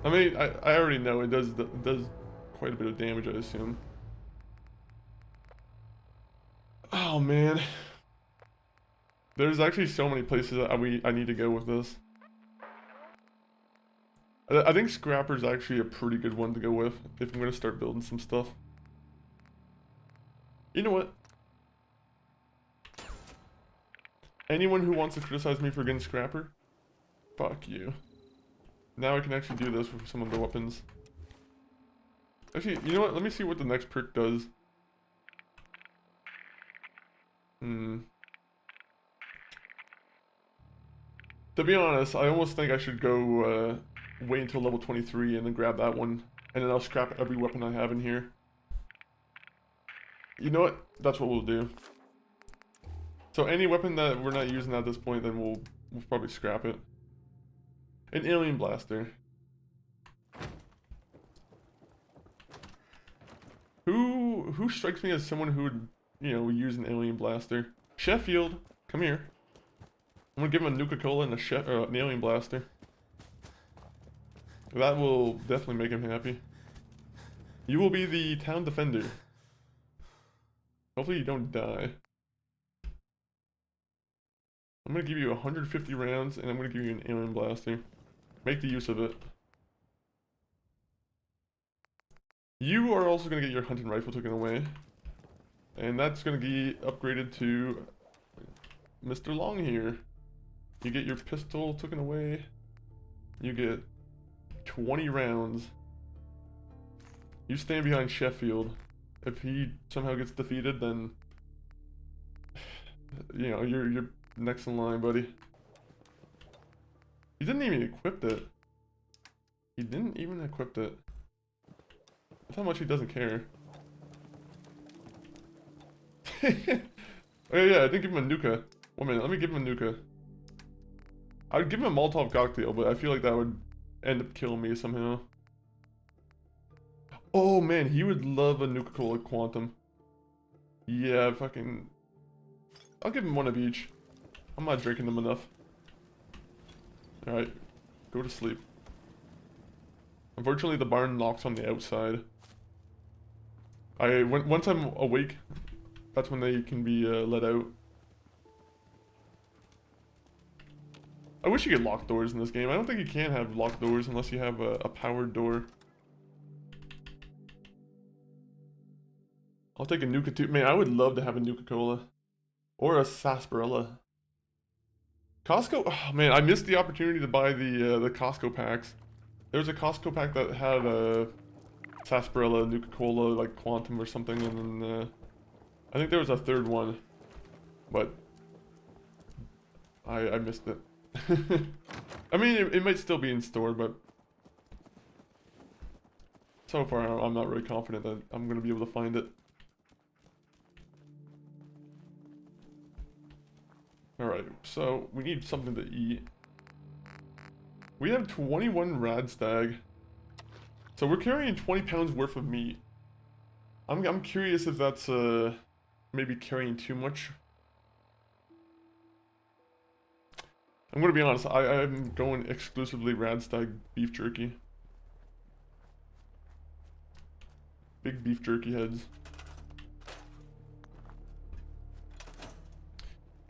I mean, I already know it does quite a bit of damage, I assume. Oh man, there's actually so many places that I need to go with this. I think Scrapper's actually a pretty good one to go with if I'm going to start building some stuff. You know what? Anyone who wants to criticize me for getting Scrapper, fuck you. Now I can actually do this with some of the weapons. Actually, you know what? Let me see what the next perk does. To be honest, I almost think I should go wait until level 23 and then grab that one. And then I'll scrap every weapon I have in here. You know what? That's what we'll do. So any weapon that we're not using at this point, then we'll probably scrap it. An alien blaster. Who strikes me as someone who would, you know, use an alien blaster? Sheffield, come here. I'm gonna give him a Nuka-Cola and an alien blaster. That will definitely make him happy. You will be the town defender. Hopefully you don't die. I'm gonna give you 150 rounds and I'm gonna give you an alien blaster. Make the use of it. You are also gonna get your hunting rifle taken away. And that's gonna be upgraded to Mr. Long here. You get your pistol taken away. You get 20 rounds. You stand behind Sheffield. If he somehow gets defeated, then you know you're next in line, buddy. He didn't even equip it. He didn't even equip it. That's how much he doesn't care. Oh yeah, I didn't give him a Nuka. 1 minute, let me give him a Nuka. I would give him a Molotov cocktail, but I feel like that would end up killing me somehow. Oh man, he would love a Nuka-Cola Quantum. Yeah, fucking... I'll give him one of each. I'm not drinking them enough. Alright, go to sleep. Unfortunately, the barn locks on the outside. Once I'm awake, that's when they can be let out. I wish you could lock doors in this game. I don't think you can have locked doors unless you have a powered door. I'll take a Nuka too. Man, I would love to have a Nuka-Cola. Or a sarsaparilla. Costco, oh man, I missed the opportunity to buy the Costco packs. There was a Costco pack that had a sarsaparilla, Nuka-Cola, like Quantum or something, and then I think there was a third one, but I missed it. I mean, it might still be in store, but so far I'm not really confident that I'm gonna be able to find it. Alright, so we need something to eat. We have 21 Radstag. So we're carrying 20 pounds worth of meat. I'm curious if that's maybe carrying too much. I'm gonna be honest, I'm going exclusively Radstag beef jerky. Big beef jerky heads.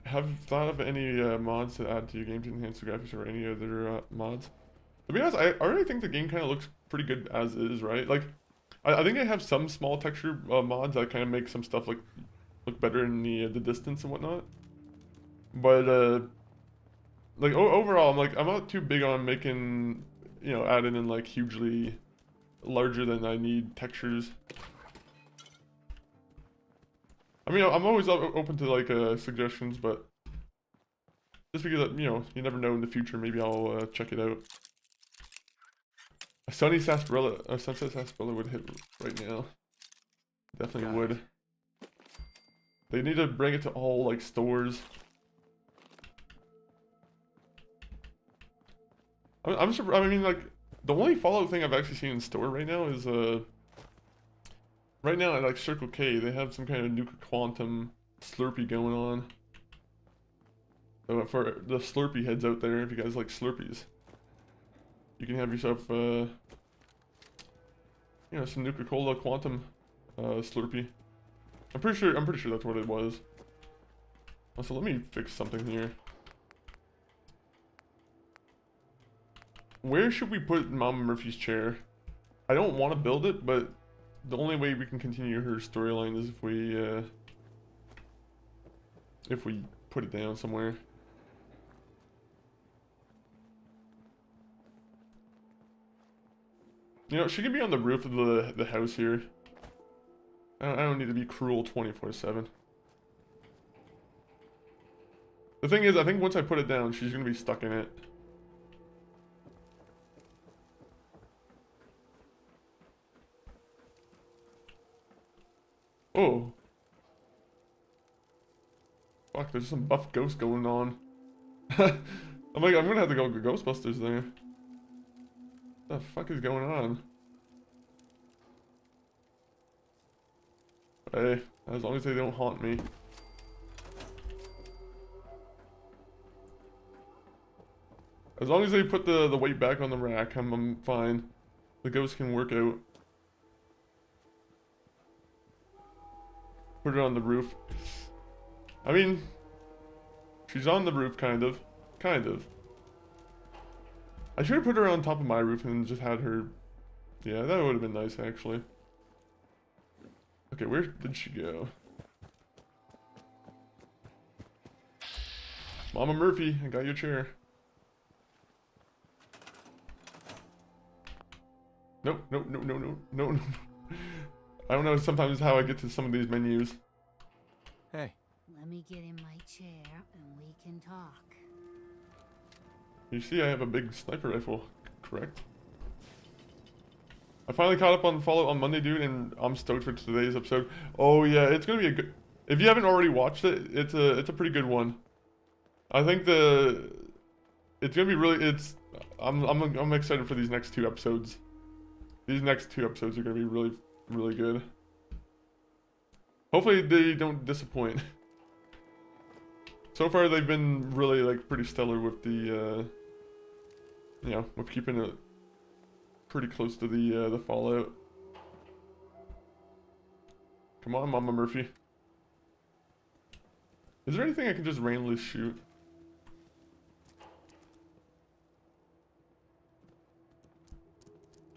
Have you thought of any mods to add to your game to enhance the graphics or any other mods? To be honest, I already think the game kind of looks pretty good as is, right? Like, I think I have some small texture mods that kind of make some stuff look better in the distance and whatnot. But like overall, I'm not too big on making, you know, adding in like hugely larger than I need textures. I mean, I'm always open to like suggestions, but just because, you know, you never know in the future, maybe I'll check it out. A sunny sarsaparilla, a sunset sarsaparilla would hit right now. Definitely would. They need to bring it to all like stores. I'm surprised. I mean, like the only Fallout thing I've actually seen in store right now is right now at like Circle K, they have some kind of Nuka Quantum Slurpee going on. So for the Slurpee heads out there, if you guys like Slurpees, you can have yourself, you know, some Nuka-Cola Quantum Slurpee. I'm pretty sure that's what it was. Also, let me fix something here. Where should we put Mama Murphy's chair? I don't want to build it, but the only way we can continue her storyline is if we put it down somewhere. You know, she could be on the roof of the house here. I don't need to be cruel 24/7. The thing is, I think once I put it down, she's gonna be stuck in it. Oh. Fuck, there's some buff ghost going on. I'm like, I'm gonna have to go to Ghostbusters there. What the fuck is going on? Hey, as long as they don't haunt me. As long as they put the weight back on the rack, I'm fine. The ghost can work out. Put it on the roof. I mean, she's on the roof, kind of. Kind of. I should have put her on top of my roof and just had her... Yeah, that would have been nice, actually. Okay, where did she go? Mama Murphy, I got your chair. Nope, nope, no, no, no, no, no. I don't know sometimes how I get to some of these menus. Hey. Let me get in my chair and we can talk. You see I have a big sniper rifle, correct? I finally caught up on Fallout on Monday, dude, and I'm stoked for today's episode. Oh yeah, it's gonna be a good... If you haven't already watched it, it's a pretty good one. I think it's gonna be really... I'm excited for these next 2 episodes. These next 2 episodes are gonna be really, really good. Hopefully they don't disappoint. So far they've been really like pretty stellar with the you know, with keeping it pretty close to the Fallout. Come on, Mama Murphy. Is there anything I can just randomly shoot?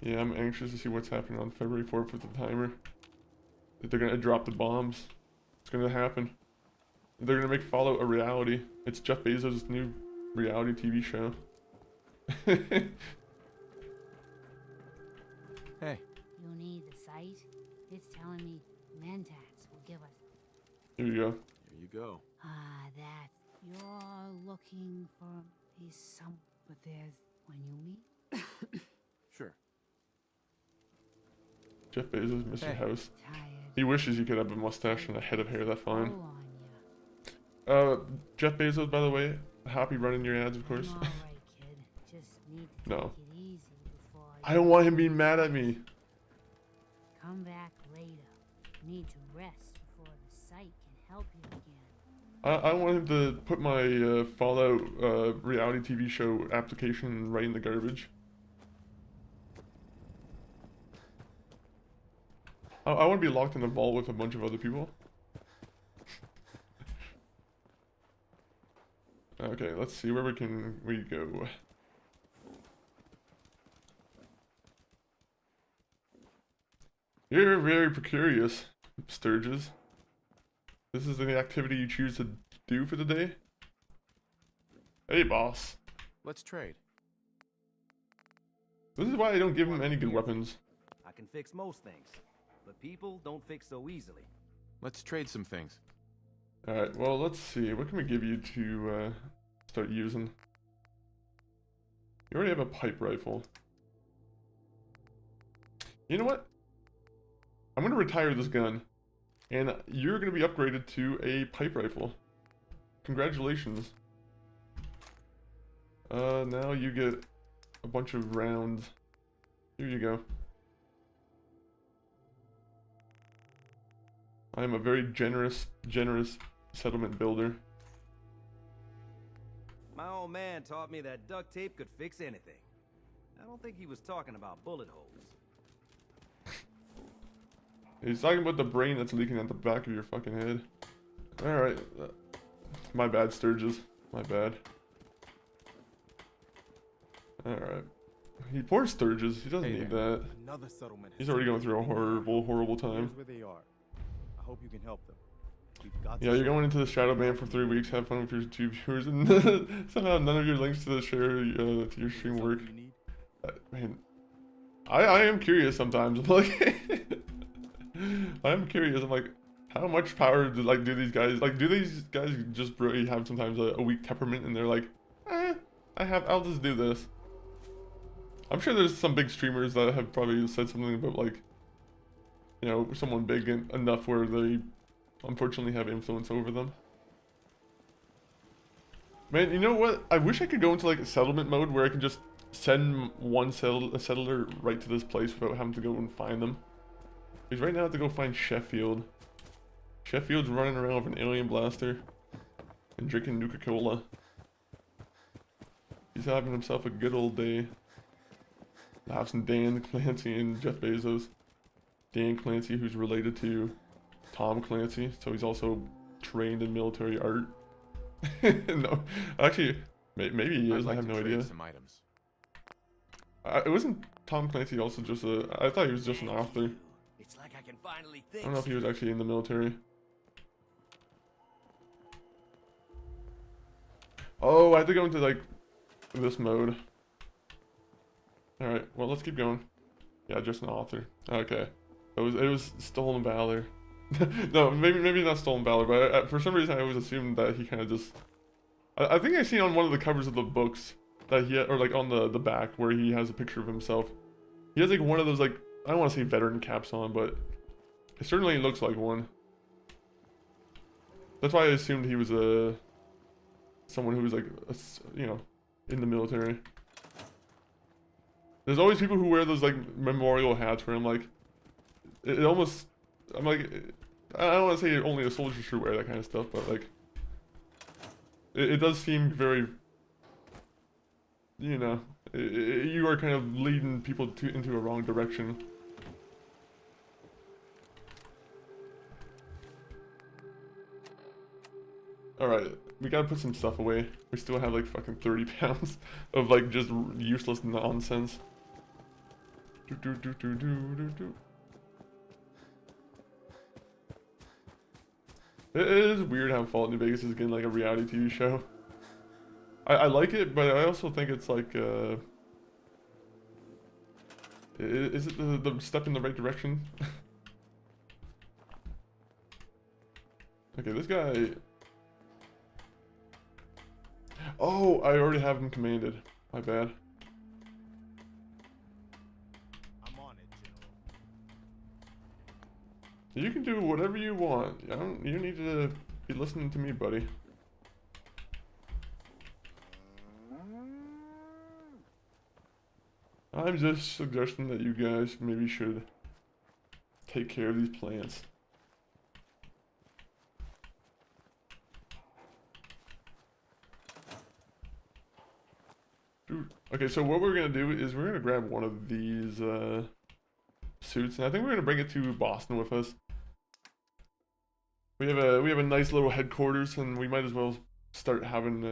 Yeah, I'm anxious to see what's happening on February 4th with the timer. If they're gonna drop the bombs. It's gonna happen. They're gonna make Fallout a reality. It's Jeff Bezos' new reality TV show. Hey. You need the site? It's telling me Mentats will give us... Here you go. Here you go. Ah, that's... You're looking for... He's some... But there's... When you meet... Sure. Jeff Bezos, Mr. Hey. House. Tired. He wishes he could have a mustache and a head of hair that fine. Go on ya. Jeff Bezos, by the way, happy running your ads, of course. I'm all right, kid. Just need to No. take it easy before I don't want him being mad at me. Come back later. Need to rest before the site can help you again. I don't want him to put my Fallout reality TV show application right in the garbage. I want to be locked in a vault with a bunch of other people. Okay, let's see where we go. You're very precarious, Sturges. This is the activity you choose to do for the day? Hey, boss. Let's trade. This is why I don't give him any good weapons. I can fix most things, but people don't fix so easily. Let's trade some things. Alright, well, let's see. What can we give you to start using? You already have a pipe rifle. You know what? I'm going to retire this gun. And you're going to be upgraded to a pipe rifle. Congratulations. Now you get a bunch of rounds. Here you go. I am a very generous settlement builder. My old man taught me that duct tape could fix anything. I don't think he was talking about bullet holes. He's talking about the brain that's leaking at the back of your fucking head. Alright. My bad, Sturges. My bad. Alright. Poor Sturges. He doesn't need that. Another settlement. He's already going through a horrible time. Here's where they are. I hope you can help them. We've got Yeah, to you're going into the shadow ban for 3 weeks. Have fun with your 2 viewers, and somehow none of your links to the share to your stream work. Man, I am curious sometimes. I'm like, I am curious. I'm like, How much power do these guys do these guys just really have sometimes a weak temperament and they're like, I'll just do this. I'm sure there's some big streamers that have probably said something about like, you know, someone big enough where they unfortunately have influence over them. Man, you know what? I wish I could go into like a settlement mode where I can just send one settler right to this place without having to go and find them. Because right now I have to go find Sheffield. Sheffield's running around with an alien blaster and drinking Nuka-Cola. He's having himself a good old day. Laughs and Dan Clancy and Jeff Bezos. Dan Clancy, who's related to Tom Clancy, so he's also trained in military art. No, actually, maybe he is. I have no idea. Some items. It wasn't Tom Clancy also just a... I thought he was just an author. It's like I can finally think. I don't know if he was actually in the military. Oh, I have to go into like this mode. Alright, well let's keep going. Yeah, just an author. Okay. It was Stolen Valor. No, maybe not Stolen Valor, but for some reason I always assumed that he kind of just... I think I seen on one of the covers of the books that he had, or like on the back where he has a picture of himself. He has like one of those like, I don't want to say veteran caps on, but it certainly looks like one. That's why I assumed he was someone who was like, you know, in the military. There's always people who wear those like memorial hats where I'm like, it almost, I'm like, I don't want to say only a soldier should wear that kind of stuff, but like, it does seem very, you know, you are kind of leading people into a wrong direction. Alright, we gotta put some stuff away. We still have like fucking 30 pounds of like just useless nonsense. It is weird how Fallout New Vegas is getting like a reality TV show. I like it, but I also think it's like, is it the step in the right direction? Okay, this guy... Oh, I already have him commanded. My bad. I'm on it, General. You can do whatever you want. You need to be listening to me, buddy. I'm just suggesting that you guys maybe should take care of these plants. Okay, so what we're gonna do is we're gonna grab one of these suits, and I think we're gonna bring it to Boston with us. We have a nice little headquarters, and we might as well start having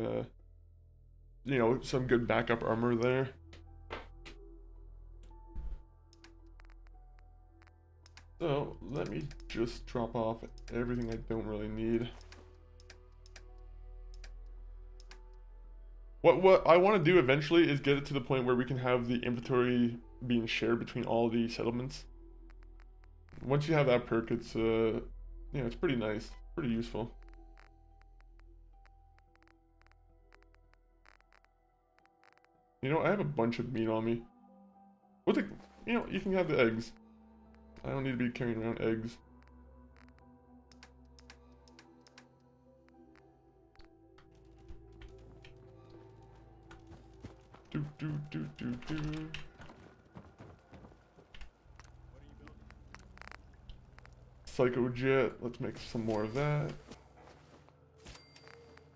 you know, some good backup armor there. So let me just drop off everything I don't really need. What I want to do eventually is get it to the point where we can have the inventory being shared between all the settlements. Once you have that perk, it's you know, it's pretty nice, pretty useful. You know, I have a bunch of meat on me. What the, you know, you can have the eggs. I don't need to be carrying around eggs. Psycho Jet, let's make some more of that.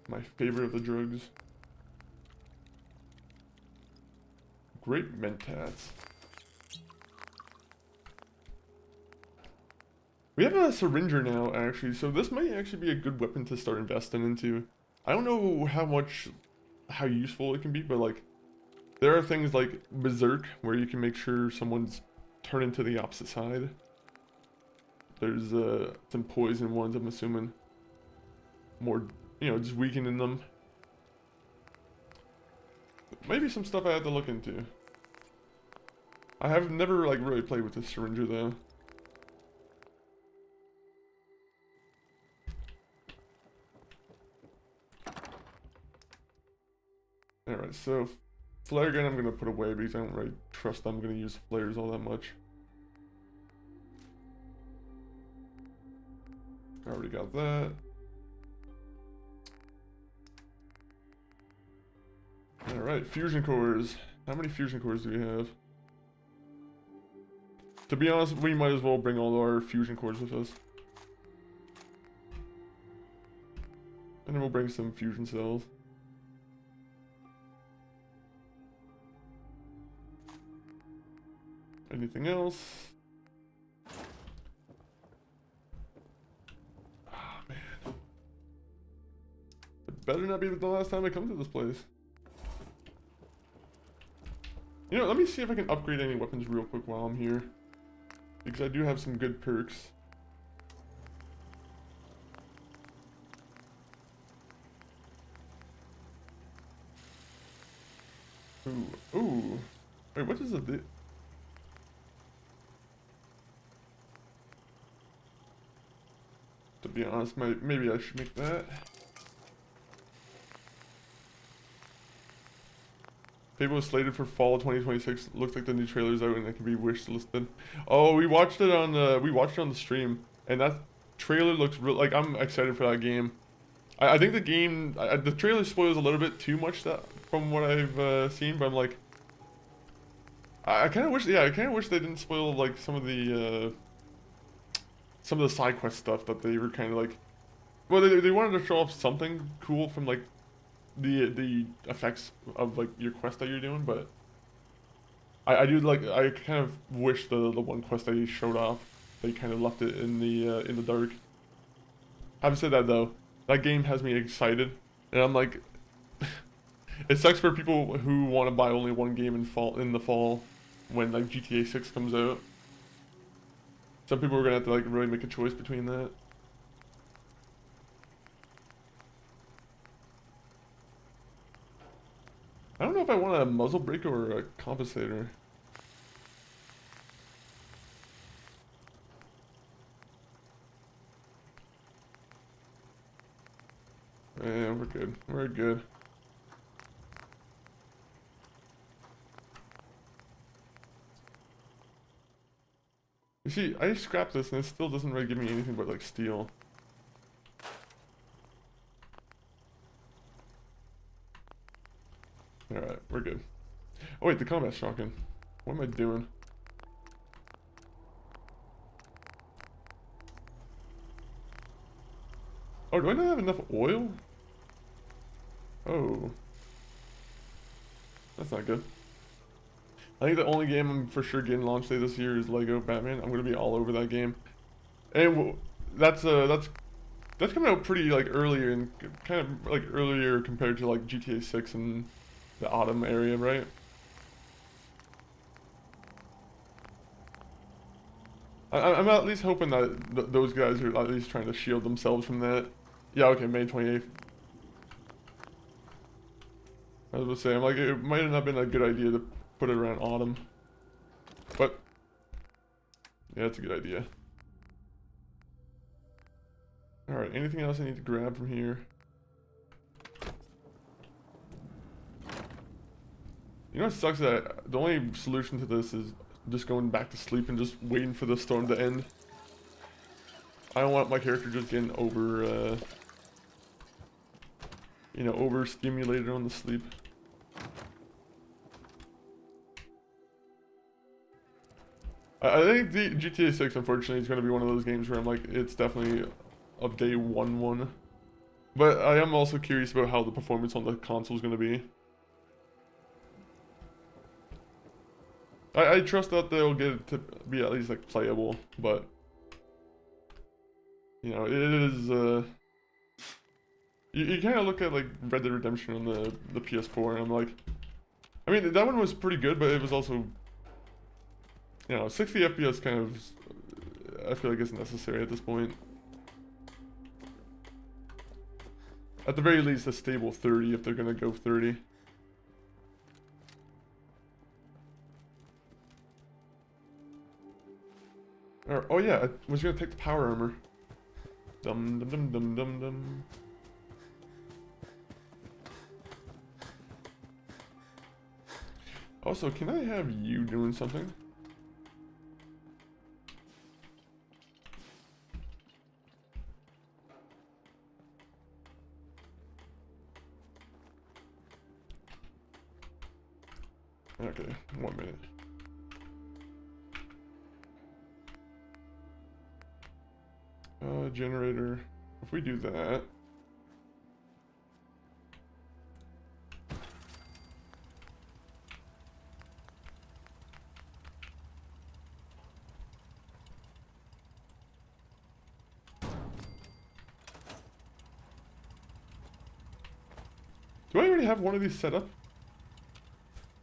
My favorite of the drugs. Great mentats. We have a syringer now, actually, so this might actually be a good weapon to start investing into. I don't know how useful it can be, but like, there are things like Berserk, where you can make sure someone's turning to the opposite side. There's some poison ones, I'm assuming. More, you know, just weakening them. Maybe some stuff I have to look into. I have never, like, really played with this syringer, though. Alright, so flare gun I'm gonna put away because I don't really trust I'm gonna use flares all that much. I already got that. Alright, fusion cores. How many fusion cores do we have? To be honest, we might as well bring all our fusion cores with us. And then we'll bring some fusion cells. Anything else? Oh man. It better not be the last time I come to this place. You know, let me see if I can upgrade any weapons real quick while I'm here. Because I do have some good perks. Ooh, ooh. Wait, what does it do? To be honest, maybe I should make that. Fable is slated for fall 2026. Looks like the new trailer's out and it can be wish listed. Oh, we watched it on the stream, and that trailer looks real. Like, I'm excited for that game. I think the game, the trailer spoils a little bit too much from what I've seen, but I'm like, I kind of wish, yeah, I kind of wish they didn't spoil like some of the side quest stuff that they were kind of like, well, they wanted to show off something cool from like the effects of like your quest that you're doing, but I do like, I kind of wish the one quest that you showed off, they kind of left it in the dark. Having said that though, that game has me excited, and I'm like, it sucks for people who want to buy only one game in the fall when like GTA 6 comes out. Some people are gonna have to like really make a choice between that. I don't know if I want a muzzle breaker or a compensator. Yeah, we're good. We're good. You see, I scrapped this and it still doesn't really give me anything but like steel. Alright, we're good. Oh wait, the combat shotgun. What am I doing? Oh, do I not have enough oil? Oh. That's not good. I think the only game I'm for sure getting launch day this year is Lego Batman. I'm gonna be all over that game. And that's coming out pretty like earlier and kind of like earlier compared to like GTA 6 and the autumn area, right? I'm at least hoping that those guys are at least trying to shield themselves from that. Yeah, okay, May 28th. I was gonna say, I'm like, it might have not been a good idea to put it around autumn. But, yeah, it's a good idea. Alright, anything else I need to grab from here? You know what sucks, that the only solution to this is just going back to sleep and just waiting for the storm to end. I don't want my character just getting overstimulated on the sleep. I think the GTA 6, unfortunately, is going to be one of those games where I'm like, it's definitely a day one. But I am also curious about how the performance on the console is going to be. I trust that they'll get it to be at least like playable, but you know, it is you kind of look at like Red Dead Redemption on the PS4 and I'm like, I mean that one was pretty good, but it was also, you know, 60 FPS kind of, I feel like it's necessary at this point. At the very least a stable 30 if they're gonna go 30. Oh yeah, I was gonna take the power armor. Dum dum dum dum dum dum. Also, can I have you doing something? Okay, 1 minute. Generator. If we do that. Do I already have one of these set up?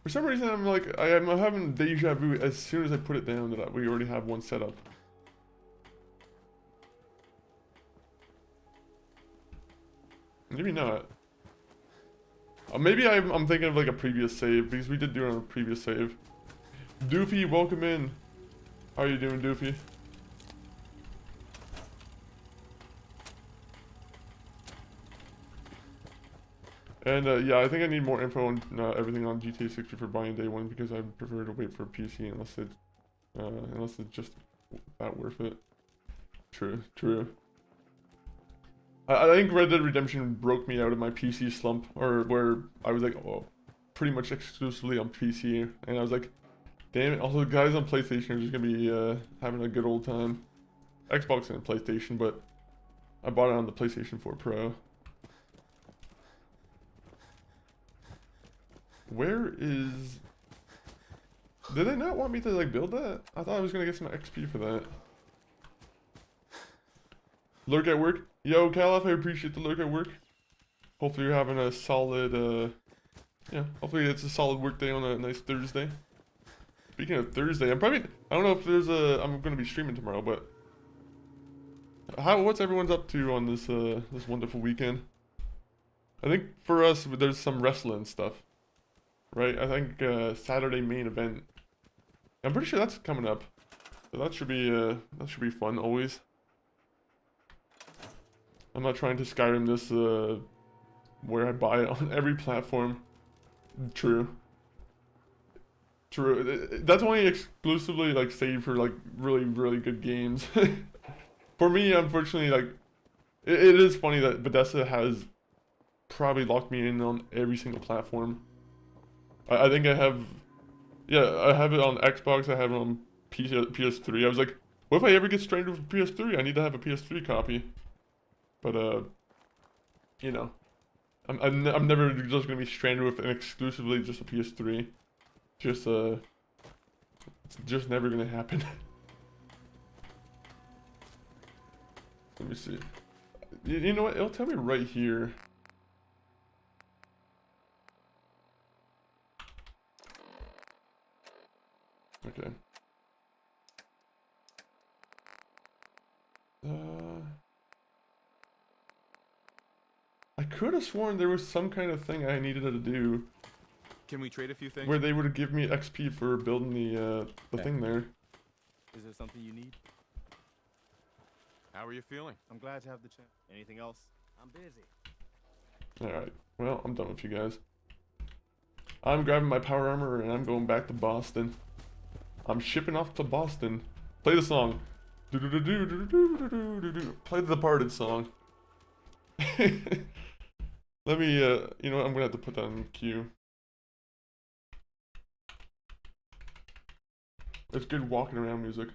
For some reason, I'm like, I'm having deja vu as soon as I put it down that we already have one set up. Maybe not. Maybe I'm thinking of like a previous save, because we did do it on a previous save. Doofy, welcome in. How are you doing, Doofy? And yeah, I think I need more info on everything on GTA 6 before buying day one, because I prefer to wait for a PC unless it's just that worth it. True, true. I think Red Dead Redemption broke me out of my PC slump, or where I was like, oh, pretty much exclusively on PC, and I was like, damn it. Also, the guys on PlayStation are just gonna be having a good old time. Xbox and PlayStation, but I bought it on the PlayStation 4 Pro. Where is... Did they not want me to like build that? I thought I was gonna get some XP for that. Lurk at work? Yo, Caliph, I appreciate the lurk at work. Hopefully you're having a solid, yeah, hopefully it's a solid work day on a nice Thursday. Speaking of Thursday, I don't know if there's I'm gonna be streaming tomorrow, but what's everyone's up to on this, this wonderful weekend? I think for us, there's some wrestling stuff, right? I think, Saturday main event. I'm pretty sure that's coming up. So that should be fun always. I'm not trying to Skyrim this, where I buy it on every platform. True. True. That's only exclusively, like, saved for, like, really, really good games. For me, unfortunately, like, it is funny that Bethesda has probably locked me in on every single platform. I think I have... Yeah, I have it on Xbox, I have it on PS3. I was like, what if I ever get stranded with PS3? I need to have a PS3 copy. But, you know, I'm never just gonna be stranded with an exclusively just a PS3. It's just never gonna happen. Let me see. You know what? It'll tell me right here. Okay. I could have sworn there was some kind of thing I needed to do. Can we trade a few things? Where they would give me XP for building the thing there. Is there something you need? How are you feeling? I'm glad to have the chance. Anything else? I'm busy. Alright, well, I'm done with you guys. I'm grabbing my power armor and I'm going back to Boston. I'm shipping off to Boston. Play the song. Play the Departed song. Let me, you know what, I'm gonna have to put that in queue. It's good walking around music.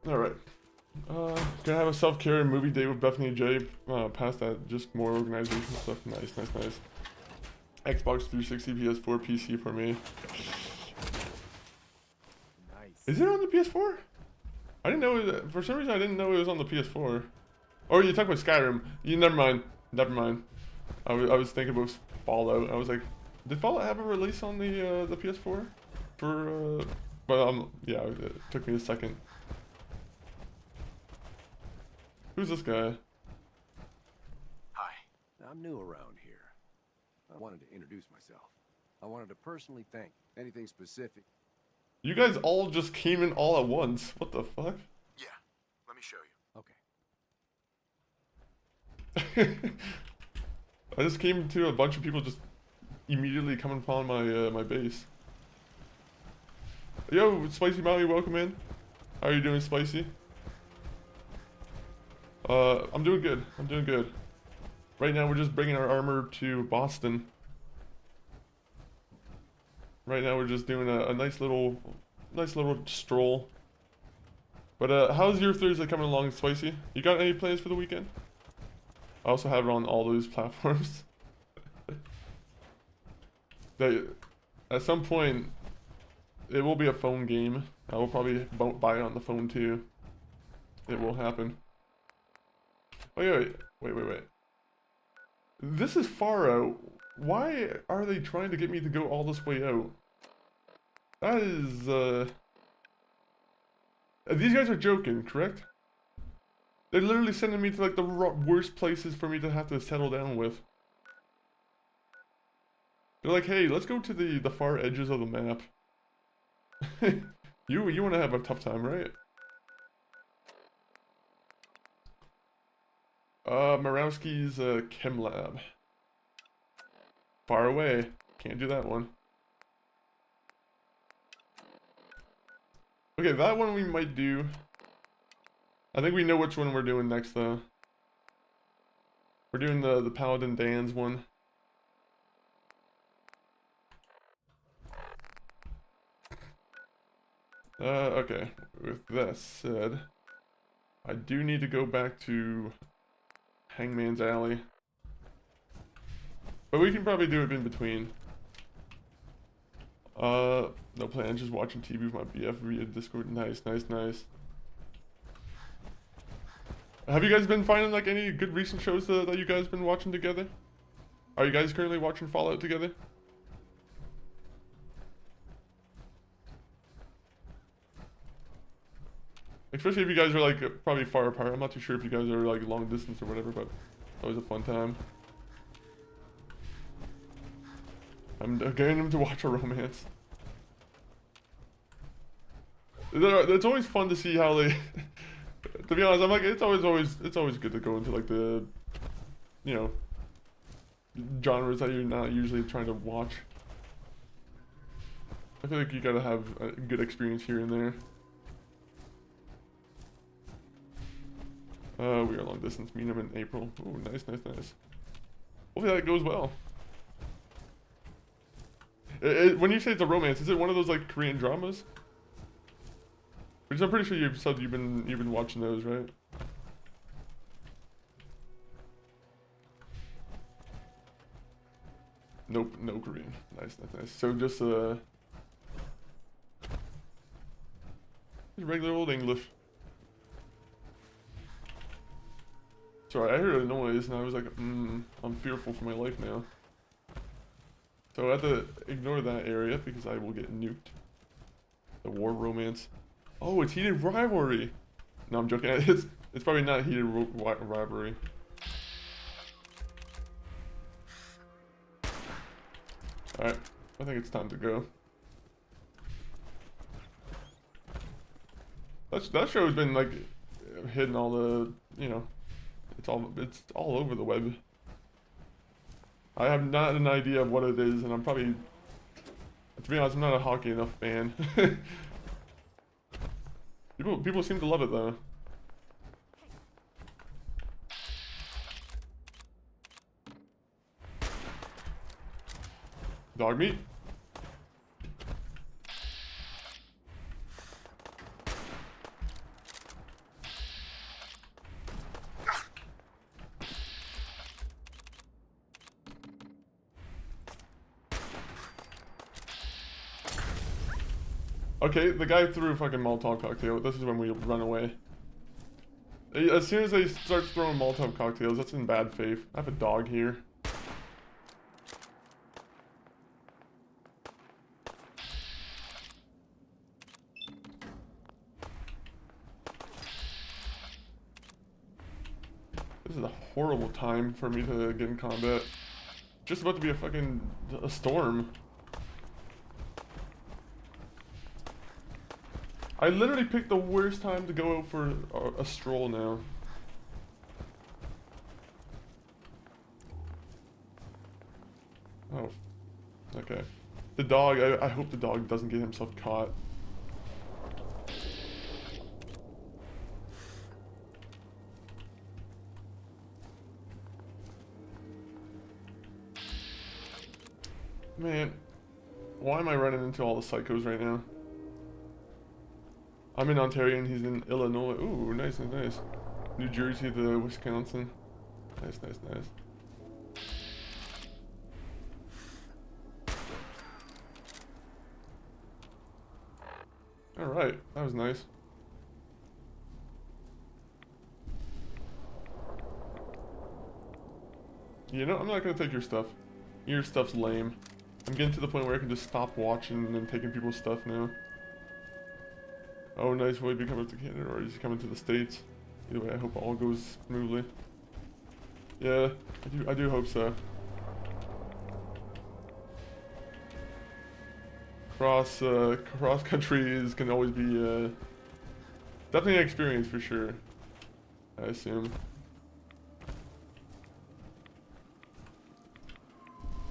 Alright. Gonna have a self-care movie day with Bethany and Jay. Past that, just more organization stuff. Nice, nice, nice. Xbox 360, PS4, PC for me. Nice. Is it on the PS4? I didn't know for some reason I didn't know it was on the PS4. Or you talking about Skyrim. Never mind. Never mind. I was thinking about Fallout. I was like, did Fallout have a release on the PS4? For but yeah, it took me a second. Who's this guy? Hi. I'm new around here. I wanted to introduce myself. I wanted to personally thank. Anything specific? You guys all just came in all at once. What the fuck? Yeah. Let me show you. Okay. I just came to a bunch of people just immediately coming upon my my base. Yo, Spicy Mommy, welcome in. How are you doing, Spicy? I'm doing good. I'm doing good. Right now, we're just bringing our armor to Boston. Right now, we're just doing a nice little stroll. But how's your Thursday coming along, Spicy? You got any plans for the weekend? I also have it on all those platforms. At some point, it will be a phone game. I will probably buy it on the phone too. It will happen. Oh, wait. This is far out. Why are they trying to get me to go all this way out? That is, these guys are joking, correct? They're literally sending me to like the worst places for me to have to settle down with. They're like, hey, let's go to the far edges of the map. You want to have a tough time, right? Morawski's Chem Lab. Far away. Can't do that one. Okay, that one we might do. I think we know which one we're doing next, though. We're doing the Paladin Dan's one. Okay. With that said, I do need to go back to Hangman's Alley. But we can probably do it in between. No plans, just watching TV with my BF via Discord. Nice. Have you guys been finding like any good recent shows that you guys been watching together? Are you guys currently watching Fallout together? Especially if you guys are like probably far apart. I'm not too sure if you guys are like long distance or whatever, but always a fun time. I'm getting them to watch a romance. It's always fun to see how they. To be honest, I'm like it's always good to go into like the, you know, genres that you're not usually trying to watch. I feel like you gotta have a good experience here and there. We are long distance. Meet him in April. Oh, nice. Hopefully that goes well. When you say it's a romance, is it one of those like Korean dramas? Because I'm pretty sure you've said you've been watching those, right? Nope, no Korean. Nice. So just regular old English. Sorry, I heard a noise and I was like, I'm fearful for my life now. So I have to ignore that area because I will get nuked. The war romance. Oh, it's heated rivalry. No, I'm joking. It's probably not heated rivalry. Alright, I think it's time to go. That show has been like hitting all the, you know, it's all over the web. I have not an idea of what it is, and I'm probably, to be honest, I'm not a hockey enough fan. People seem to love it though. Dog meat. Okay, the guy threw a fucking Molotov cocktail. This is when we run away. As soon as they start throwing Molotov cocktails, that's in bad faith. I have a dog here. This is a horrible time for me to get in combat. Just about to be a storm. I literally picked the worst time to go out for a stroll now. Oh, okay. The dog, I hope the dog doesn't get himself caught. Man, why am I running into all the psychos right now? I'm in Ontario and he's in Illinois. Ooh, nice, nice, nice. New Jersey to Wisconsin. Nice, nice, nice. Alright, that was nice. You know, I'm not gonna take your stuff. Your stuff's lame. I'm getting to the point where I can just stop watching and then taking people's stuff now. Oh, nice. Will he be coming to Canada or is he coming to the States? Either way, I hope all goes smoothly. Yeah, I do hope so. Cross country can always be definitely an experience for sure, I assume.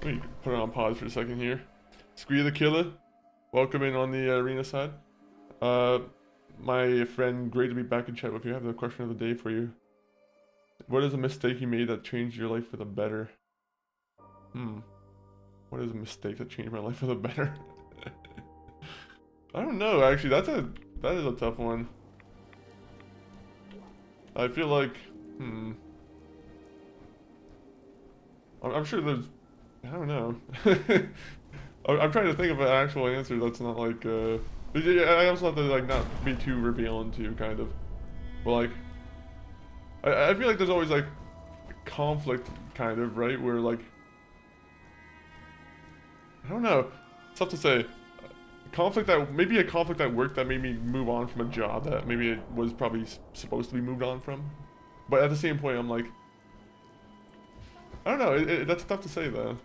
Let me put it on pause for a second here. Squee the Killer, welcome in on the arena side. My friend, great to be back in chat with you. I have the question of the day for you. What is a mistake you made that changed your life for the better? What is a mistake that changed my life for the better? I don't know, actually. That is a tough one. I feel like, I'm sure there's, I don't know. I'm trying to think of an actual answer that's not like, I also have to like not be too revealing too, kind of. But like, I feel like there's always like conflict, kind of, right? Where like, I don't know, it's tough to say. Maybe a conflict at work that made me move on from a job that maybe it was probably supposed to be moved on from. But at the same point, I'm like, I don't know, that's tough to say though.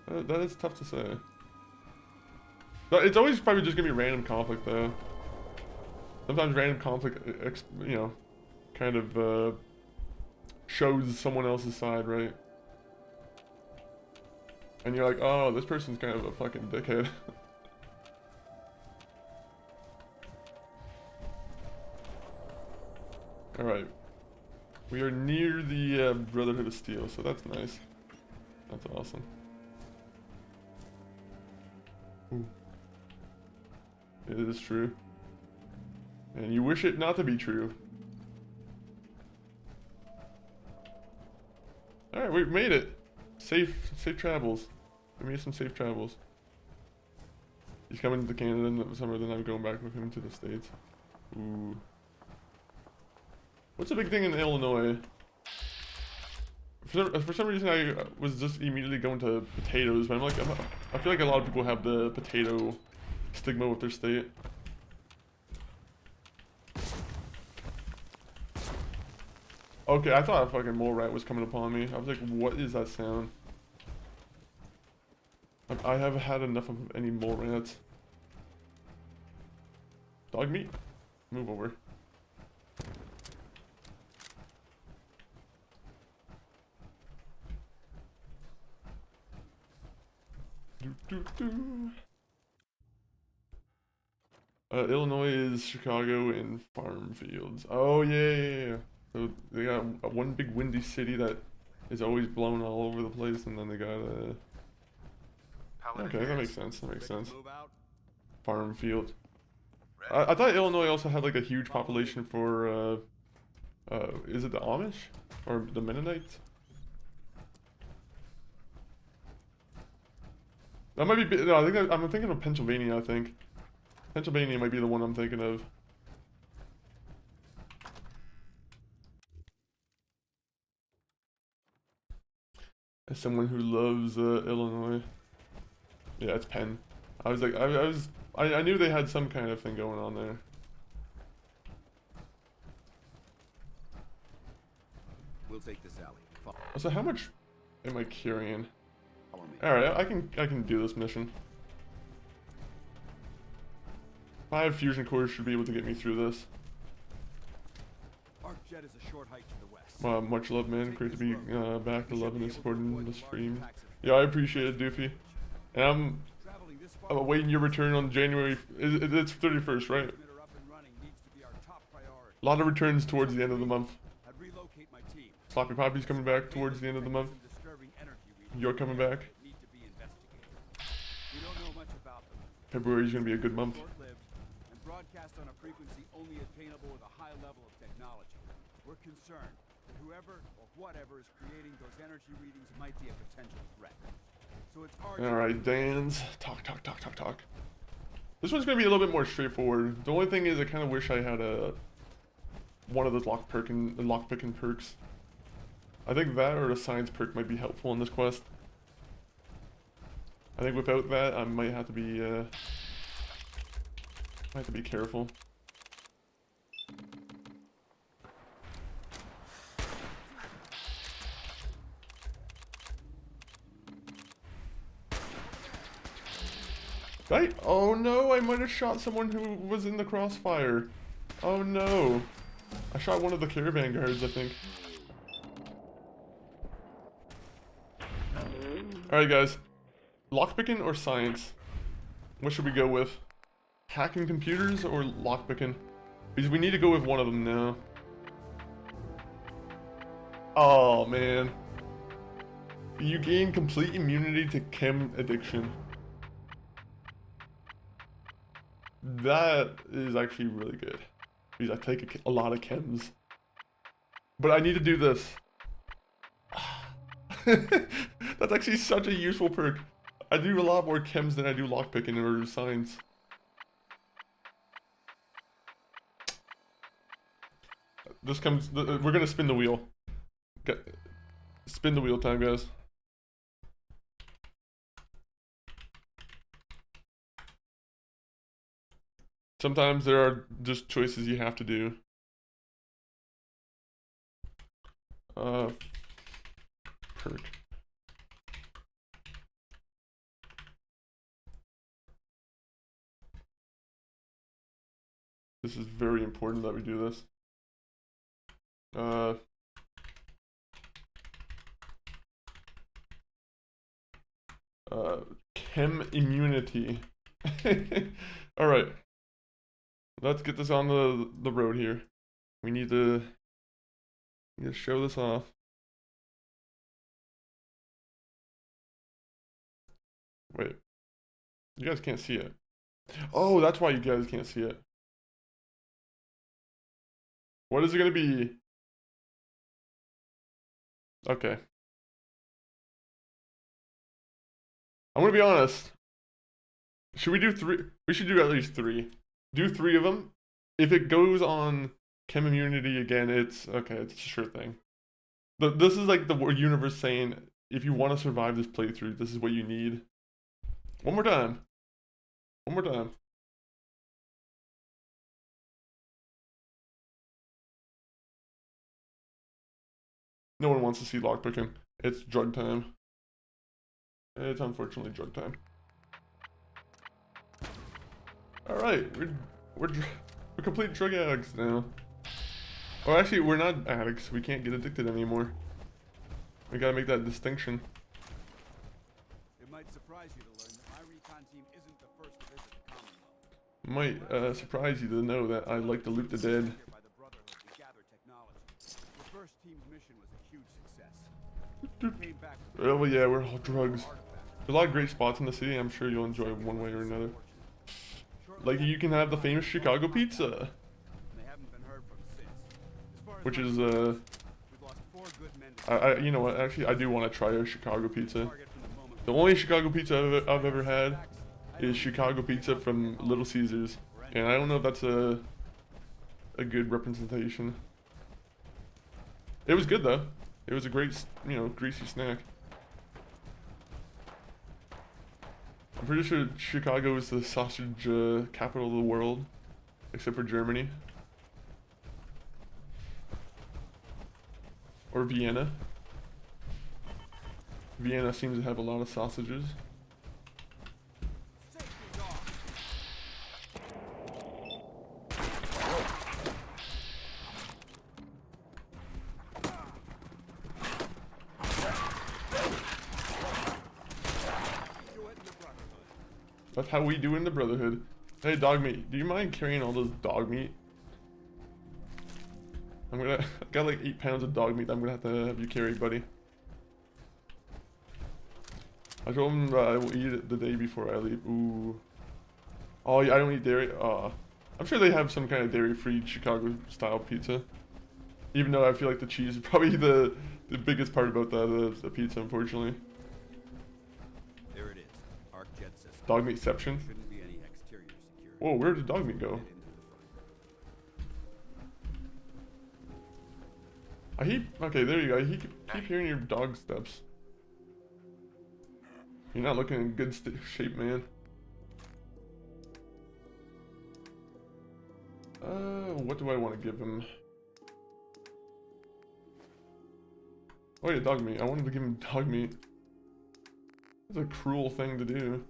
That is tough to say. But it's always probably just gonna be random conflict though. Sometimes random conflict, you know, kind of shows someone else's side, right? And you're like, oh, this person's kind of a fucking dickhead. Alright. We are near the Brotherhood of Steel, so that's nice. That's awesome. Ooh. It is true. And you wish it not to be true. Alright, we've made it. Safe travels. We made some safe travels. He's coming to Canada in the summer, then I'm going back with him to the States. Ooh. What's the big thing in Illinois? For some reason I was just immediately going to potatoes, but I feel like a lot of people have the potato stigma with their state. Okay, I thought a fucking mole rat was coming upon me. I was like, what is that sound? I have had enough of any mole rats. Dog meat? Move over. Illinois is Chicago and farm fields. Oh yeah. So they got one big windy city that is always blown all over the place, and then they got okay, that makes sense. That makes sense. Farm field. I thought Illinois also had like a huge population for is it the Amish or the Mennonites? That might be. No, I think I'm thinking of Pennsylvania. I think Pennsylvania might be the one I'm thinking of. As someone who loves Illinois, yeah, it's Penn. I was like, I knew they had some kind of thing going on there. We'll take this alley. So how much am I carrying? All right, I can do this mission. 5 fusion cores should be able to get me through this. Arc jet is a short hike to the west. Much love, man. Great to be back to loving and supporting the stream. Yeah, I appreciate it, Doofy. And I'm awaiting your return on January. It's 31st, right? A lot of returns towards the end of the month. Sloppy Poppy's coming back towards the end of the month. You're coming back. February's gonna be a good month. And broadcast on a frequency only attainable with a high level of technology. We're concerned that whoever or whatever is creating those energy readings might be a potential threat. So it's Alright, Dan's. Talk. This one's gonna be a little bit more straightforward. The only thing is I kinda wish I had one of those lockpicking perks. I think that or a science perk might be helpful in this quest. I think without that, I might have to be careful. Right? Oh no, I might have shot someone who was in the crossfire. Oh no. I shot one of the caravan guards, I think. Alright guys. Lockpicking or science? What should we go with? Hacking computers or lockpicking? Because we need to go with one of them now. Oh man. You gain complete immunity to chem addiction. That is actually really good. Because I take a lot of chems. But I need to do this. That's actually such a useful perk. I do a lot more chems than I do lockpicking or science. This comes. We're gonna spin the wheel. Spin the wheel time, guys. Sometimes there are just choices you have to do. Perk. This is very important that we do this. Chem immunity. Alright. Let's get this on the road here. We need to show this off. Wait. You guys can't see it. Oh, that's why you guys can't see it. What is it gonna be? Okay. I'm gonna be honest. Should we do 3? We should do at least 3. Do 3 of them. If it goes on chem immunity again, it's okay. It's a sure thing. This is like the universe saying, if you want to survive this playthrough, this is what you need. One more time. One more time. No one wants to see lockpicking. It's drug time. It's unfortunately drug time. Alright, we're complete drug addicts now. Oh, actually, we're not addicts. We can't get addicted anymore. We gotta make that distinction. It might surprise you to learn that my recon team isn't the first to visit the Commonwealth. Might surprise you to know that I like to loot the dead. The first team's mission was a huge success. Oh well, yeah, we're all drugs. There's a lot of great spots in the city. I'm sure you'll enjoy one way or another. Like you can have the famous Chicago pizza, which is you know what? Actually, I do want to try a Chicago pizza. The only Chicago pizza I've ever had is Chicago pizza from Little Caesars, and I don't know if that's a good representation. It was good though. It was a great, you know, greasy snack. I'm pretty sure Chicago is the sausage capital of the world, except for Germany. Or Vienna. Vienna seems to have a lot of sausages. That's how we do in the Brotherhood. Hey, dog meat. Do you mind carrying all this dog meat? I got like 8 pounds of dog meat I'm gonna have you carry, buddy. I told him I will eat it the day before I leave. Ooh. Oh, yeah, I don't eat dairy. I'm sure they have some kind of dairy-free Chicago-style pizza. Even though I feel like the cheese is probably the biggest part about the pizza, unfortunately. There it is. Arc jet system. Dog meatception. Shouldn't be any exterior security. Whoa, where did dog meat go? Okay, there you go. I keep hearing your dog steps. You're not looking in good shape, man. What do I want to give him? Oh yeah, dog meat. I wanted to give him dog meat. That's a cruel thing to do.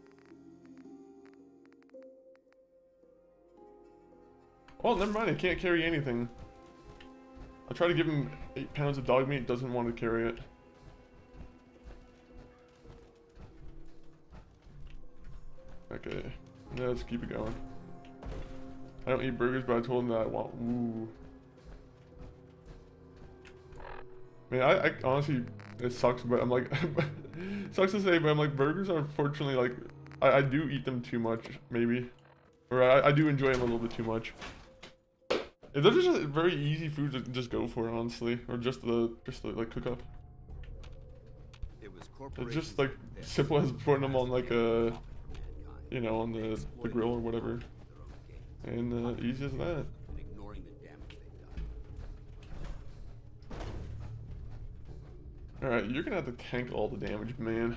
Oh, never mind. I can't carry anything. I try to give him 8 pounds of dog meat. Doesn't want to carry it. Okay, let's keep it going. I don't eat burgers, but I told him that I want. Ooh. Man, I honestly, it sucks, but I'm like, sucks to say, but I'm like, burgers are unfortunately like, I do eat them too much, maybe, or I do enjoy them a little bit too much. They're just a very easy food to just go for, honestly, or just to like cook up. It's just like simple as putting them on like a, you know, on the grill or whatever, and easy as that. Alright, you're gonna have to tank all the damage, man.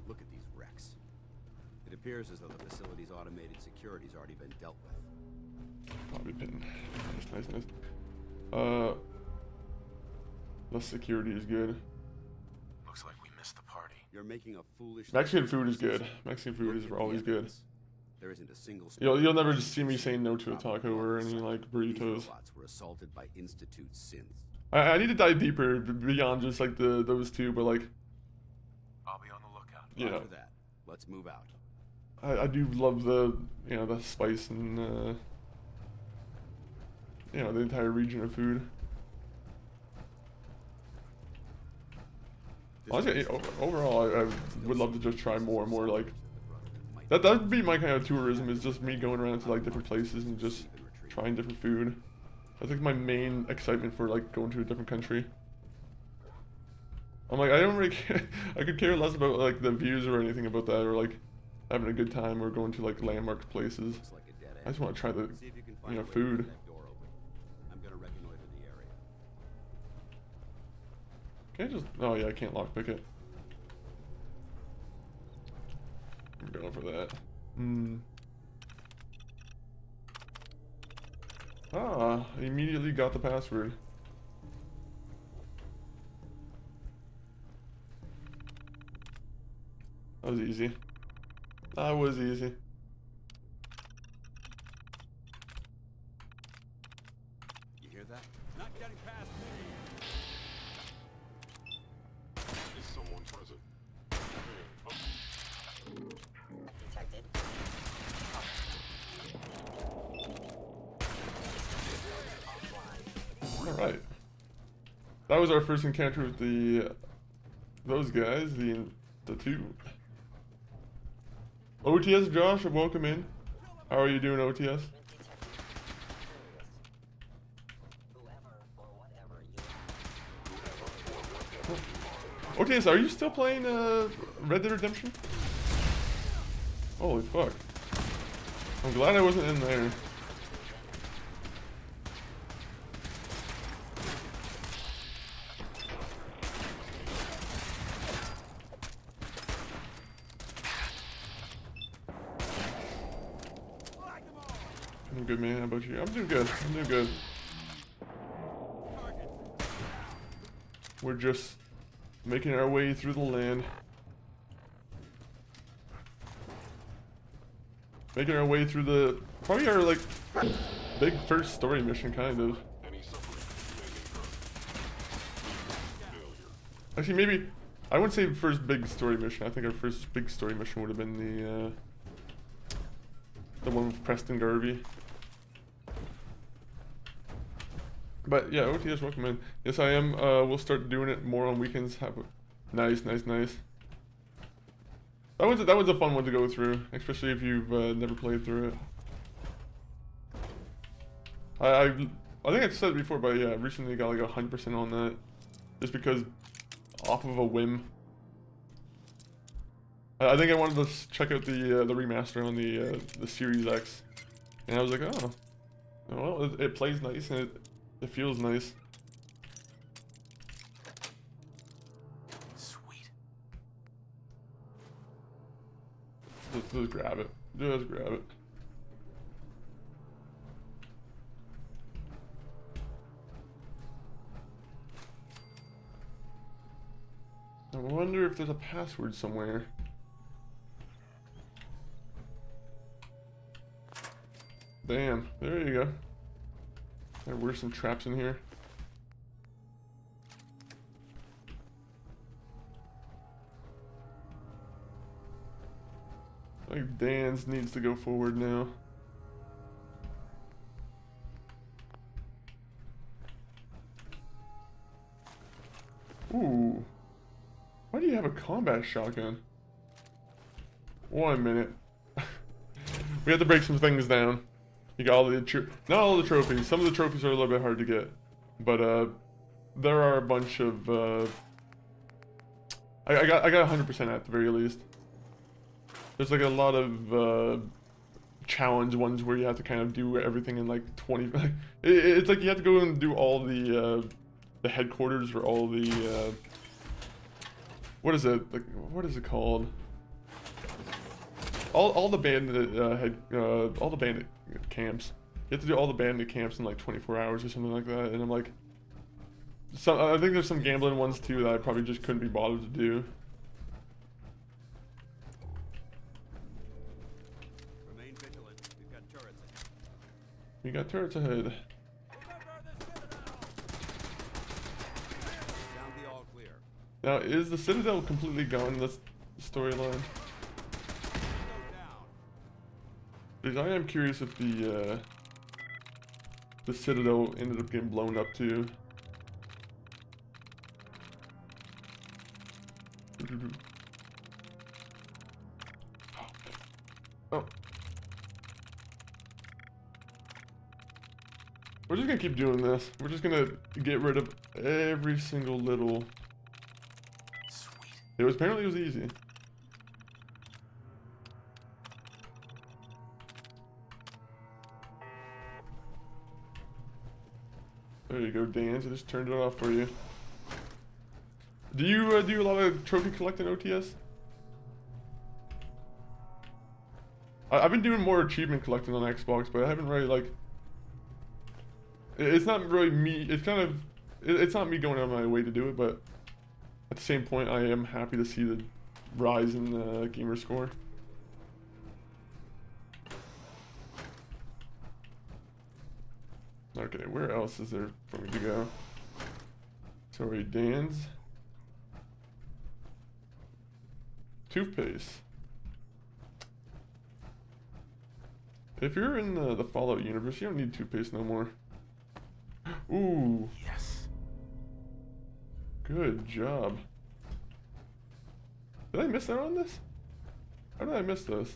Look at these wrecks. It appears as though the facility's automated security's already been dealt with. Bobby pin. Nice. Less security is good. Looks like we missed the party. You're making a foolish. Mexican food is good. Mexican food is always good. There isn't a single. You'll never just see me saying no to a taco or any like burritos. Were assaulted by Institute synths. I need to dive deeper beyond just like those two, but like. I'll be on the lookout. You know. After that, let's move out. I do love the the spice and the entire region of food. Honestly, overall, I would love to just try more and more like. That would be my kind of tourism, is just me going around to like different places and just trying different food. That's like my main excitement for like going to a different country. I'm like, I don't really care. I could care less about like the views or anything about that, or like having a good time or going to like landmark places. I just want to try the food. I'm gonna reconnoiter the area. Can I just? Oh yeah, I can't lockpick it. I'm going for that. Ah, I immediately got the password. That was easy. That was easy. You hear that? Not getting past me. Is someone present? Detected. Alright. That was our first encounter with those guys, the two. OTS Josh, welcome in. How are you doing, OTS? OTS, are you still playing Red Dead Redemption? Holy fuck. I'm glad I wasn't in there. I'm good, man. How about you? I'm doing good. I'm doing good. We're just making our way through the land. Making our way through the probably our like big first story mission, kind of. Actually, maybe I wouldn't say first big story mission. I think our first big story mission would have been the one with Preston Garvey. But yeah, OTS, welcome in. Yes, I am. We'll start doing it more on weekends. Nice, nice, nice. That was a fun one to go through, especially if you've never played through it. I think I said it before, but yeah, recently got like 100% on that, just because off of a whim. I think I wanted to check out the remaster on the Series X, and I was like, oh, well, it plays nice and it feels nice. Sweet. Just grab it. Just grab it. I wonder if there's a password somewhere. Damn, there you go. There were some traps in here. I think Dan's needs to go forward now. Ooh. Why do you have a combat shotgun? 1 minute. We have to break some things down. You got all the not all the trophies. Some of the trophies are a little bit hard to get, but there are a bunch of I got 100% at the very least. There's like a lot of challenge ones where you have to kind of do everything in like 20. It's like you have to go and do all the headquarters or all the what is it, like, what is it called? All the bandit all the bandit camps. You have to do all the bandit camps in like 24 hours or something like that. And I'm like, I think there's some gambling ones too that I probably just couldn't be bothered to do. Remain vigilant. We've got turrets ahead. We got turrets ahead. Down the all clear. Now, is the Citadel completely gone in this storyline? Because I am curious if the Citadel ended up getting blown up too. Oh. We're just gonna keep doing this. We're just gonna get rid of every single little... Sweet. Apparently it was easy. There you go, Dan. I just turned it off for you. Do you do a lot of trophy collecting OTS? I've been doing more achievement collecting on Xbox, but I haven't really like. It's not really me. It's kind of. It's not me going out of my way to do it, but at the same point, I am happy to see the rise in gamer score. Okay, where else is there for me to go? Sorry, Dan's. Toothpaste. If you're in the Fallout universe, you don't need toothpaste no more. Ooh. Yes. Good job. Did I miss out on this? How did I miss this?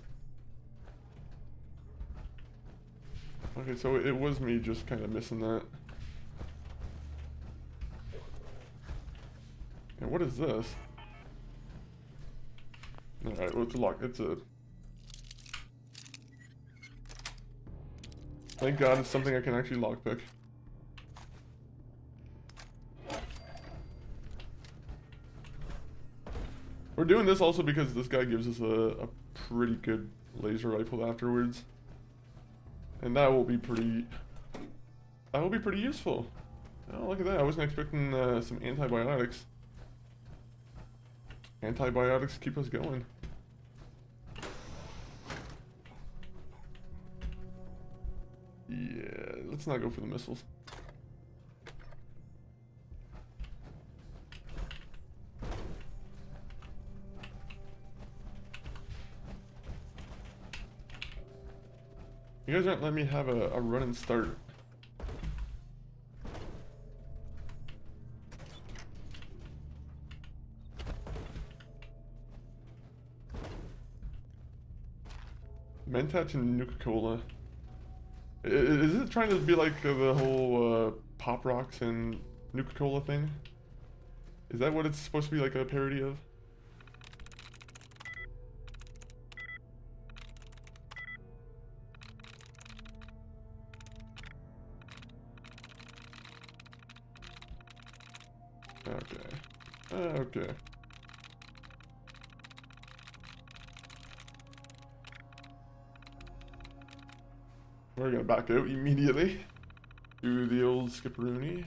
Okay, so it was me just kind of missing that. And what is this? Alright, well, it's a lock. It's a... Thank God it's something I can actually lockpick. We're doing this also because this guy gives us a pretty good laser rifle afterwards. And that will be pretty useful. Oh, look at that. I wasn't expecting some antibiotics. Antibiotics keep us going. Yeah, let's not go for the missiles. You guys aren't letting me have a run and start. Mentats and Nuka-Cola. Is it trying to be like the whole Pop Rocks and Nuka-Cola thing? Is that what it's supposed to be, like a parody of? Okay. Okay. We're gonna back out immediately. Do the old skipperoonie.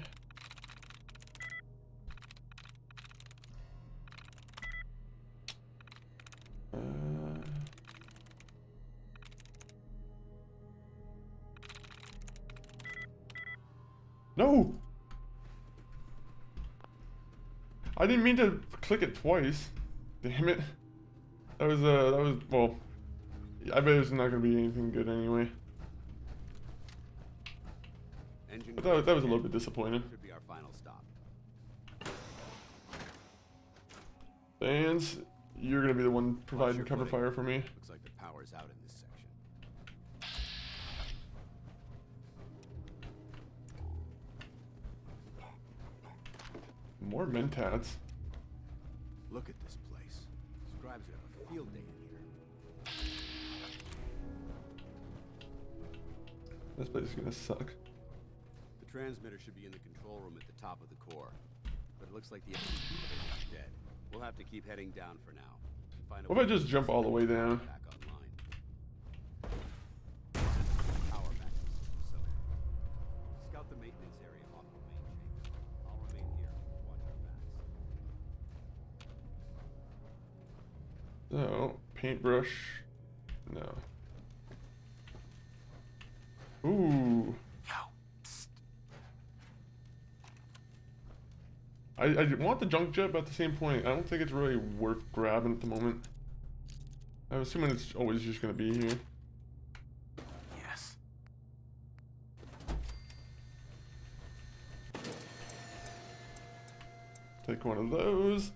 No! I didn't mean to click it twice. Damn it. That was, well, I bet it's not gonna be anything good anyway. But that was a little bit disappointing. Should be our final stop. Vans, you're gonna be the one providing cover fire for me. Looks like the power's out in this section. More mentats. Look at this place. Scribes would have a field day in here. This place is gonna suck. The transmitter should be in the control room at the top of the core, but it looks like the is dead. We'll have to keep heading down for now. Find What if I just jump all the way down? back online. Power back to the facility. Scout the maintenance area off the main chamber. I'll remain here. Watch our backs. So, paintbrush. No. Ooh. I want the junk jet, but at the same point, I don't think it's really worth grabbing at the moment. I'm assuming it's always just gonna be here. Yes. Take one of those.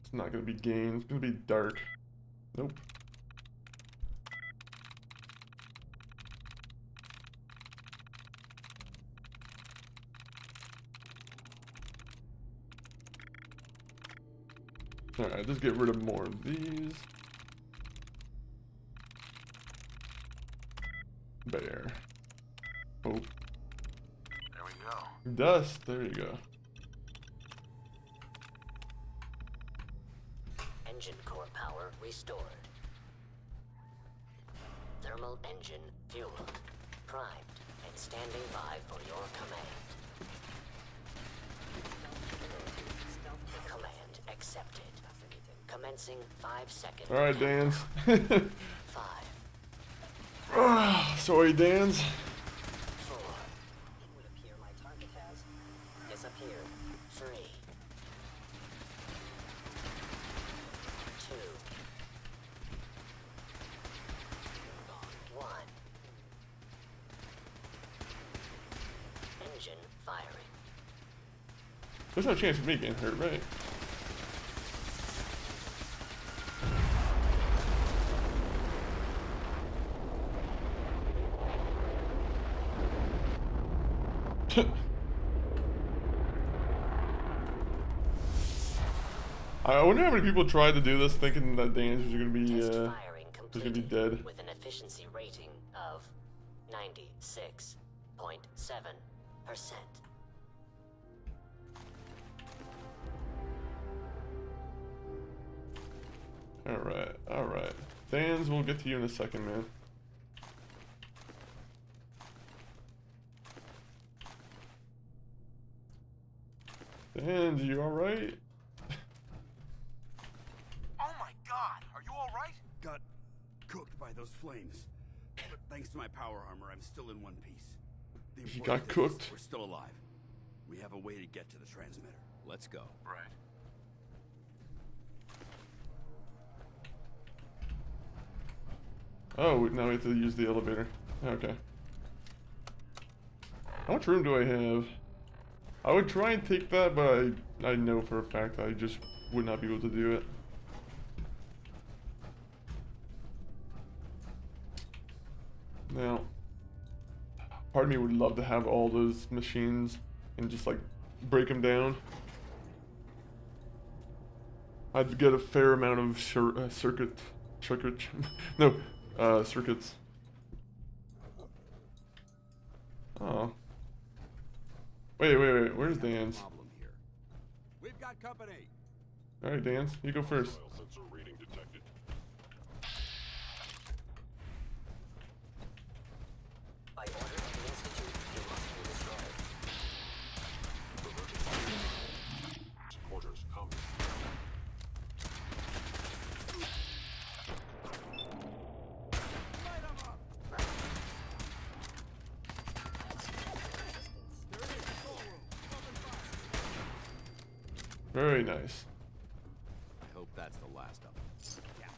It's not gonna be gain, it's gonna be dark. Nope. Alright, let's get rid of more of these. Bear. Hope. There we go. Dust, there you go. Engine core power restored. Thermal engine fueled, primed, and standing by for your command. Command accepted. Commencing 5 seconds. Alright, Dans. 5. Sorry, Dans. 4. It would appear my target has disappeared. 3. 2. 1. Engine firing. There's no chance of me getting hurt, right? I wonder how many people tried to do this thinking that Dans was gonna be dead. With an efficiency rating of 96.7%. Alright. Dans, we'll get to you in a second, man. Dans, you alright? Oh my god, are you alright? Got cooked by those flames. But thanks to my power armor, I'm still in one piece. The He important got thing is cooked. We're still alive. We have a way to get to the transmitter. Let's go. Right. Oh, now we have to use the elevator. Okay. How much room do I have? I would try and take that, but I know for a fact I just would not be able to do it. Now, part of me would love to have all those machines and just like break them down. I'd get a fair amount of circuits. Oh. Wait, where's Dan's? We've got company. Alright, Dan's, you go first. By order of the Institute, you must be destroyed. Orders come. Very nice. I hope that's the last of them. Yeah.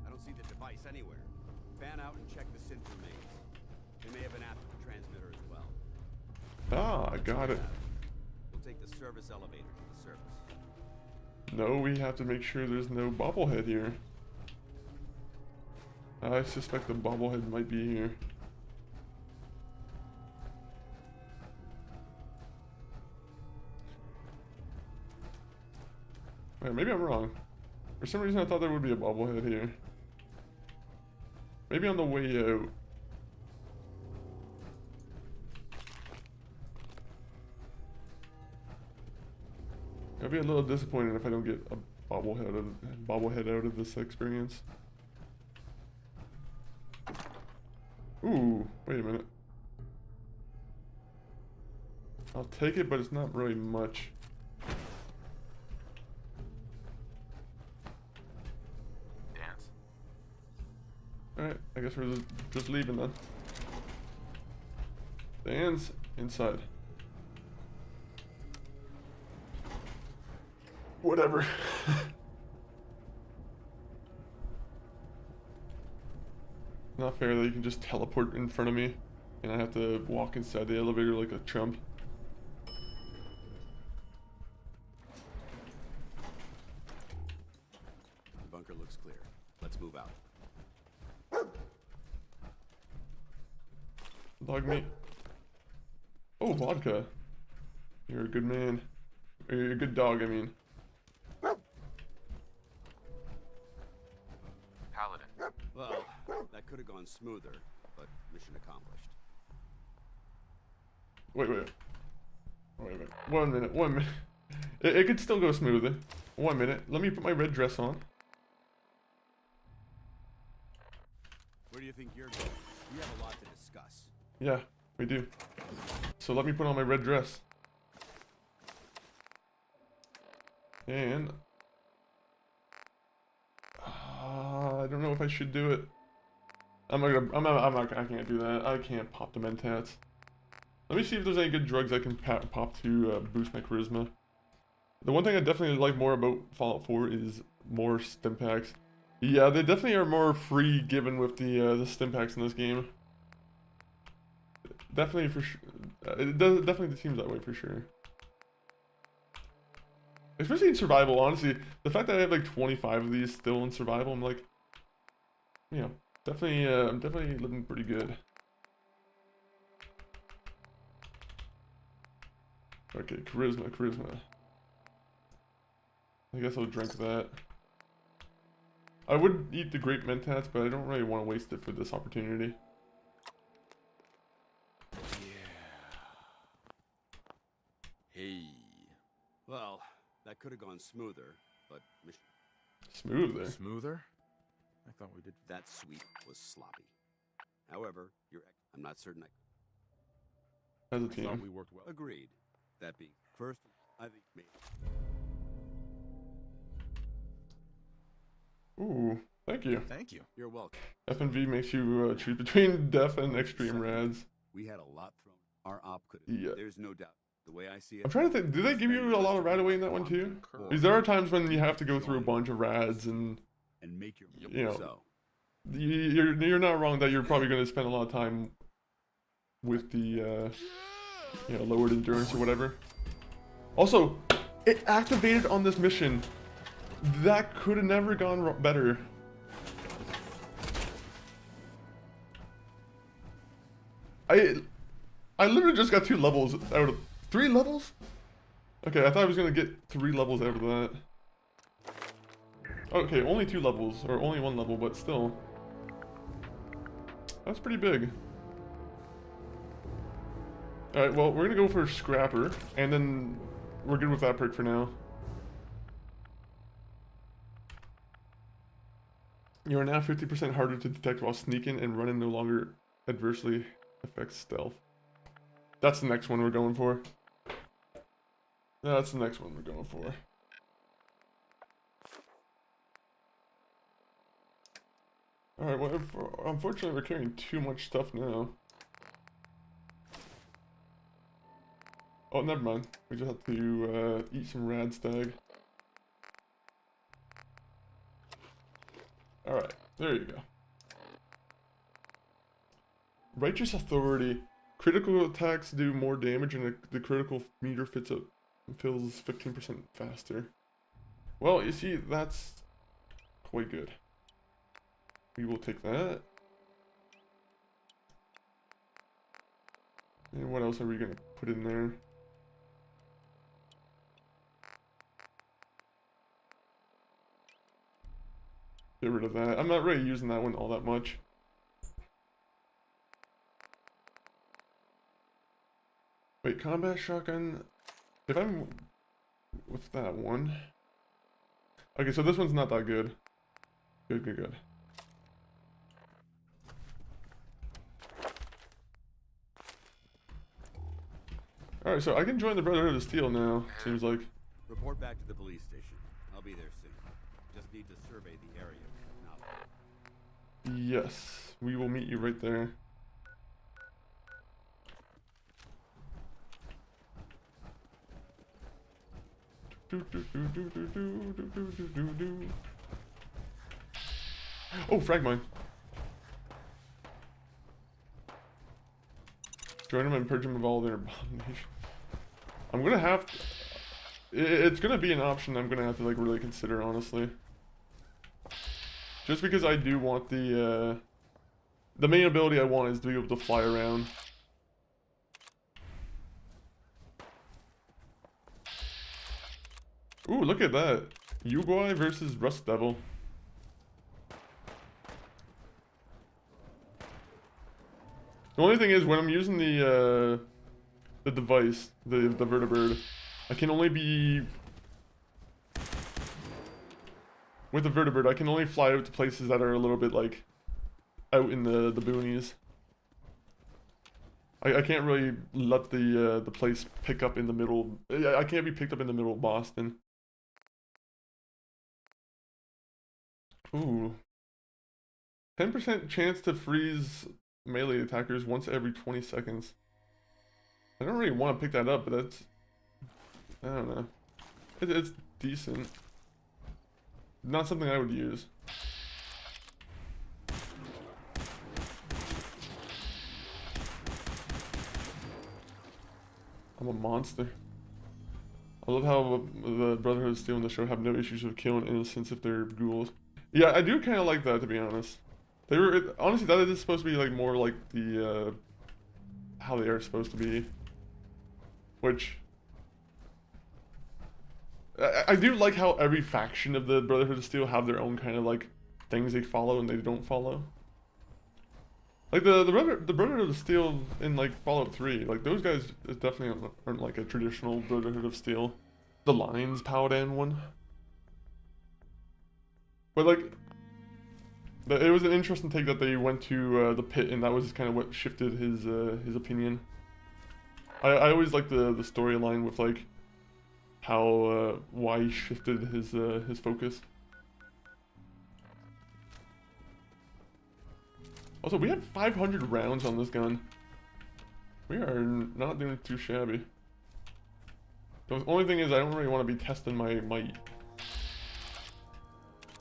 I don't see the device anywhere. Fan out and check the synth remains. They may have an after transmitter as well. Ah, I got it. We'll take the service elevator to the surface. No, we have to make sure there's no bobblehead here. I suspect the bobblehead might be here. Wait, maybe I'm wrong. For some reason I thought there would be a bobblehead here. Maybe on the way out. I'll be a little disappointed if I don't get a bobblehead out of this experience. Ooh, wait a minute. I'll take it, but it's not really much. Dance. Alright, I guess we're just leaving then. Dan's inside. Whatever. Not fair that you can just teleport in front of me and I have to walk inside the elevator like a chump. The bunker looks clear. Let's move out. Dog meat. Oh, vodka. You're a good man. Or you're a good dog, I mean. Paladin. Well, that could have gone smoother, but mission accomplished. Wait a minute. 1 minute, 1 minute. It could still go smoother. 1 minute. Let me put my red dress on. Where do you think you're going? We have a lot to discuss. Yeah, we do. So let me put on my red dress. And I don't know if I should do it. I can't do that. I can't pop the mentats. Let me see if there's any good drugs I can pop to boost my charisma. The one thing I definitely like more about Fallout 4 is more stim packs. Yeah, they definitely are more free given with the stim packs in this game. Definitely for sure. It definitely seems that way for sure. Especially in survival, honestly. The fact that I have like 25 of these still in survival, I'm like, you know, definitely, I'm definitely living pretty good. Okay, charisma. I guess I'll drink that. I would eat the grape mentats, but I don't really want to waste it for this opportunity. Hey. Well, that could have gone smoother, but mission... Smoother? Smoother? I thought we did. That sweep was sloppy. However, I'm not certain As a team. I thought we worked well. Agreed. That being first, I think maybe. Ooh, thank you. Thank you. You're welcome. FNV makes you choose between death and extreme rads. We had a lot thrown. Our op could. Yeah. There's no doubt. The way I see it. I'm trying to think. Do they give you a lot of rad away in that one too? Because there are times when you have to go through a bunch of rads and make your you know, you're not wrong that you're probably going to spend a lot of time with the you know, lowered endurance or whatever. Also, it activated on this mission. That could have never gone better. I literally just got 2 levels out of 3 levels. Okay, I thought I was gonna get 3 levels out of that. Okay, only 2 levels, or only 1 level, but still. That's pretty big. Alright, well, we're gonna go for Scrapper, and then we're good with that perk for now. You are now 50% harder to detect while sneaking, and running no longer adversely affects stealth. That's the next one we're going for. That's the next one we're going for. Alright, well, unfortunately we're carrying too much stuff now. Oh, never mind. We just have to eat some rad stag. Alright, there you go. Righteous Authority. Critical attacks do more damage and the critical meter fills 15% faster. Well, you see, that's quite good. We will take that. And what else are we going to put in there? Get rid of that. I'm not really using that one all that much. Wait, combat shotgun. If I'm with that one. Okay, so this one's not that good. Good. Alright, so I can join the Brotherhood of Steel now, seems like. Report back to the police station. I'll be there soon. Just need to survey the area. Yes, we will meet you right there. Oh, frag mine. Join them and purge them of all their abomination. I'm gonna have to, it's gonna be an option I'm gonna have to like really consider, honestly. Just because I do want the main ability I want is to be able to fly around. Ooh, look at that. Uguay versus Rust Devil. The only thing is, when I'm using the device, the vertibird, I can only be... With the vertibird, I can only fly out to places that are a little bit, like, out in the boonies. I can't really let the place pick up in the middle. I can't be picked up in the middle of Boston. Ooh. 10% chance to freeze melee attackers once every 20 seconds. I don't really want to pick that up, but that's... I don't know. It's decent. Not something I would use. I'm a monster. I love how the Brotherhood of Steel in the show have no issues with killing innocents if they're ghouls. Yeah, I do kind of like that, to be honest. They were honestly, that is supposed to be like more like the how they are supposed to be, which I do like how every faction of the Brotherhood of Steel have their own kind of like things they follow and they don't follow. Like the Brotherhood of Steel in like Fallout 3, like those guys definitely aren't like a traditional Brotherhood of Steel. The Lions Paladin one. But like, it was an interesting take that they went to the pit, and that was kind of what shifted his opinion. I always like the storyline with like how why he shifted his focus. Also, we had 500 rounds on this gun. We are not doing too shabby. The only thing is, I don't really want to be testing my might.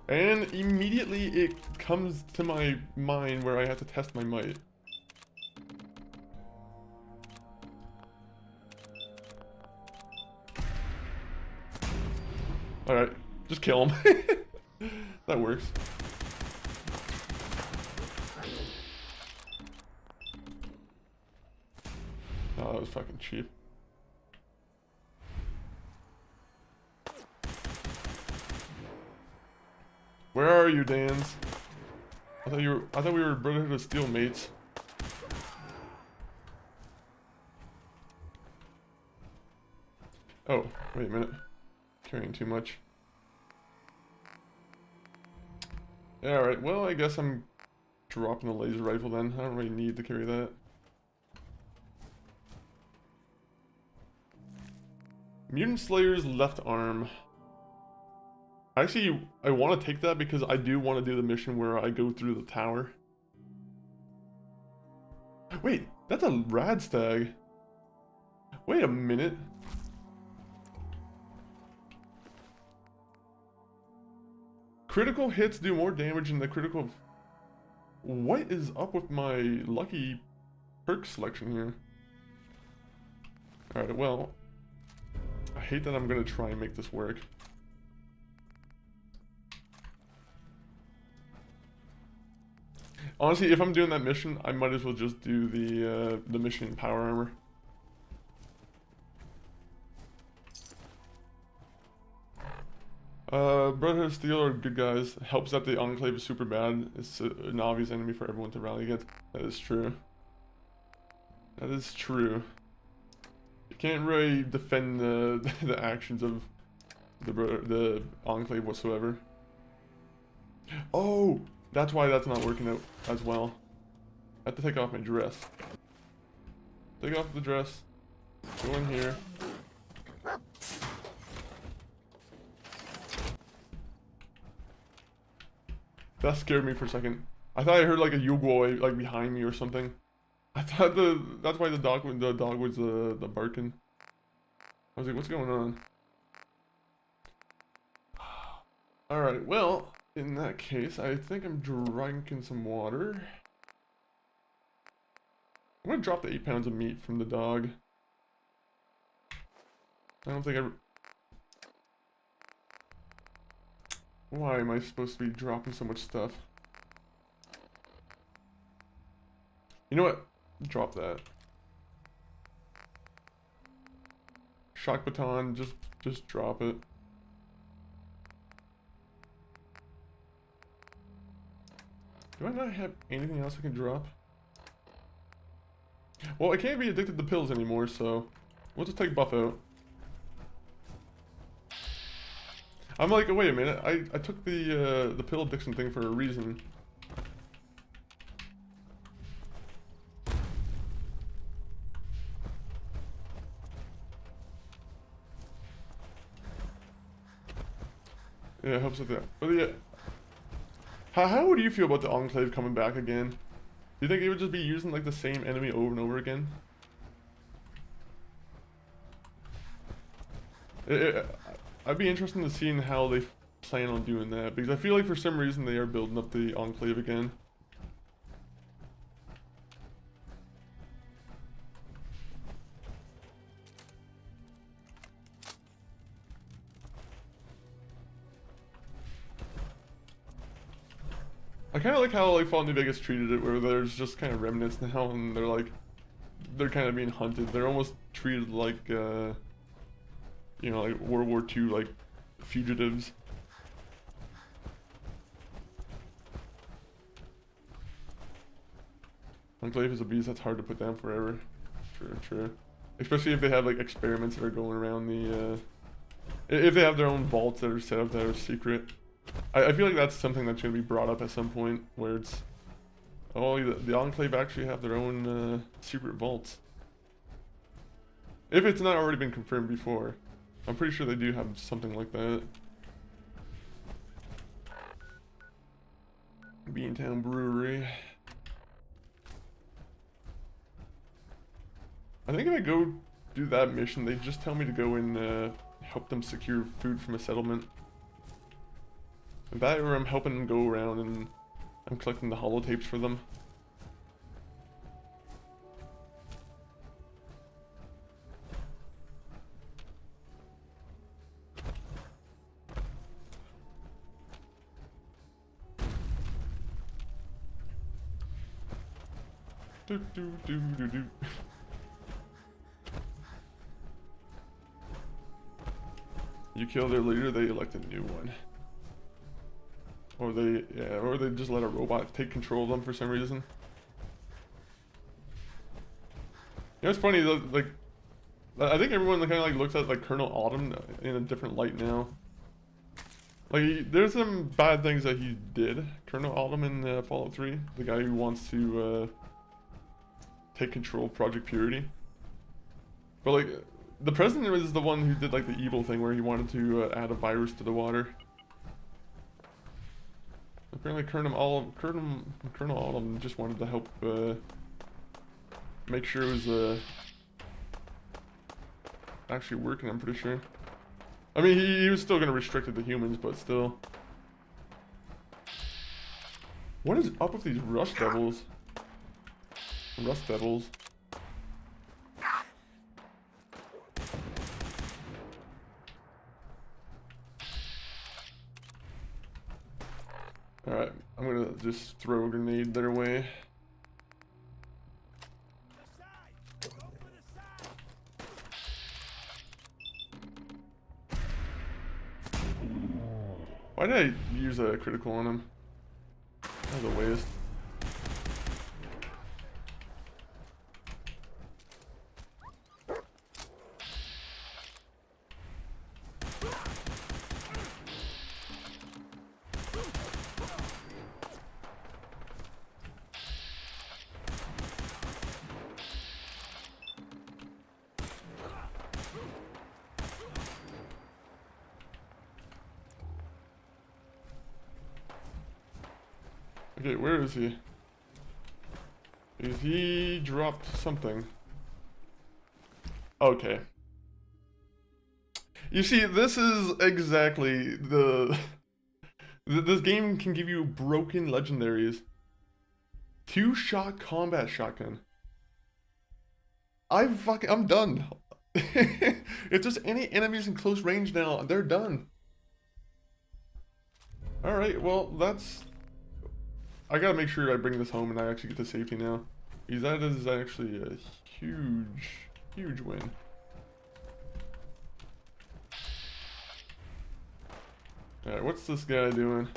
And immediately it comes to my mind where I have to test my might. Alright, just kill him. That works. Oh, that was fucking cheap. Where are you, Dans? I thought we were Brotherhood of Steel mates. Oh, wait a minute. Carrying too much. Yeah, alright, well, I guess I'm dropping the laser rifle then. I don't really need to carry that. Mutant Slayer's left arm. Actually, I want to take that because I do want to do the mission where I go through the tower. Wait, that's a rad stag. Wait a minute. Critical hits do more damage than the critical... What is up with my lucky perk selection here? Alright, well... I hate that I'm gonna try and make this work. Honestly, if I'm doing that mission, I might as well just do the mission in power armor. Brotherhood of Steel are good guys. Helps that the Enclave is super bad. It's an obvious enemy for everyone to rally against. That is true. That is true. You can't really defend the actions of the Enclave whatsoever. Oh! That's why that's not working out as well. I have to take off my dress. Take off the dress. Go in here. That scared me for a second. I thought I heard like a Yugoi like behind me or something. I thought that's why the dog was the barking. I was like, what's going on? Alright, well, in that case, I think I'm drinking some water. I'm gonna drop the 8 pounds of meat from the dog. I don't think I... Why am I supposed to be dropping so much stuff? You know what? Drop that. Shock baton, just drop it. Do I not have anything else I can drop? Well, I can't be addicted to pills anymore, so we'll just take buff out. I'm like, wait a minute, I took the pill addiction thing for a reason. Yeah, it helps with that. But yeah, how would you feel about the Enclave coming back again? Do you think it would just be using like the same enemy over and over again? I'd be interested in seeing how they plan on doing that, because I feel like for some reason they are building up the Enclave again. I kind of like how like Fallout New Vegas treated it, where there's just kind of remnants now, and they're kind of being hunted. They're almost treated like, you know, like World War II, like fugitives. Enclave is a beast that's hard to put down forever. True. Especially if they have like experiments that are going around the, if they have their own vaults that are set up that are secret. I feel like that's something that's going to be brought up at some point, where it's, oh, the Enclave actually have their own secret vaults. If it's not already been confirmed before. I'm pretty sure they do have something like that. Beantown Brewery. I think if I go do that mission, they just tell me to go and help them secure food from a settlement. That, or I'm helping them go around and I'm collecting the holotapes for them. Do, do, do, do, do. You kill their leader, they elect a new one. Or they just let a robot take control of them for some reason. You know, it's funny though, like, I think everyone kind of like looks at like Colonel Autumn in a different light now. Like, there's some bad things that he did, Colonel Autumn in Fallout 3, the guy who wants to take control of Project Purity. But like, the president was the one who did like the evil thing where he wanted to add a virus to the water. Apparently Colonel Autumn just wanted to help make sure it was actually working, I'm pretty sure. I mean, he was still going to restrict it to humans, but still. What is up with these Rust Devils? Rust Devils. Alright, I'm gonna just throw a grenade their way. Why did I use a critical on him? That was a waste. Okay, where is he? Is he dropped something? Okay. You see, this is exactly the... This game can give you broken legendaries. 2-shot combat shotgun. I'm done. If there's any enemies in close range now, they're done. Alright, well, that's... I gotta make sure I bring this home and I actually get to safety now. Because that is actually a huge win. Alright, what's this guy doing?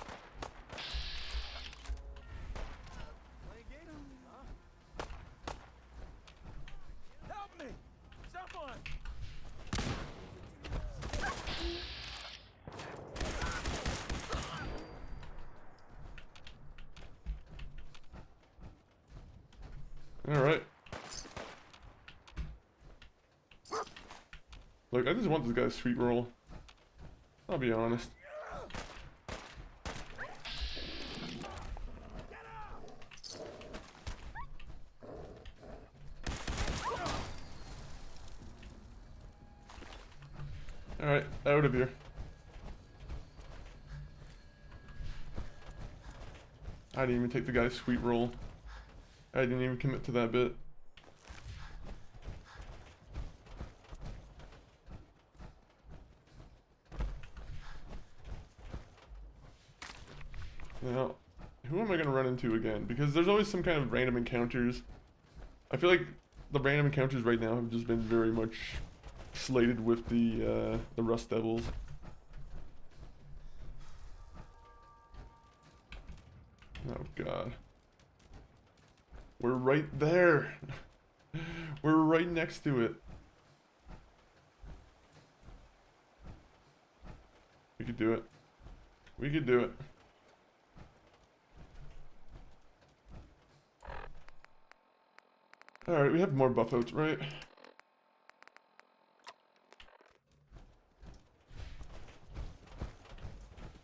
Alright. Look, I just want this guy's sweet roll. I'll be honest. Alright, out of here. I didn't even take the guy's sweet roll. I didn't even commit to that bit. Now, who am I going to run into again? Because there's always some kind of random encounters. I feel like the random encounters right now have just been very much slated with the Rust Devils. Oh god. We're right there. We're right next to it. We could do it. We could do it. Alright, we have more buff outs, right?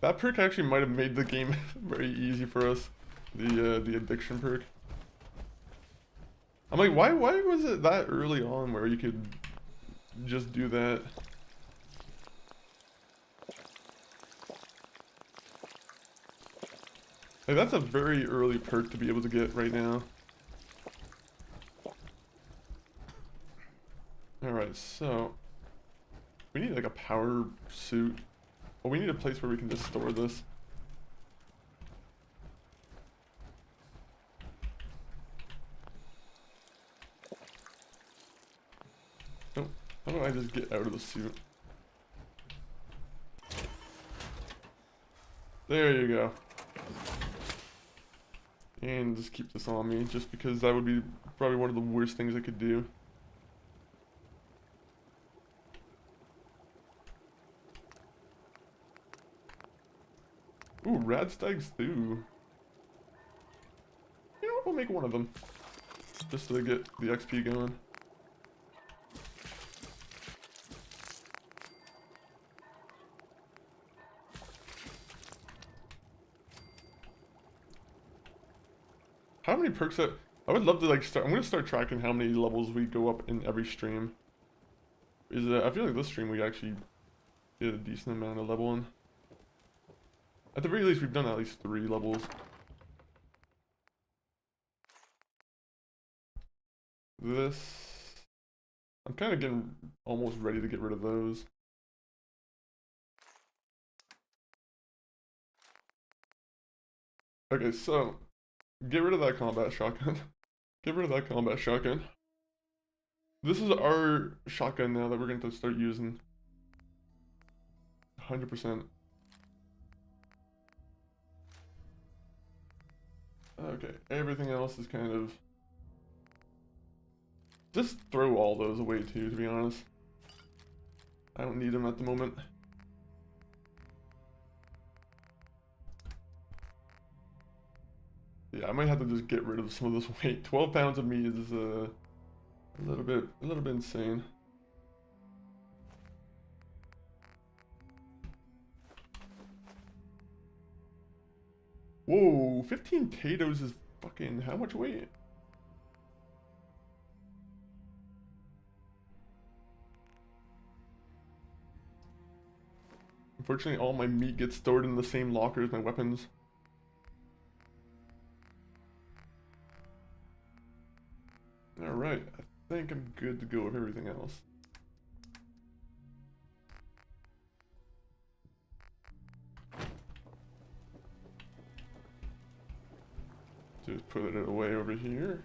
That perk actually might have made the game very easy for us. The addiction perk. I'm like, why was it that early on where you could just do that? Like, that's a very early perk to be able to get right now. Alright, so we need like a power suit. Well, we need a place where we can just store this. Oh, how do I just get out of the suit? There you go. And just keep this on me, just because that would be probably one of the worst things I could do. Ooh, Radstag stew. You know what, we'll make one of them. Just to get the XP going. How many perks that... I would love to like start... I'm going to start tracking how many levels we go up in every stream. I feel like this stream we actually did a decent amount of leveling. At the very least, we've done at least 3 levels. This... I'm kind of getting almost ready to get rid of those. Okay, so... Get rid of that combat shotgun. Get rid of that combat shotgun. This is our shotgun now that we're going to start using. 100%. Okay, everything else is kind of... Just throw all those away too, to be honest. I don't need them at the moment. Yeah, I might have to just get rid of some of this weight. 12 pounds of meat is a little bit insane. Whoa, 15 potatoes is fucking how much weight? Unfortunately, all my meat gets stored in the same locker as my weapons. Alright, I think I'm good to go with everything else. Just put it away over here.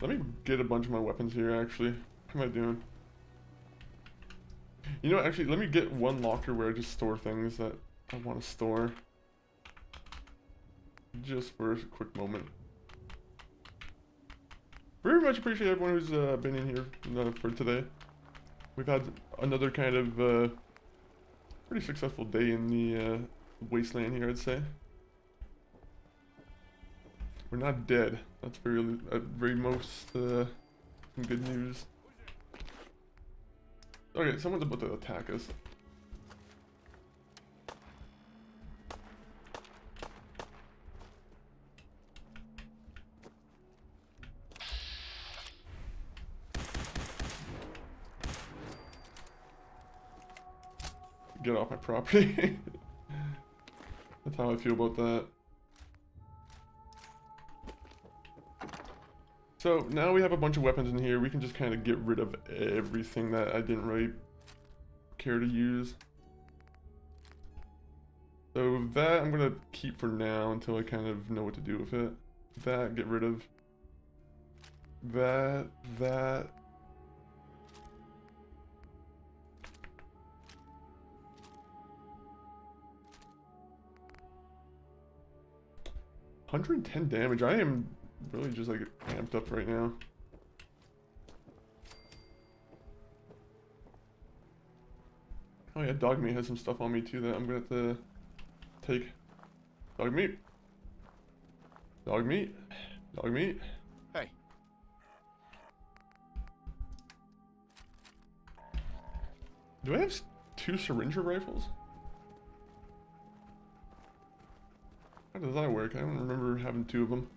Let me get a bunch of my weapons here, actually. What am I doing? You know, actually, let me get one locker where I just store things that I want to store. Just for a quick moment. Very much appreciate everyone who's been in here for today. We've had another kind of pretty successful day in the wasteland here, I'd say. We're not dead. That's very most some good news. Okay, someone's about to attack us. Get off my property. That's how I feel about that. So now we have a bunch of weapons in here. We can just kind of get rid of everything that I didn't really care to use. So that I'm gonna keep for now until I kind of know what to do with it. That, get rid of. That. 110 damage. I am really just like amped up right now. Oh yeah, dog meat has some stuff on me too that I'm gonna have to take. Dog meat. Dog meat. Dog meat. Hey. Do I have 2 syringer rifles? How does that work? I don't remember having 2 of them.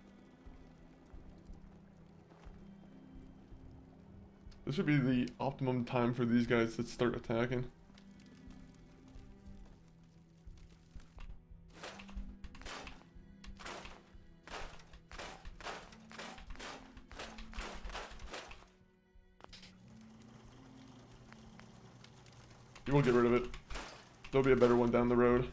This would be the optimum time for these guys to start attacking. You will get rid of it. There'll be a better one down the road.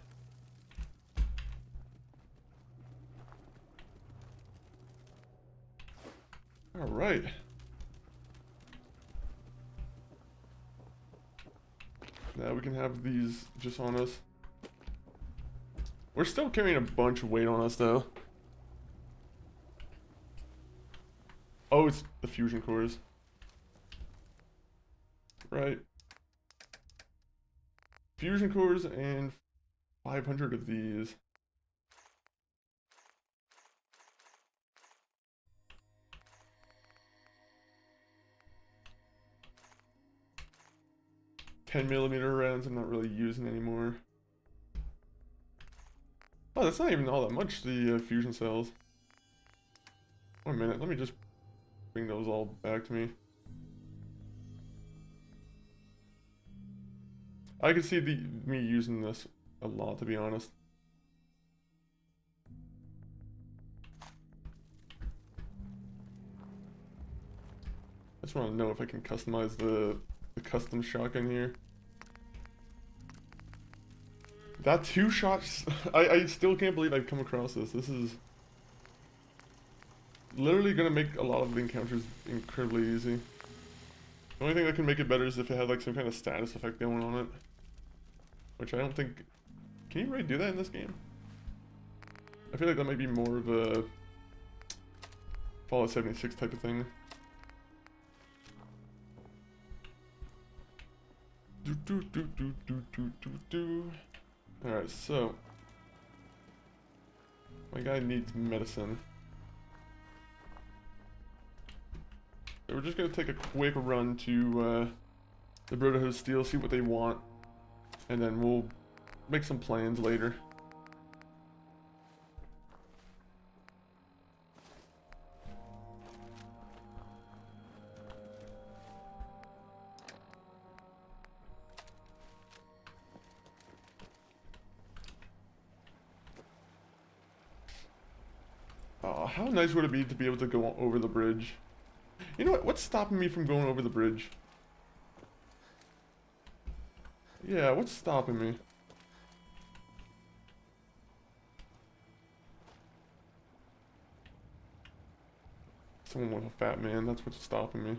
All right. Now we can have these just on us. We're still carrying a bunch of weight on us though. Oh, it's the fusion cores. Right. Fusion cores and 500 of these. $10mm rounds I'm not really using anymore. Oh, that's not even all that much, the fusion cells. 1 minute, let me just bring those all back to me. I can see me using this a lot, to be honest. I just want to know if I can customize the custom shotgun here. That 2 shots, I still can't believe I've come across this. This is literally gonna make a lot of the encounters incredibly easy. The only thing that can make it better is if it had like some kind of status effect going on it. Which I don't think... Can you really do that in this game? I feel like that might be more of a Fallout 76 type of thing. Alright, so my guy needs medicine. So we're just gonna take a quick run to the Brotherhood of Steel, see what they want, and then we'll make some plans later. How nice would it be to be able to go over the bridge? You know what? What's stopping me from going over the bridge? Yeah, what's stopping me? Someone with a fat man, that's what's stopping me.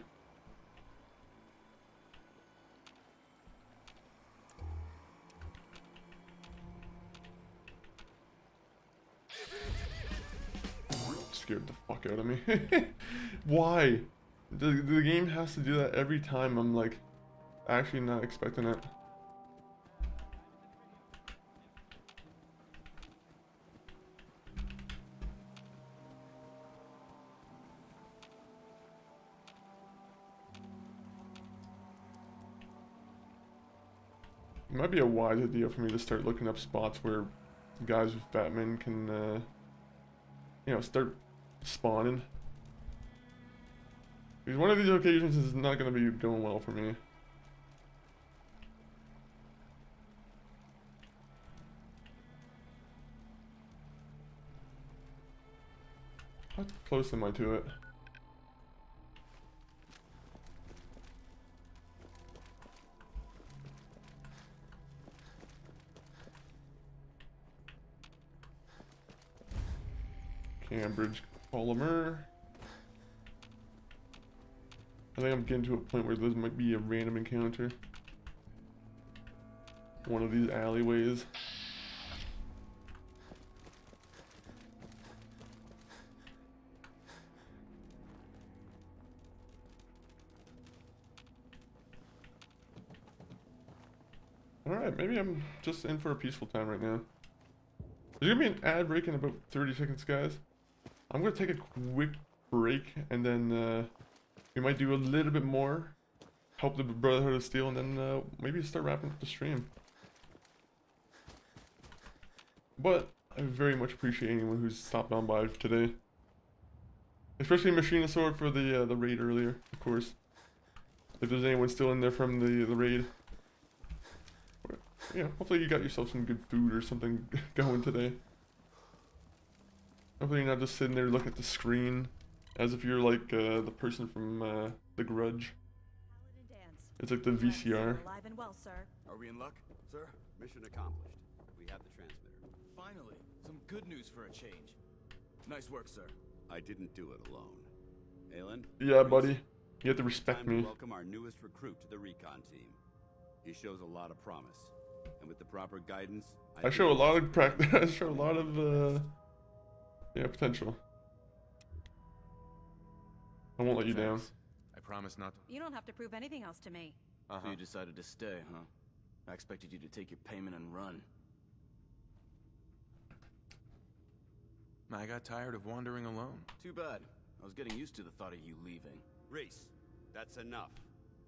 Scared the fuck out of me. Why? The game has to do that every time. I'm like actually not expecting it. It might be a wise idea for me to start looking up spots where guys with fat men can you know, start spawning. Because one of these occasions is not going to be going well for me. How close am I to it? Cambridge polymer. I think I'm getting to a point where this might be a random encounter. One of these alleyways. Alright, maybe I'm just in for a peaceful time right now. There's gonna be an ad break in about 30 seconds, guys. I'm gonna take a quick break and then we might do a little bit more, help the Brotherhood of Steel, and then maybe start wrapping up the stream. But I very much appreciate anyone who's stopped on by today, especially Machinosaur for the raid earlier, of course. if there's anyone still in there from the raid. Yeah, hopefully you got yourself some good food or something going today. Hopefully you're not just sitting there looking at the screen as if you're like the person from The Grudge. It's like the VCR. Alive and well, sir. Are we in luck, sir? Mission accomplished. We have the transmitter. Finally, some good news for a change. Nice work, sir. I didn't do it alone. Aelin? Yeah, buddy. You have to respect Time to me. welcome our newest recruit to the recon team. He shows a lot of promise. And with the proper guidance, I show a lot of practice. I show a lot of yeah, potential. I won't let you down. I promise not to. You don't have to prove anything else to me. So you decided to stay, huh? I expected you to take your payment and run. I got tired of wandering alone. Too bad. I was getting used to the thought of you leaving. Reese, that's enough.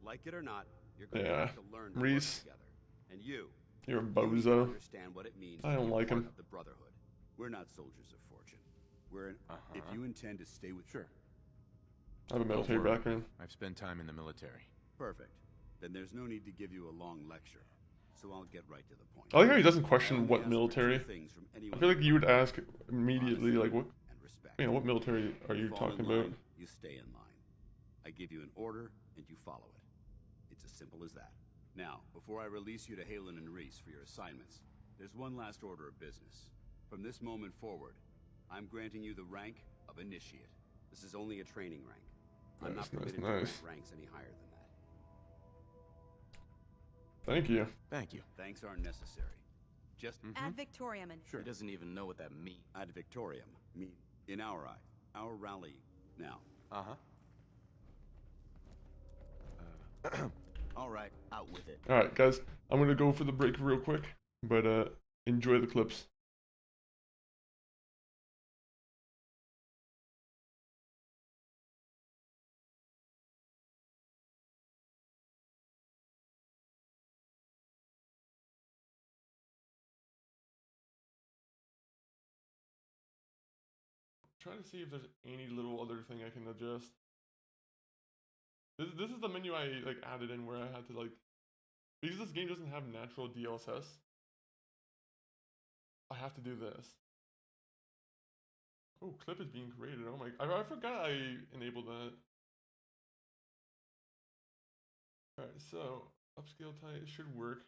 Like it or not, you're going to Yeah, have to learn to Reese. work together. And you You're a need to bozo. understand what it means I to don't be like part him. of the Brotherhood. We're not soldiers of fortune. If you intend to stay with... Sure. I have a military Don't worry. background. I've spent time in the military. Perfect. Then there's no need to give you a long lecture. So I'll get right to the point. I like how he doesn't I question only what ask for military. two things from I anyone feel like who you would works ask immediately, like, what, and respect. you know, what military are you fall in talking line, about? You stay in line. I give you an order, and you follow it. It's as simple as that. Now, before I release you to Halen and Reese for your assignments, there's one last order of business. From this moment forward, I'm granting you the rank of Initiate. This is only a training rank. I'm not permitted to rank ranks any higher than that. Thank you. Thank you. Thanks aren't necessary. Just Ad Victoriam and... He doesn't even know what that means. Ad Victoriam mean in our eye, our rally now. All right, out with it. Alright, guys. I'm going to go for the break real quick. But enjoy the clips. Trying to see if there's any little other thing I can adjust. This is the menu I like added in where I had to like, because this game doesn't have natural DLSS, I have to do this. Oh, clip is being created. Oh my, I forgot I enabled that. Alright, so upscale type should work.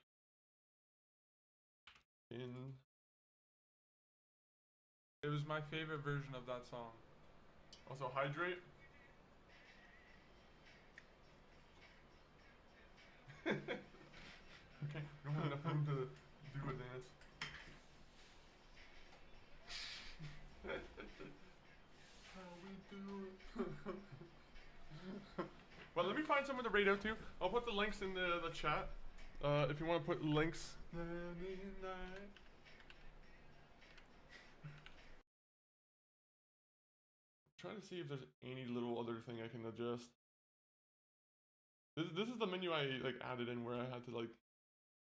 It was my favorite version of that song. Also, hydrate. Okay, we don't have enough room to do a dance. How we do it. Well, let me find someone to rate out to. I'll put the links in the chat. If you want to put links. Trying to see if there's any little other thing I can adjust. This is the menu I like added in where I had to like,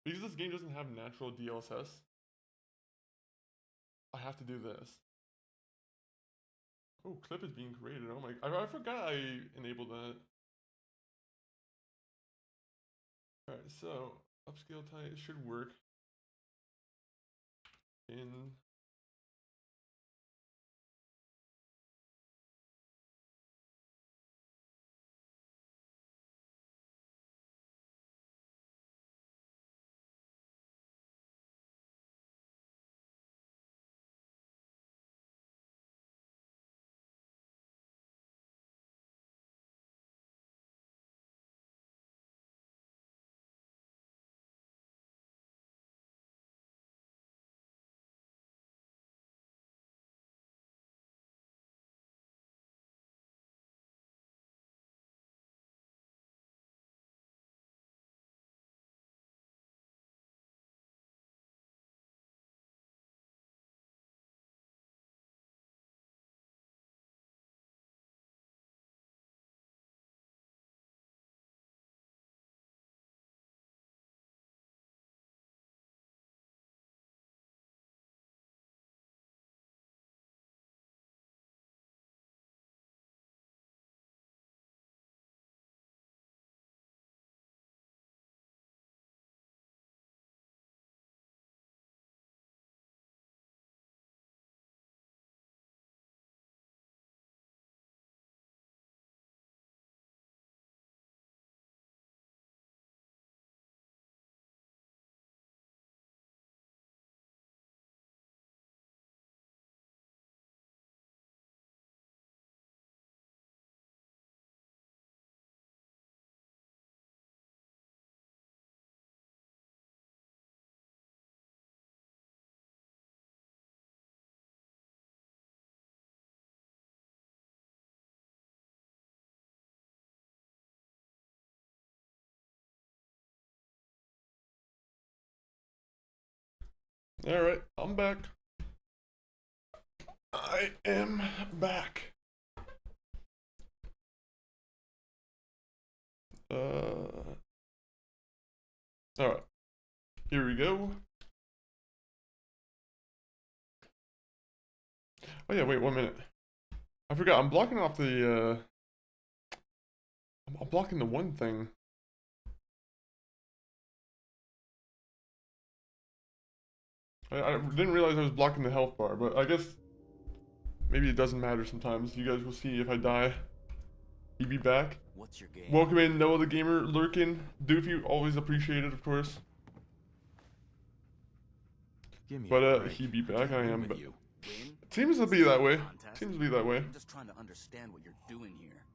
because this game doesn't have natural DLSS, I have to do this. Oh, clip is being created. Oh my, I forgot I enabled that. Alright, so upscale type should work. Alright, I'm back. I am back. Alright. Here we go. Oh yeah, wait 1 minute. I forgot, I'm blocking off the, I'm blocking the one thing. I didn't realize I was blocking the health bar, but I guess maybe it doesn't matter sometimes. You guys will see if I die. He be back. What's your game? Welcome in, Noah the Gamer, lurking. Doofy, always appreciated, of course. But he be back, I am. But it seems to be that way. Seems to be that way. I'm just trying to understand what you're doing here.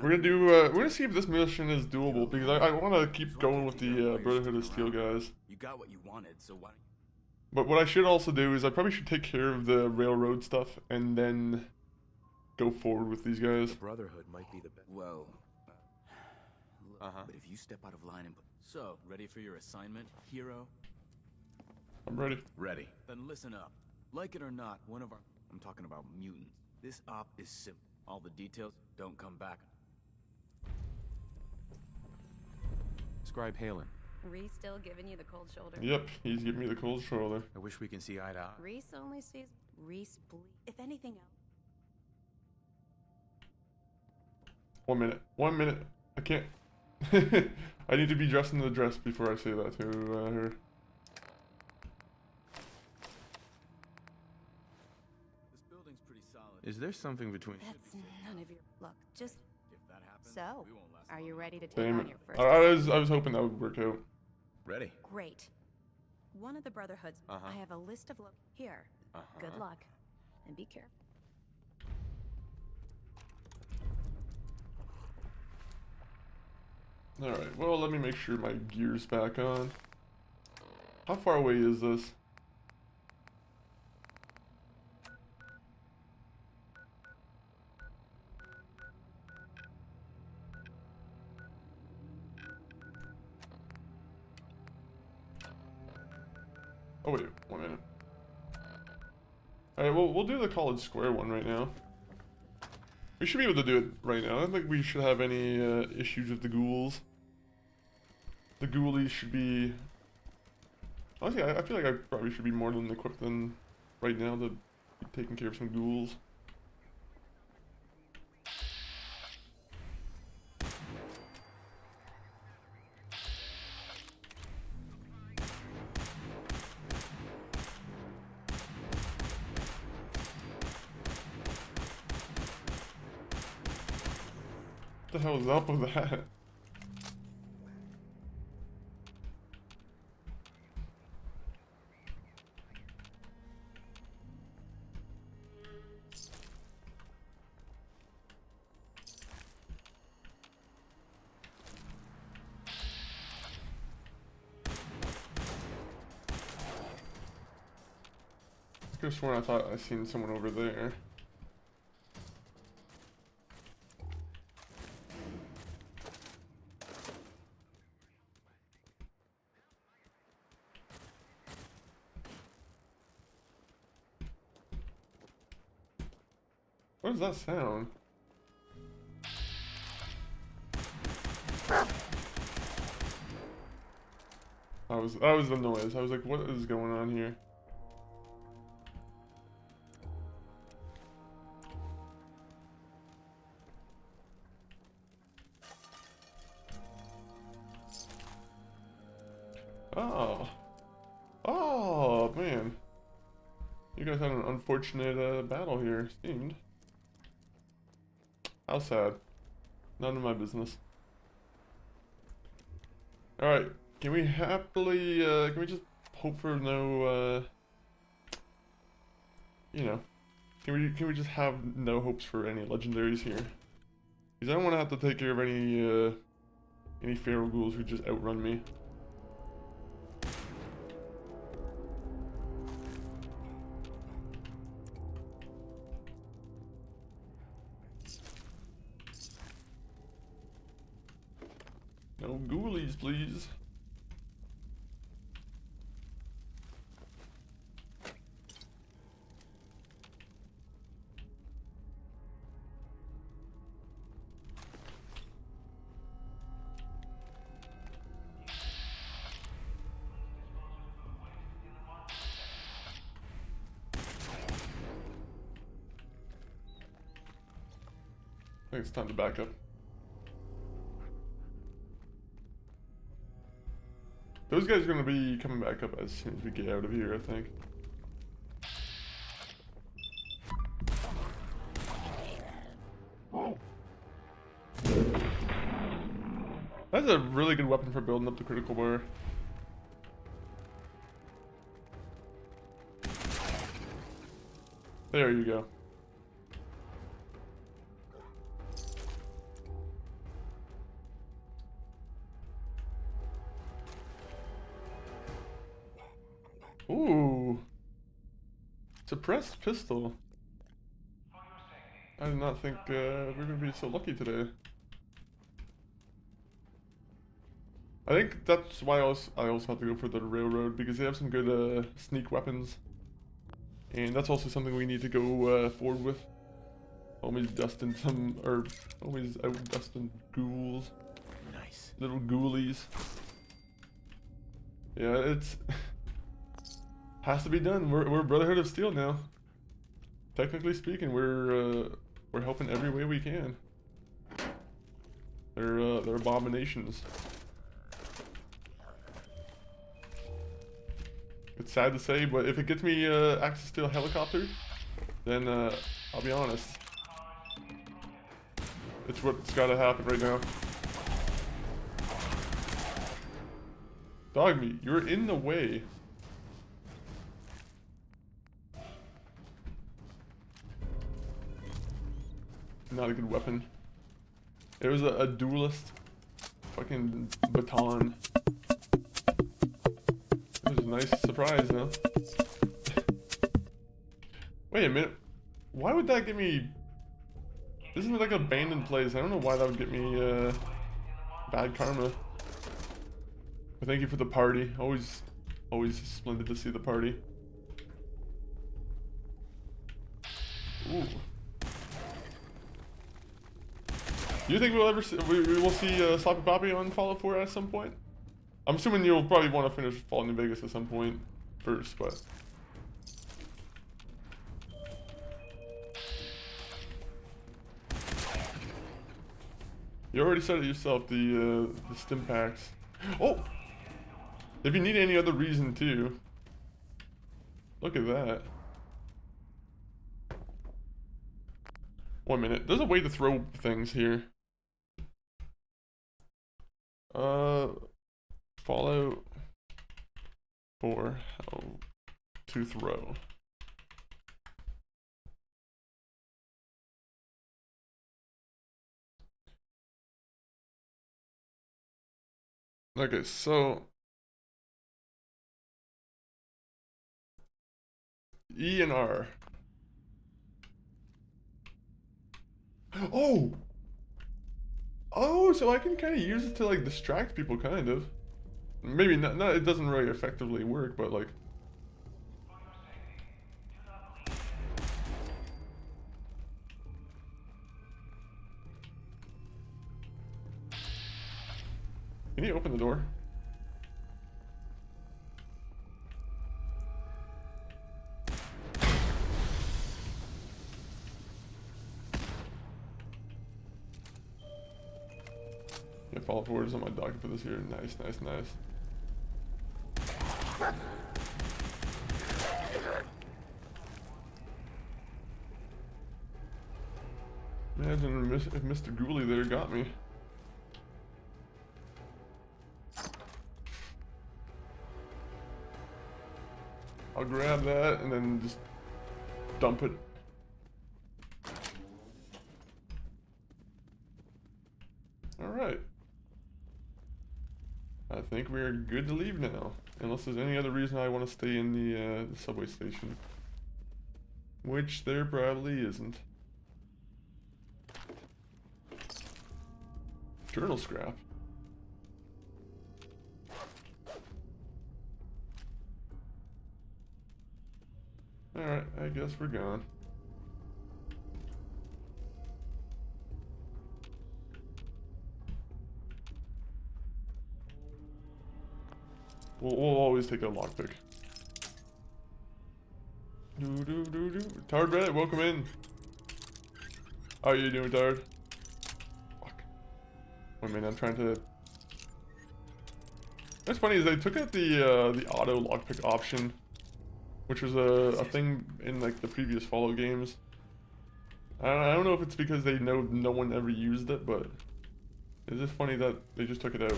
We're gonna do. We're gonna see if this mission is doable because I want to keep going with the Brotherhood of Steel guys. You got what you wanted, so why? But what I should also do is I probably should take care of the railroad stuff and then go forward with these guys. The Brotherhood might be the best. Well, but if you step out of line and So, ready for your assignment, hero? I'm ready. Ready. Then listen up. Like it or not, one of our... I'm talking about mutants. This op is simple. All the details don't come back. Scribe Halen. Reese still giving you the cold shoulder? Yep, he's giving me the cold shoulder. I wish we can see eye to eye. Reese only sees Reese bleed. If anything else. 1 minute. 1 minute. I can't. I need to be dressed in the dress before I say that to her. This building's pretty solid. Is there something between... That's none of your... Look, just... If that happens, So, we won't last are you ready to take Damn on it. your first... I was hoping that would work out. Ready. Great. One of the Brotherhoods. I have a list of... Here. Good luck. And be careful. Alright, well, let me make sure my gear's back on. How far away is this? Oh wait, 1 minute. Alright, well, we'll do the College Square one right now. We should be able to do it right now. I don't think we should have any issues with the ghouls. The ghoulies should be... Honestly, I feel like I probably should be more than equipped than right now to be taking care of some ghouls. What the hell is up with that? I could have sworn I thought I seen someone over there. What does that sound? That was the noise. I was like, what is going on here? Oh. Oh, man. You guys had an unfortunate battle here, it seemed. How sad. None of my business. Alright, can we happily, can we just hope for no, you know, can we just have no hopes for any legendaries here? Because I don't want to have to take care of any feral ghouls who just outrun me. No ghoulies, please. think it's time to back up. Those guys are gonna be coming back up as soon as we get out of here, I think. That's a really good weapon for building up the critical bar. There you go. Ooh. Suppressed pistol. I did not think we're gonna be so lucky today. I think that's why I also have to go for the railroad, because they have some good sneak weapons. And that's also something we need to go forward with. Always dusting some, or always out dusting ghouls. Nice. Little ghoulies. Yeah, it's has to be done. We're Brotherhood of Steel now. Technically speaking, we're helping every way we can. They're abominations. It's sad to say, but if it gets me access to a helicopter, then I'll be honest. It's what's gotta happen right now. Dog meat, you're in the way. Not a good weapon. It was a duelist. Fucking baton. It was a nice surprise, though. Wait a minute. Why would that get me... This is like an abandoned place. I don't know why that would get me bad karma. But thank you for the party. Always splendid to see the party. Ooh. Do you think we'll ever see, we will see Sloppy Poppy on Fallout 4 at some point? I'm assuming you'll probably want to finish Fallout New Vegas at some point first, but... You already said it yourself, the stim packs. Oh! If you need any other reason too. Look at that. 1 minute. There's a way to throw things here. Fallout 4, how to throw. Okay, so E and R. Oh! Oh, so I can kind of use it to like distract people, kind of. Maybe not, it doesn't really effectively work, but like... Can you open the door? Yeah, Fallout 4 is on my docket for this year. Nice, nice, nice. Imagine if Mr. Ghoulie there got me. I'll grab that and then just dump it. Alright. I think we're good to leave now. Unless there's any other reason I want to stay in the subway station. Which there probably isn't. Journal scrap. Alright, I guess we're gone. We'll always take a lockpick. Tard Red, welcome in. How are you doing, Tard? Wait a minute, I'm trying to... What's funny is they took out the auto lockpick option, which was a thing in like the previous Fallout games. I don't know if it's because they know no one ever used it, but it's just funny that they just took it out.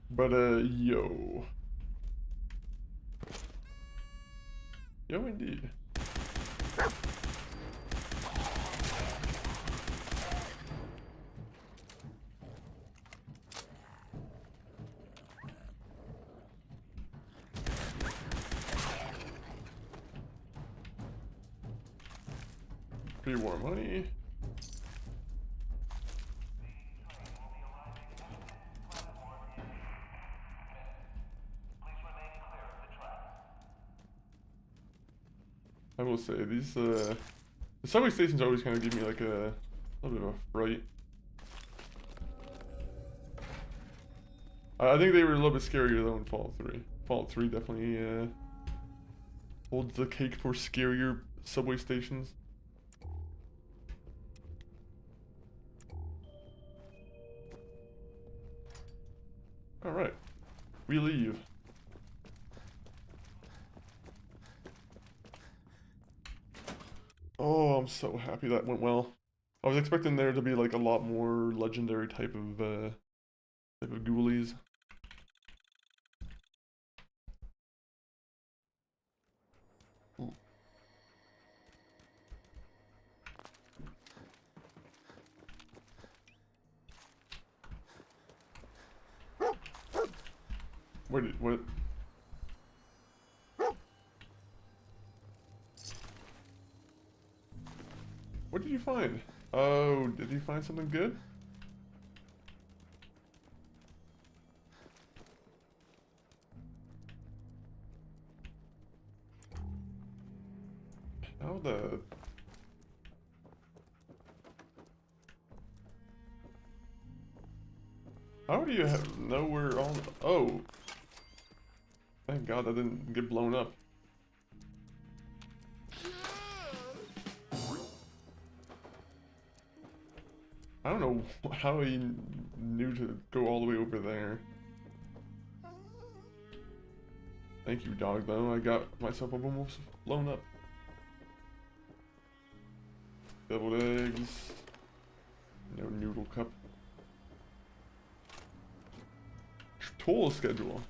But yo indeed. Pre-war money. I will say these the subway stations always kind of give me like a little bit of a fright. I think they were a little bit scarier though in Fallout 3. Fallout 3 definitely holds the cake for scarier subway stations. Alright, we leave. Oh, I'm so happy that went well. I was expecting there to be like a lot more legendary type of ghoulies. What? What did you find? Oh, did you find something good? How the... How do you know where all... Oh. Thank God that didn't get blown up. I don't know how he knew to go all the way over there. Thank you, dog, though. I got myself almost blown up. Deviled eggs. No noodle cup. Toll schedule.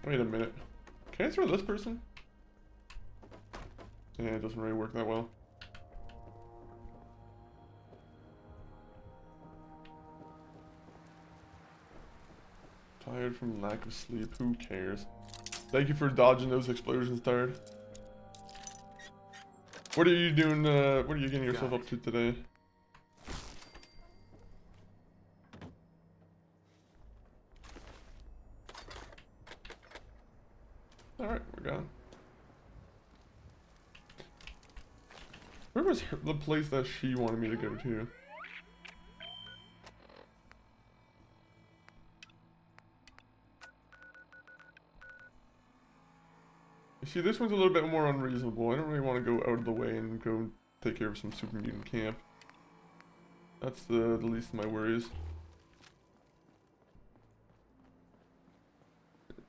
Wait a minute. Can I throw this person? Yeah, it doesn't really work that well. Tired from lack of sleep. Who cares? Thank you for dodging those explosions, Tired. What are you doing? What are you getting yourself up to today? Alright, we're gone. Where was the place that she wanted me to go to? You see, this one's a little bit more unreasonable. I don't really want to go out of the way and go take care of some super mutant camp. That's the least of my worries.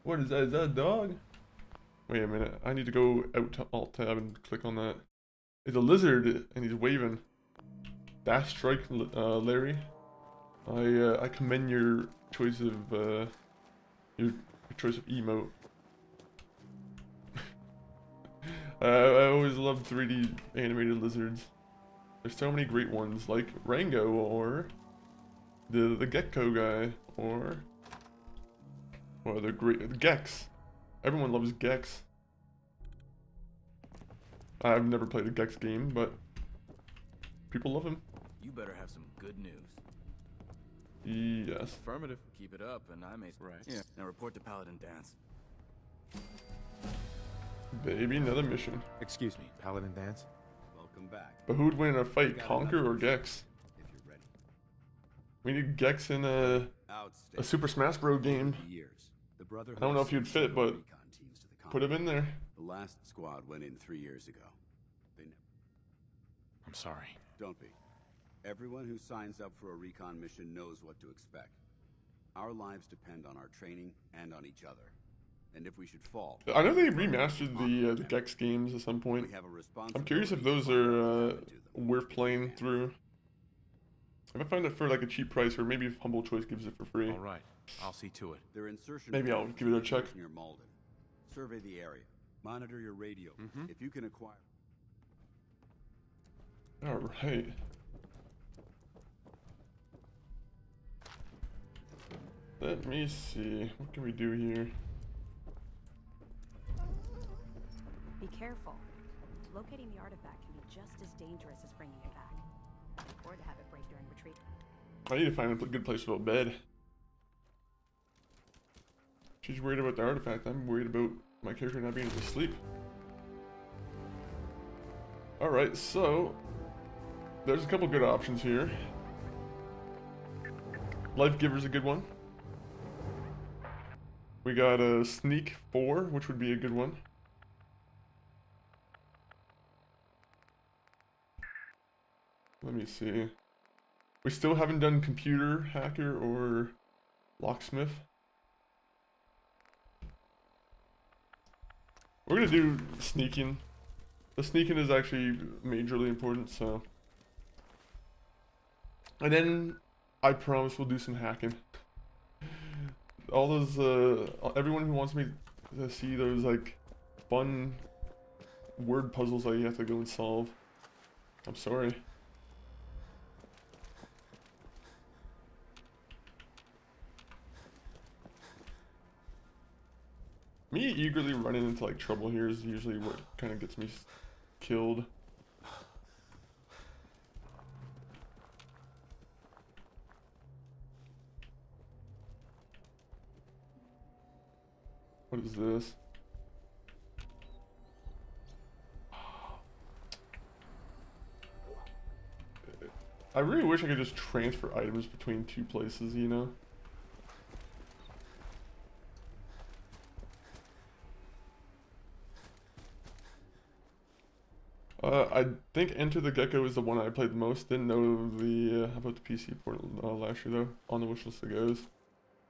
What is that? Is that a dog? Wait a minute. I need to go out to Alt Tab and click on that. It's a lizard and he's waving. Dash strike, Larry. I commend your choice of emote. I always loved 3D animated lizards. There's so many great ones like Rango or the Gecko guy or the great Gex. Everyone loves Gex. I've never played a Gex game, but people love him. You better have some good news. Yes. Affirmative. Keep it up, and I may. Right. Yeah. Now report to Paladin Dance. Baby, another mission. Excuse me, Paladin Dance. Welcome back. But who'd win in a fight, Conquer or Gex? If you're ready. We need Gex in a Super Smash Bros. Game. I don't know if he'd fit, but put him in there. The last squad went in 3 years ago. I'm sorry. Don't be. Everyone who signs up for a recon mission knows what to expect. Our lives depend on our training and on each other. And if we should fall... I know they remastered the Gex games at some point. I'm curious if those are worth playing through. If I find it for like a cheap price, or maybe if Humble Choice gives it for free. All right, I'll see to it. Their insertion maybe I'll give it a check. Near Malden. Survey the area. Monitor your radio. If you can acquire... Alright. Let me see. What can we do here? Be careful. Locating the artifact can be just as dangerous as bringing it back. Or to have it break during retreat. I need to find a good place to go to bed. She's worried about the artifact. I'm worried about my character not being able to sleep. Alright, so... there's a couple good options here. Life Giver's a good one. We got a Sneak 4, which would be a good one. Let me see. We still haven't done Computer Hacker or Locksmith. We're gonna do Sneaking. The Sneaking is actually majorly important, so... and then, I promise we'll do some hacking. All those, everyone who wants me to see those, like, fun word puzzles that you have to go and solve, I'm sorry. Me eagerly running into, like, trouble here is usually what kind of gets me killed. What is this? I really wish I could just transfer items between two places, you know? I think Enter the Gecko is the one I played the most. Didn't know the about the PC port last year though. On the wishlist it goes.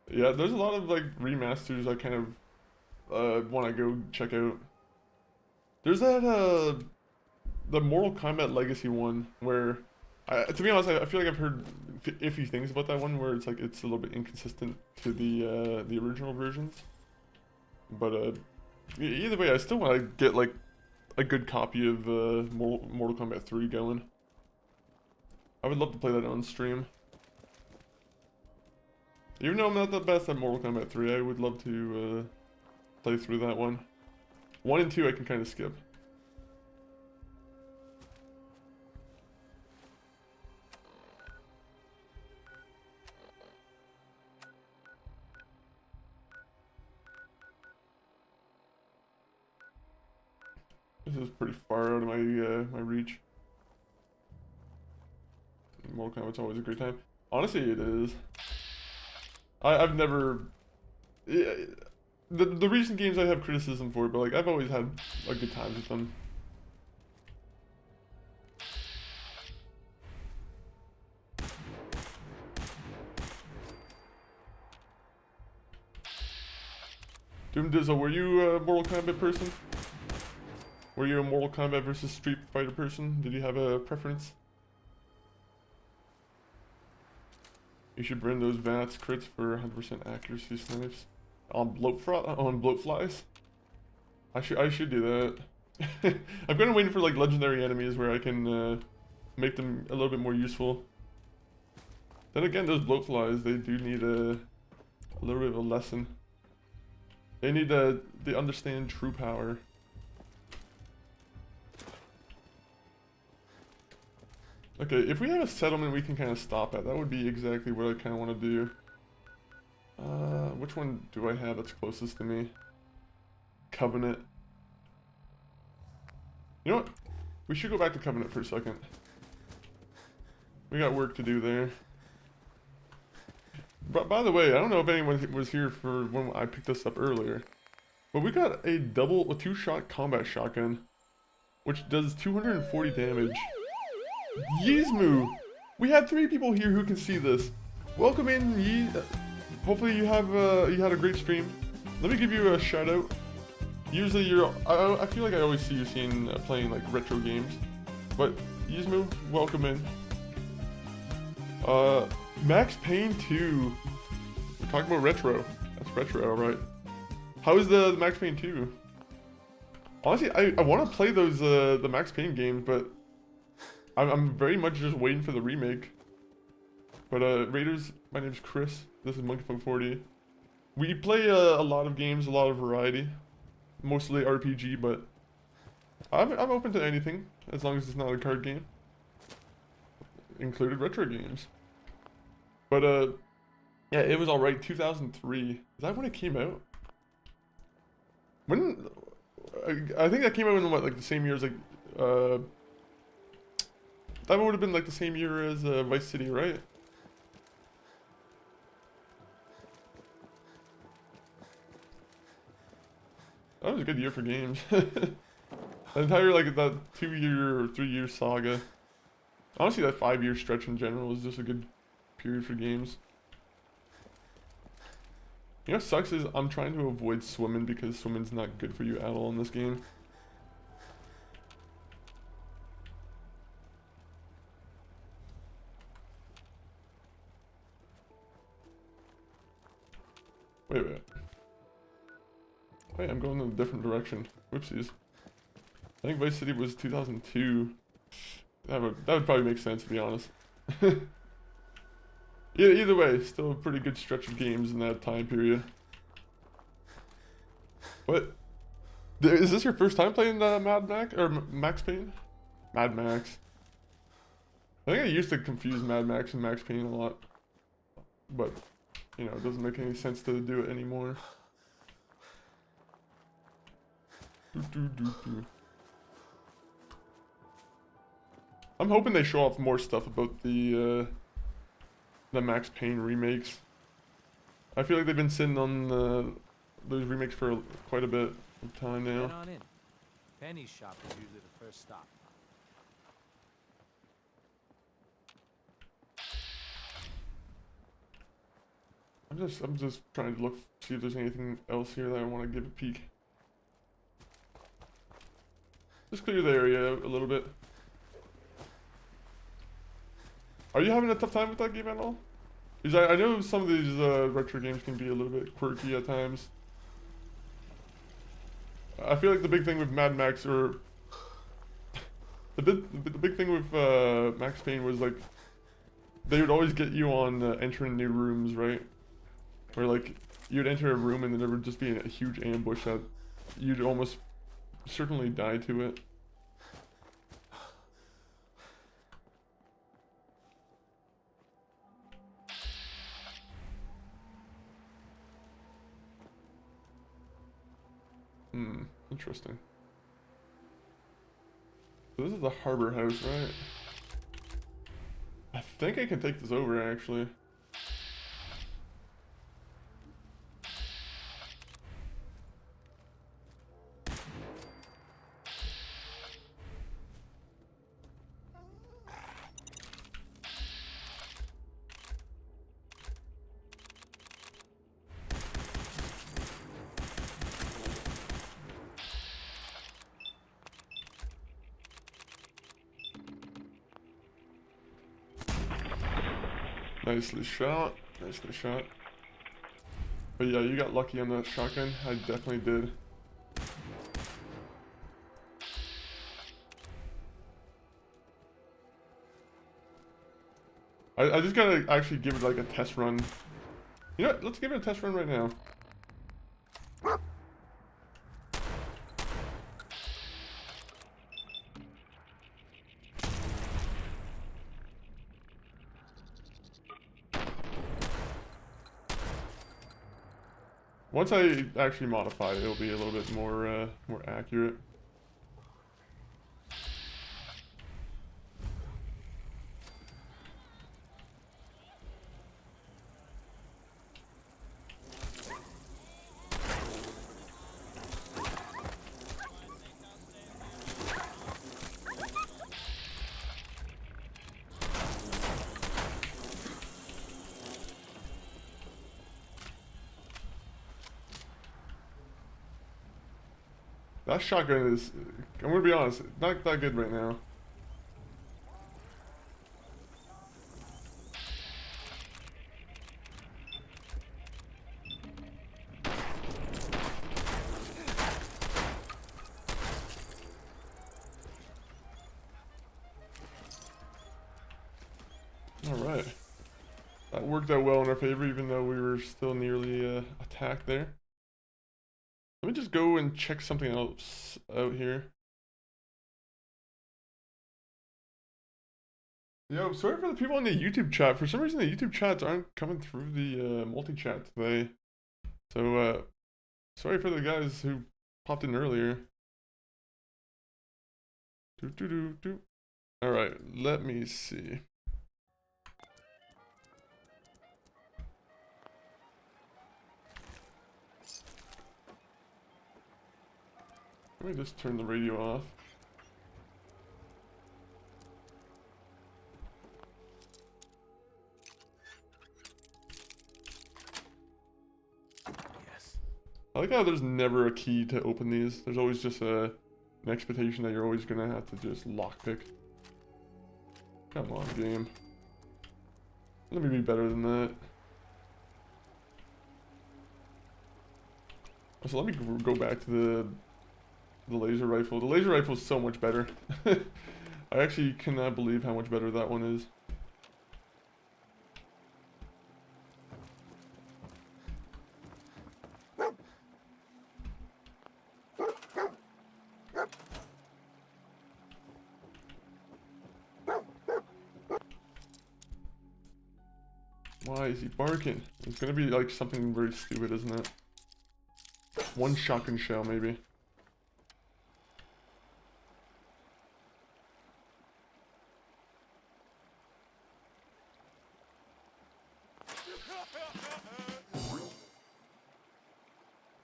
Yeah, there's a lot of like remasters I kind of want to go check out. There's that the Mortal Kombat Legacy one where, to be honest, I feel like I've heard iffy things about that one, where it's like it's a little bit inconsistent to the original versions. But either way, I still want to get like a good copy of Mortal Kombat 3 going. I would love to play that on stream. Even though I'm not the best at Mortal Kombat 3, I would love to play through that one. 1 and 2 I can kind of skip. This is pretty far out of my my reach. Mortal Kombat's always a great time. Honestly, it is. I've never... The recent games I have criticism for, but like I've always had a good time with them. Doom Dizzle, were you a Mortal Kombat person? Were you a Mortal Kombat versus Street Fighter person? Did you have a preference? You should burn those VATS crits for 100% accuracy snipes. On bloatflies? I should do that. I'm kind of waiting for like legendary enemies where I can make them a little bit more useful. Then again, those bloatflies, they do need a little bit of a lesson. They need they understand true power. Okay, if we have a settlement we can kind of stop at, that would be exactly what I kind of want to do. Which one do I have that's closest to me? Covenant. You know what? We should go back to Covenant for a second. We got work to do there. But by the way, I don't know if anyone was here for when I picked this up earlier, but we got a two-shot combat shotgun, which does 240 damage. Yizmu! We had 3 people here who can see this. Welcome in, Yi. Hopefully you had a great stream. Let me give you a shout out. Usually I feel like I always see you playing like retro games, but Yizmu, welcome in. Max Payne 2. We're talking about retro. That's retro, alright. How is the Max Payne 2? Honestly, I want to play those the Max Payne games, but I'm very much just waiting for the remake. But Raiders, my name's Chris. This is MonkeyFunk40. We play a lot of games, a lot of variety, mostly RPG, but I'm open to anything as long as it's not a card game. Included retro games. But yeah, it was alright. 2003. Is that when it came out? When I think that came out in what, like the same year as like that would have been like the same year as Vice City, right? That was a good year for games. The entire like that 2-year or 3-year saga. Honestly, that 5-year stretch in general was just a good period for games. You know what sucks is I'm trying to avoid swimming because swimming's not good for you at all in this game. Wait. Wait, I'm going in a different direction. Whoopsies. I think Vice City was 2002. That would probably make sense, to be honest. Yeah, either way, still a pretty good stretch of games in that time period. What? Is this your first time playing Mad Max or Max Payne? Mad Max. I think I used to confuse Mad Max and Max Payne a lot, but you know, it doesn't make any sense to do it anymore. I'm hoping they show off more stuff about the Max Payne remakes. I feel like they've been sitting on those remakes for quite a bit of time now. Head on in. Penny's shop is usually the first stop. I'm just trying to see if there's anything else here that I want to give a peek. Just clear the area out a little bit. Are you having a tough time with that game at all? Because I know some of these retro games can be a little bit quirky at times. I feel like the big thing with Mad Max, or the big thing with Max Payne was like they would always get you on entering new rooms, right? Where like you'd enter a room and then there would just be a huge ambush that you'd almost certainly die to it. Interesting. So this is the harbor house, right? I think I can take this over, actually. Nicely shot, nicely shot. But yeah, you got lucky on that shotgun. I definitely did. I just gotta actually give it like a test run. You know what? Let's give it a test run right now. Once I actually modify it, it'll be a little bit more more accurate. That shotgun is, I'm gonna be honest, not that good right now. Alright. That worked out well in our favor, even though we were still nearly attacked there. Let me just go and check something else out here. Yo, sorry for the people in the YouTube chat. For some reason, the YouTube chats aren't coming through the multi-chat today. So, sorry for the guys who popped in earlier. Alright, let me see. Let me just turn the radio off. Yes. I like how there's never a key to open these. There's always just an expectation that you're always gonna have to just lockpick. Come on, game. Let me be better than that. So let me go back to the laser rifle. The laser rifle is so much better. I actually cannot believe how much better that one is. Why is he barking? It's gonna be like something very stupid, isn't it? One shotgun shell, maybe.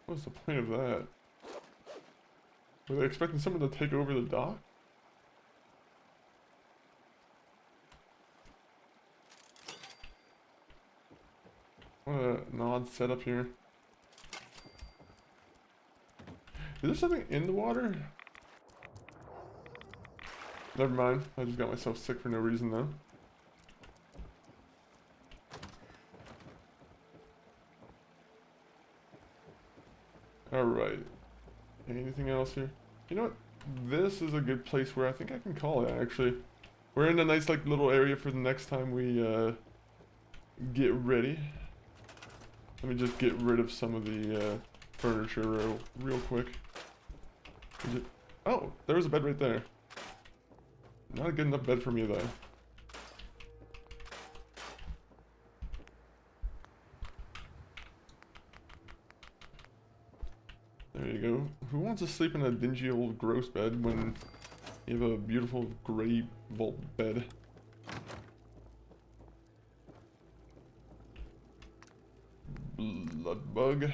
What's the point of that? Were they expecting someone to take over the dock? What an odd setup here. Is there something in the water? Never mind. I just got myself sick for no reason though. Alright. Anything else here? You know what? This is a good place where I think I can call it actually. We're in a nice like little area for the next time we get ready. Let me just get rid of some of the furniture real quick. Oh, there was a bed right there. Not a good enough bed for me though. There you go. Who wants to sleep in a dingy old gross bed when you have a beautiful gray vault bed? Blood bug.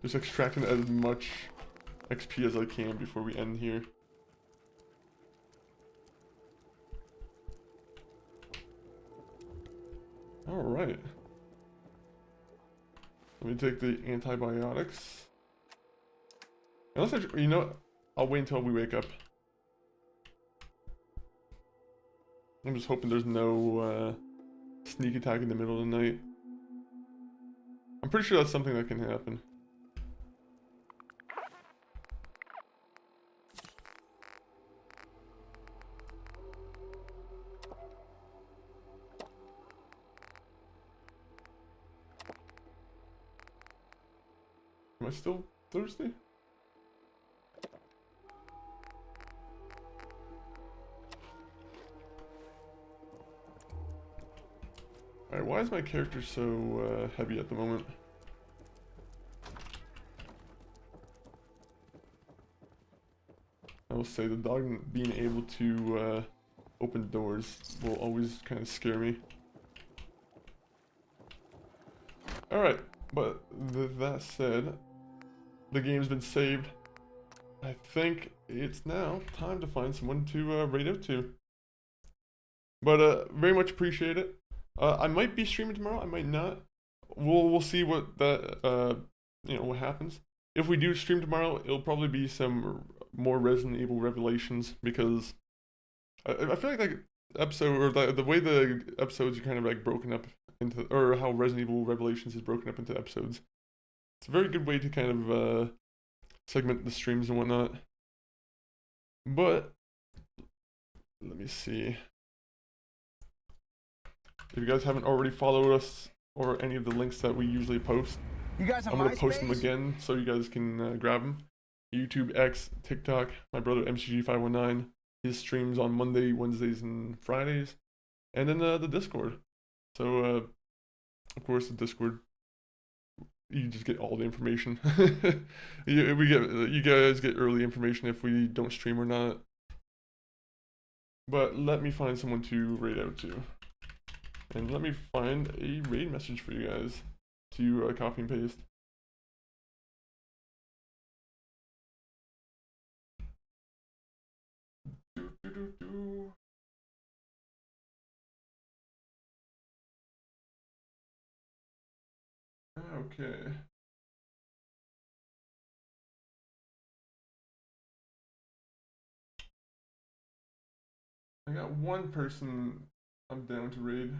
Just extracting as much XP as I can before we end here. Alright. Let me take the antibiotics. Unless you know what? I'll wait until we wake up. I'm just hoping there's no sneak attack in the middle of the night. I'm pretty sure that's something that can happen. Am I still thirsty? Alright, why is my character so heavy at the moment? I will say the dog being able to open doors will always kind of scare me. Alright, but with that said, the game's been saved. I think it's now time to find someone to raid out to. But very much appreciate it. I might be streaming tomorrow, I might not. We'll see what that you know, what happens. If we do stream tomorrow, it'll probably be some more Resident Evil Revelations, because I feel like episode, or the way the episodes are kind of like broken up into, or how Resident Evil Revelations is broken up into episodes. It's a very good way to kind of segment the streams and whatnot. But let me see. If you guys haven't already followed us or any of the links that we usually post, You guys have I'm gonna post them MySpace? again so you guys can grab them. YouTube, X, TikTok. My brother MCG519. His streams on Monday, Wednesdays, and Fridays, and then the Discord. So of course the Discord, you just get all the information. You guys get early information if we don't stream or not. But let me find someone to raid out to, and let me find a raid message for you guys to copy and paste. Okay. I got one person I'm down to raid.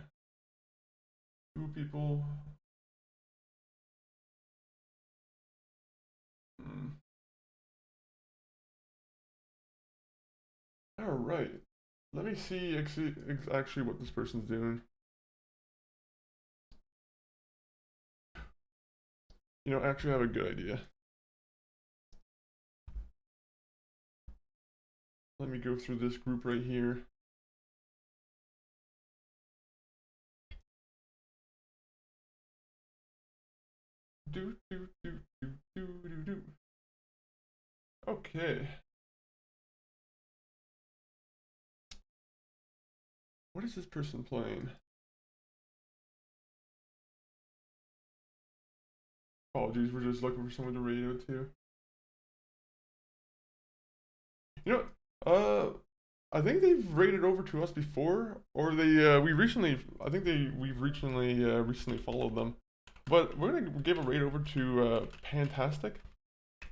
2 people. Alright. Let me see actually what this person's doing. You know, actually I have a good idea. Let me go through this group right here. Okay. What is this person playing? Apologies, we're just looking for someone to radio to. You know, I think they've raided over to us before, or we've recently followed them. But we're gonna give a raid over to Fantastic.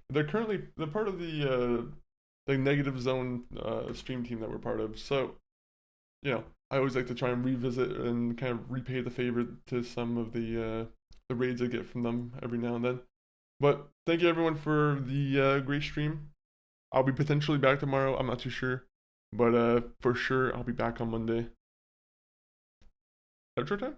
They're part of the Negative Zone stream team that we're part of. So, you know, I always like to try and revisit and kind of repay the favor to some of the raids I get from them every now and then. But thank you everyone for the great stream. I'll be potentially back tomorrow. I'm not too sure, but for sure I'll be back on Monday. Outro time?